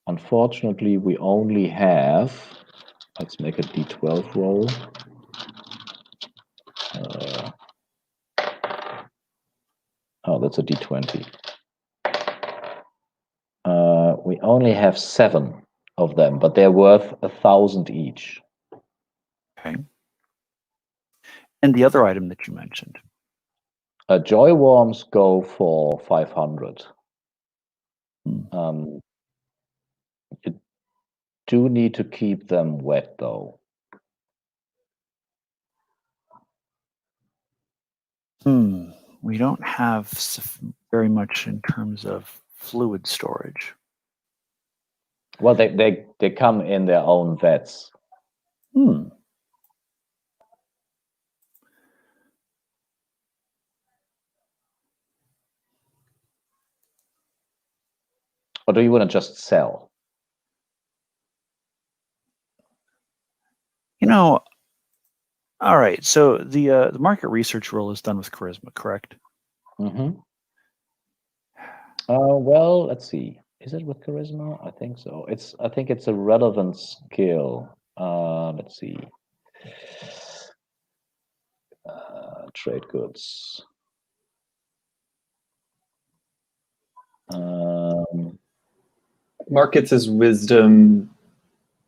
Unfortunately, we only have, let's make a D12 roll. Oh, that's a D20. We only have 7 of them, but they're worth 1,000 each. Okay. And the other item that you mentioned? Joy worms go for 500. You do need to keep them wet, though. We don't have very much in terms of fluid storage. Well, they come in their own vets. Or do you want to just sell? You know, all right. So the market research roll is done with charisma, correct? Well, let's see. Is it with charisma? I think so. I think it's a relevant skill. Let's see. Trade goods. Markets is wisdom.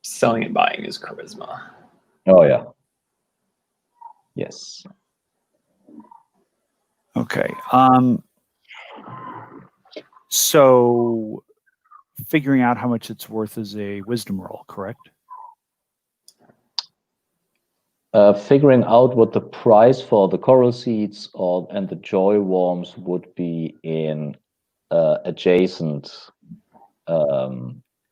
Selling and buying is charisma. Oh yeah. Yes. Okay. So figuring out how much it's worth is a wisdom roll, correct? Figuring out what the price for the coral seeds and the joy worms would be in adjacent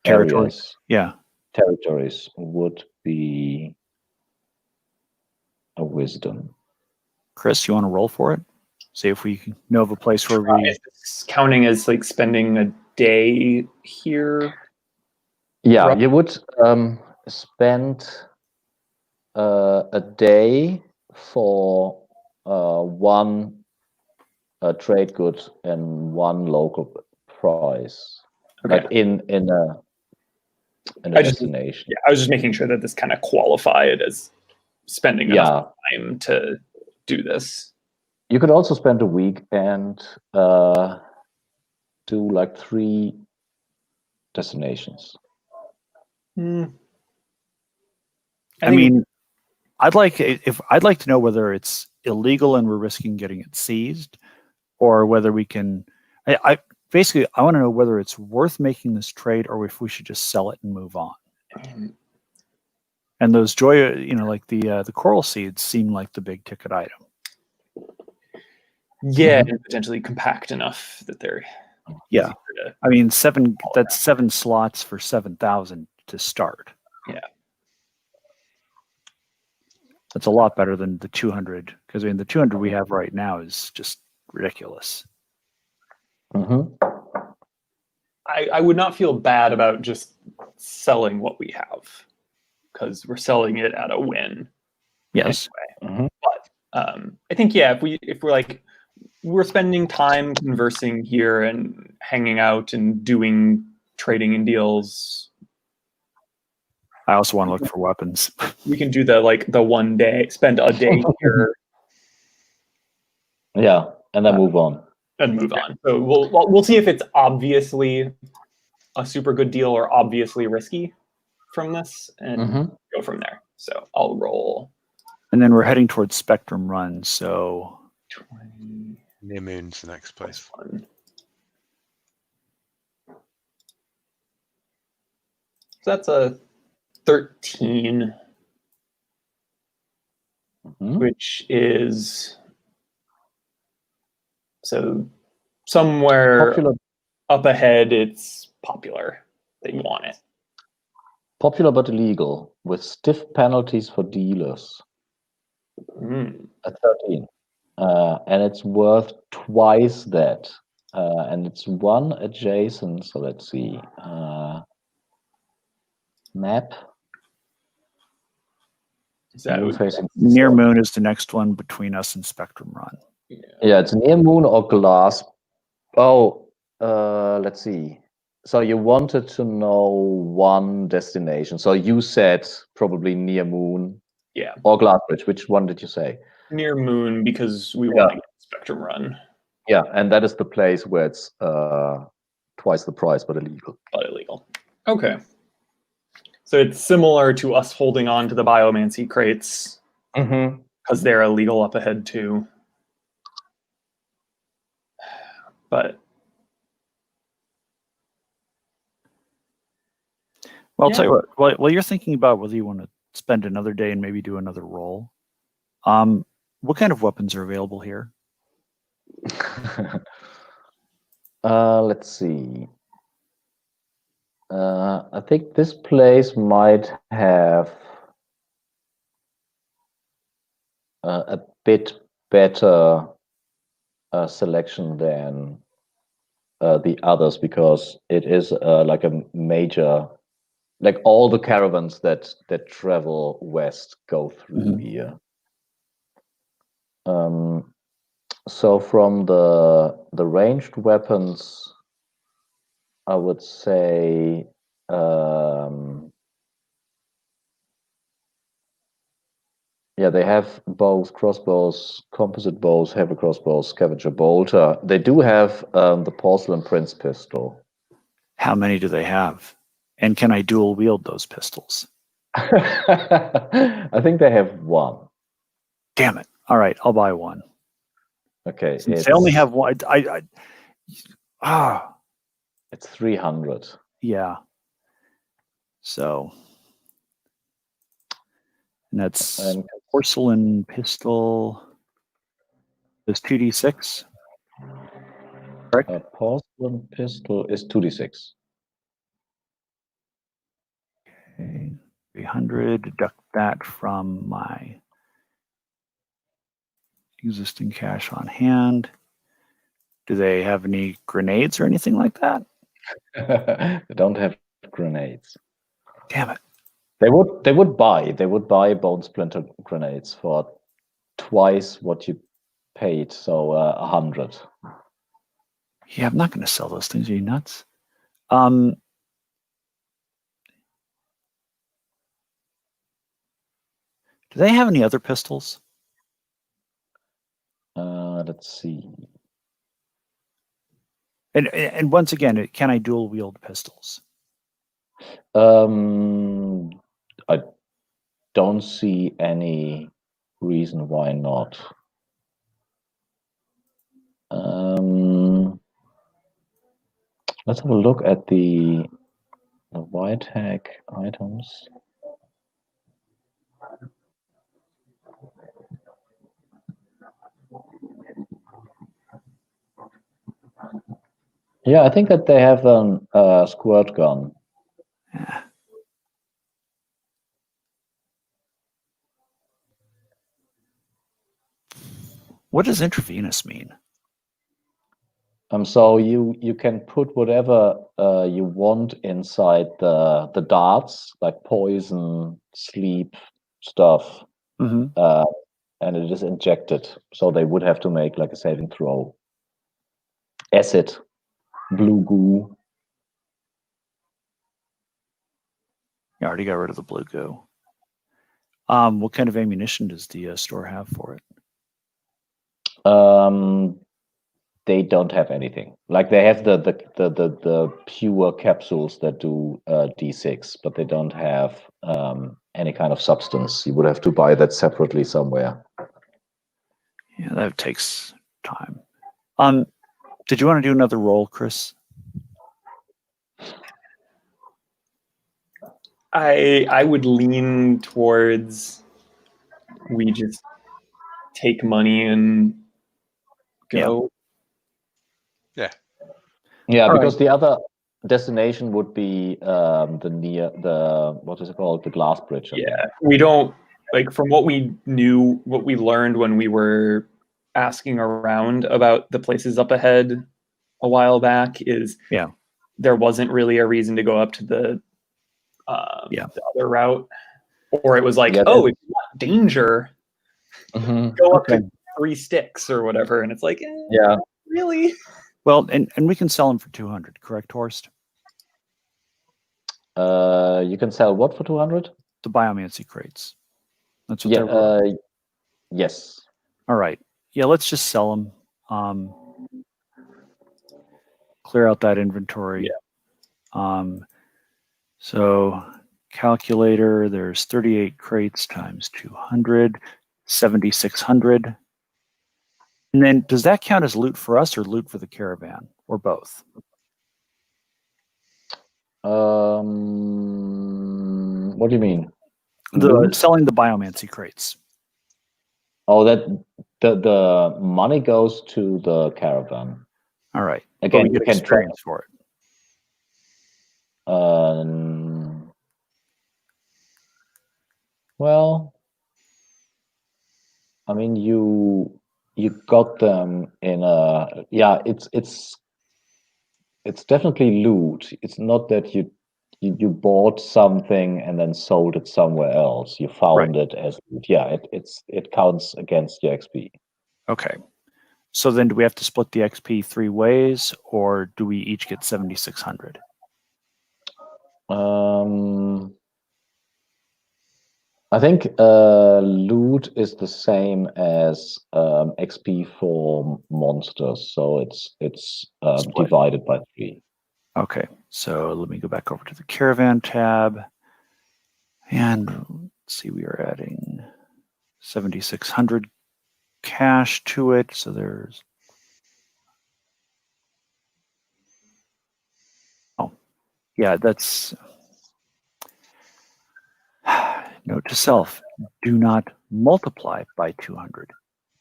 areas. Yeah. Territories would be a wisdom. Chris, you want to roll for it? See if we can know of a place where we... Is this counting as like spending a day here? Yeah, you would spend a day for one trade good and one local price. Okay. Like in a destination. Yeah, I was just making sure that this kind of qualified as spending enough time to do this. You could also spend a week and do like 3 destinations. I mean, I'd like to know whether it's illegal and we're risking getting it seized, or whether we can. I want to know whether it's worth making this trade or if we should just sell it and move on. And those joy, like the coral seeds, seem like the big ticket item. Yeah, and potentially compact enough that they're I mean, 7. That's 7 slots for 7,000 to start. Yeah, that's a lot better than the 200. Because I mean, the 200 we have right now is just ridiculous. Mm-hmm. I would not feel bad about just selling what we have because we're selling it at a win. Yes. Mm-hmm. I think if we're like we're spending time conversing here and hanging out and doing trading and deals. I also want to look for weapons. We can do the 1 day, spend a day here Yeah, and then move on. and move on. So we'll see if it's obviously a super good deal or obviously risky from this, and go from there. So I'll roll. And then we're heading towards Spectrum Run. So 20 Near Moon's the next place. plus 1. So that's a 13, which is so somewhere Popular, up ahead. It's popular. They want it. popular but illegal, with stiff penalties for dealers. At 13. And it's worth twice that. And it's one adjacent. So let's see. Map. Is that Moon facing Near Moon is the next one between us and Spectrum Run. Yeah, it's Near Moon or Glass. Oh, let's see. So you wanted to know one destination. So you said probably Near Moon. Yeah. Or Glassbridge. Which one did you say? Near Moon because we want to get Spectrum Run. Yeah, and that is the place where it's twice the price, but illegal. But illegal. Okay. So it's similar to us holding on to the biomancy crates because they're illegal up ahead too. But well, I'll tell you what. While you're thinking about whether you want to spend another day and maybe do another roll, what kind of weapons are available here? Let's see. I think this place might have a bit better selection than the others because it is like a major, like all the caravans that travel west go through here. So from the ranged weapons, I would say yeah, they have bows, crossbows, composite bows, heavy crossbows, scavenger bolter. They do have the porcelain prince pistol. How many do they have? And can I dual wield those pistols? I think they have one. Damn it. All right, I'll buy one. Okay. Since they only have one, it's 300. Yeah. So, and that's porcelain pistol. Is 2d6? Correct. A porcelain pistol is 2d6. Okay. 300. Deduct that from my existing cash on hand. Do they have any grenades or anything like that? They don't have grenades. Damn it. They would buy bone splinter grenades for twice what you paid, so 100. Yeah, I'm not going to sell those things. Are you nuts? Do they have any other pistols? Let's see. And once again, can I dual wield pistols? I don't see any reason why not. Let's have a look at the white hack items. Yeah, I think that they have a squirt gun. Yeah. What does intravenous mean? So you can put whatever you want inside the darts, like poison, sleep stuff, Mm-hmm. and it is injected. So they would have to make like a saving throw. Acid, blue goo. I already got rid of the blue goo. What kind of ammunition does the store have for it? They don't have anything. Like they have the pure capsules that do D6, but they don't have any kind of substance. You would have to buy that separately somewhere. Yeah, that takes time. Did you want to do another roll, Chris? I would lean towards we just take money and go. Yeah, All because the other destination would be the what is it called? The glass bridge. I think. Yeah, we don't like from what we knew, what we learned when we were asking around about the places up ahead a while back is there wasn't really a reason to go up to the other route, or it was like, if you want danger, go up to 3 sticks or whatever, and it's like, really? Well, and we can sell them for 200, correct, Horst? You can sell what for 200? The biomancy crates. That's what they're yes. All right. Yeah, let's just sell them. Clear out that inventory. Yeah. So calculator, there's 38 crates times 200, 7,600. And then does that count as loot for us or loot for the caravan or both? What do you mean? Selling the biomancy crates. Oh, that the money goes to the caravan. All right. Again, but we get experience for it. Well, I mean, you got them in a it's definitely loot. It's not that you bought something and then sold it somewhere else. You found it as loot. Yeah, it counts against your XP. Okay. So then do we have to split the XP 3 ways, or do we each get 7,600? I think loot is the same as XP for monsters, so it's divided by 3. Okay, so let me go back over to the caravan tab, and let's see, we are adding 7,600 cash to it. So there's that's note to self: do not multiply by 200.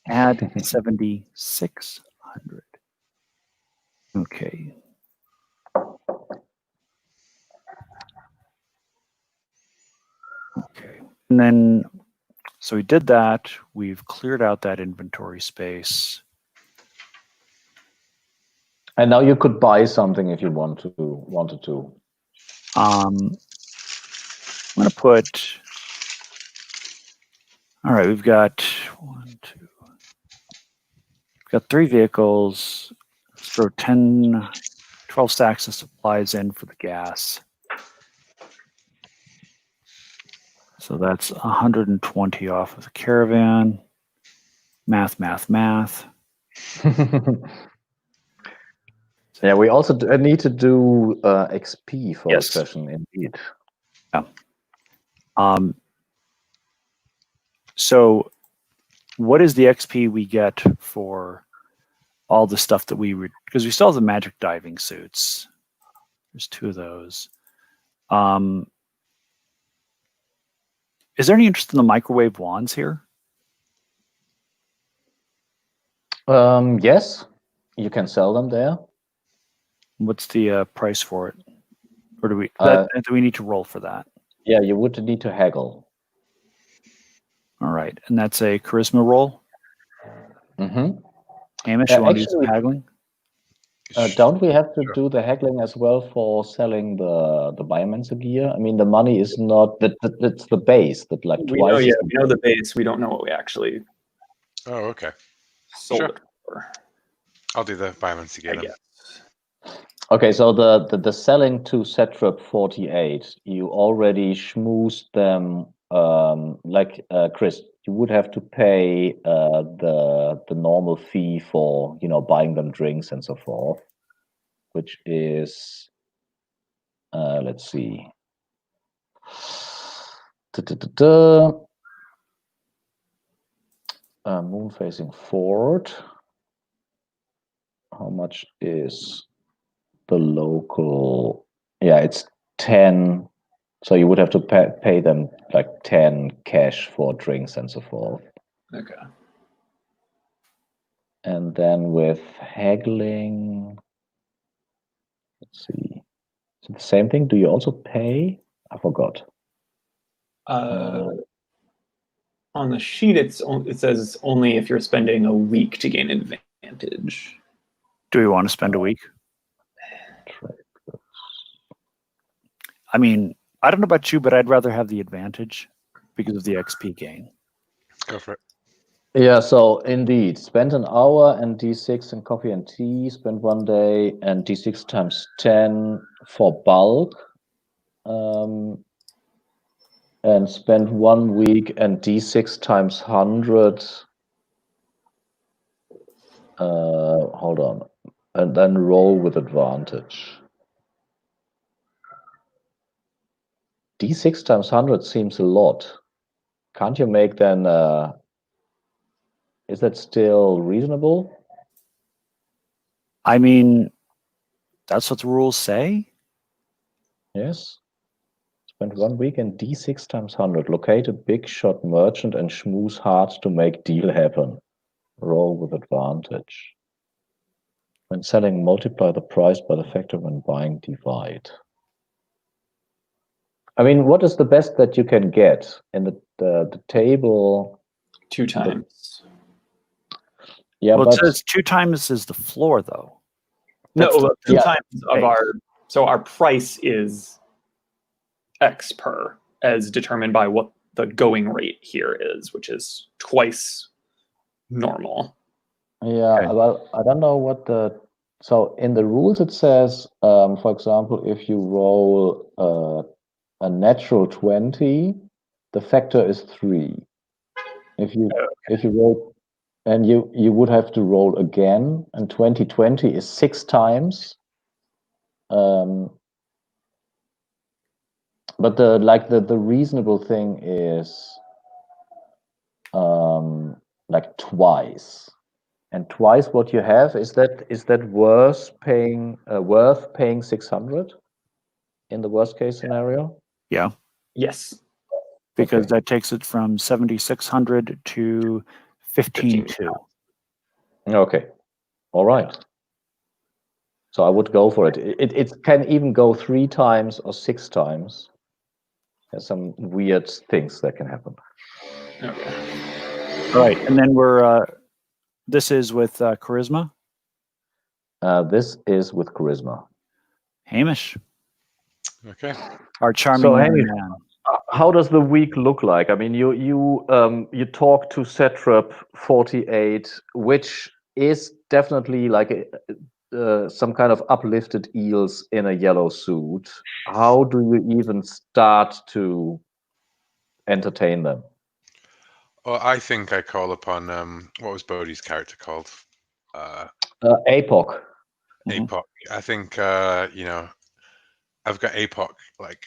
Add 7,600. Okay. Okay. And then, so we did that. We've cleared out that inventory space. And now you could buy something if you wanted to. I'm going to put. All right, we've got 1, 2. We've got 3 vehicles. Let's throw 12 stacks of supplies in for the gas. So that's 120 off of the caravan. Math. Yeah, we also need to do XP for a session, indeed. Yeah. So what is the XP we get for all the stuff that we would, because we still have the magic diving suits. There's 2 of those. Is there any interest in the microwave wands here? Yes, you can sell them there. What's the price for it? Or do we need to roll for that? Yeah, you would need to haggle. All right, and that's a charisma roll. Mm-hmm. Amish, you want to do some haggling? Don't we have to Sure. do the haggling as well for selling the biomancer gear? I mean, the money is not that's the base that like We know, twice. yeah, we know the base. We don't know what we actually Oh, okay. sold Sure. it for, I'll do the biomancy I gear then. guess. Okay, so the selling to Satrap 48, you already schmoozed them. Like Chris, you would have to pay the normal fee for buying them drinks and so forth, which is let's see. Moon facing forward. How much is the local? Yeah, it's 10. So you would have to pay them like 10 cash for drinks and so forth. Okay. And then with haggling, let's see. Is it the same thing? Do you also pay? I forgot. On the sheet, it says only if you're spending a week to gain advantage. Do we want to spend a week? I mean, I don't know about you, but I'd rather have the advantage because of the XP gain. Go for it. Yeah, so indeed, spend an hour and D6 and coffee and tea, spend 1 day and D6 times 10 for bulk. And spend 1 week and D6 times 100. Hold on. And then roll with advantage. D6 times 100 seems a lot. Can't you make then... is that still reasonable? I mean, that's what the rules say. Yes. Spend 1 week and D6 times 100. Locate a big shot merchant and schmooze hard to make deal happen. Roll with advantage. When selling, multiply the price by the factor when buying, divide. I mean, what is the best that you can get in the table? 2 times. Yeah, Well, but it says 2 times is the floor, though. No, That's the- 2 yeah. times of our price is X per, as determined by what the going rate here is, which is twice normal. yeah, Okay. well, I don't know what the. So in the rules it says, for example, if you roll a natural 20, the factor is 3. If you roll, and you would have to roll again, and 2020 is 6 times. But the reasonable thing is like twice, and twice what you have is that worth paying 600 in the worst case scenario? Yeah, Yes. because Okay. that takes it from 7,600 to 15,200. Okay, all right. So I would go for it. It can even go 3 times or 6 times. There's some weird things that can happen. Okay. All right, and then we're this is with charisma. This is with charisma. Hamish, Okay. our charming So, young Hamish, man. how does the week look like? I mean, you talk to Satrap 48, which is definitely like some kind of uplifted eels in a yellow suit. How do you even start to entertain them? Well, I think I call upon what was Bodhi's character called? APOC. APOC. I think I've got APOC like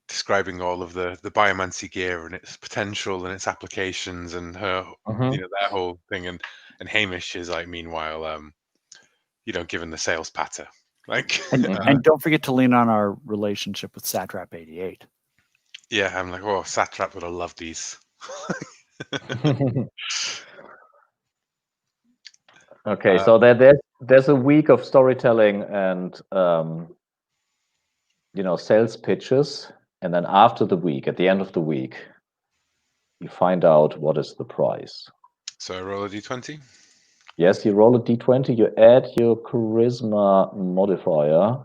describing all of the biomancy gear and its potential and its applications and her that whole thing, and Hamish is like meanwhile given the sales patter like And don't forget to lean on our relationship with Satrap 88. yeah, I'm like, oh, Satrap would have loved these. Okay, so there's a week of storytelling and sales pitches, and then after the week, at the end of the week, you find out what is the price. So I roll a d20. Yes, you roll a d20, you add your charisma modifier,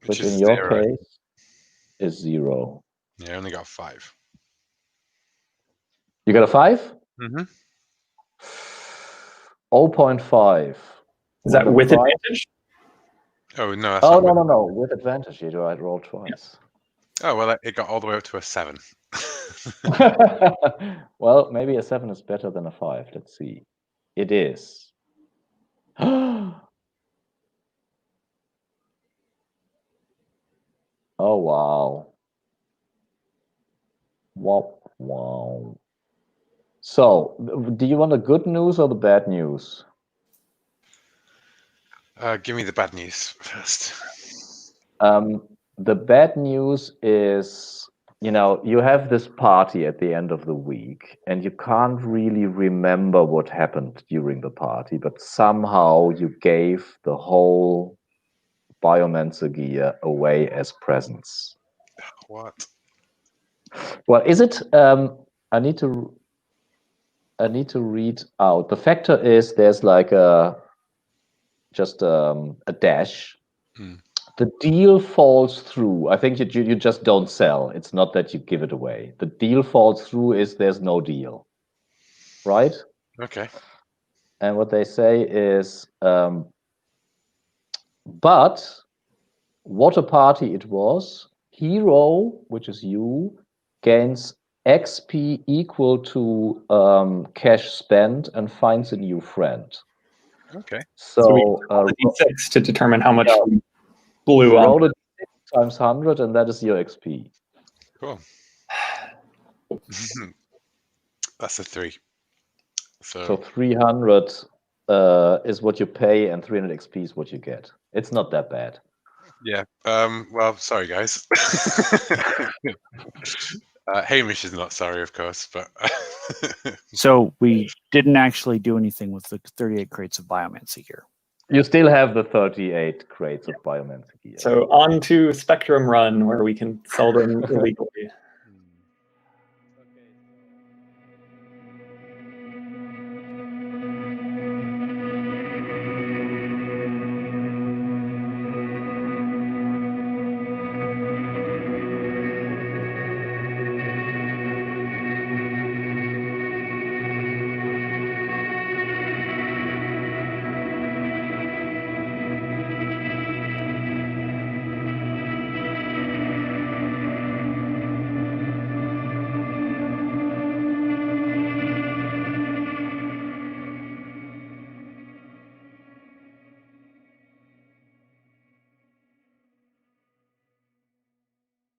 which is in your 0. case is 0. Yeah, I only got 5. You got a 5? Mm-hmm. 0.5. Is that with Five- advantage? Oh no, that's Oh, not no. With advantage, you do. I roll twice. Oh well, it got all the way up to a 7. Well, maybe a 7 is better than a 5. Let's see. It is. Oh, wow. Wow. So, do you want the good news or the bad news? Give me the bad news first. The bad news is, you have this party at the end of the week, and you can't really remember what happened during the party, but somehow you gave the whole Biomancer gear away as presents. What? Well, is it? I need to read out. The factor is there's like just a dash. Hmm. The deal falls through. I think you just don't sell. It's not that you give it away. The deal falls through is there's no deal, right? Okay. And what they say is, but what a party it was. Hero, which is you, gains XP equal to cash spent and finds a new friend. Okay. So we So roll the d6 to determine how much we blew roll on. it times 100, and that is your XP. Cool. That's a 3. So 300 is what you pay, and 300 XP is what you get. It's not that bad. yeah. Well, sorry guys. Hamish is not sorry, of course, but So we didn't actually do anything with the 38 crates of Biomancy gear. You still have the 38 crates of Biomancer gear. So on to Spectrum Run, where we can sell them illegally.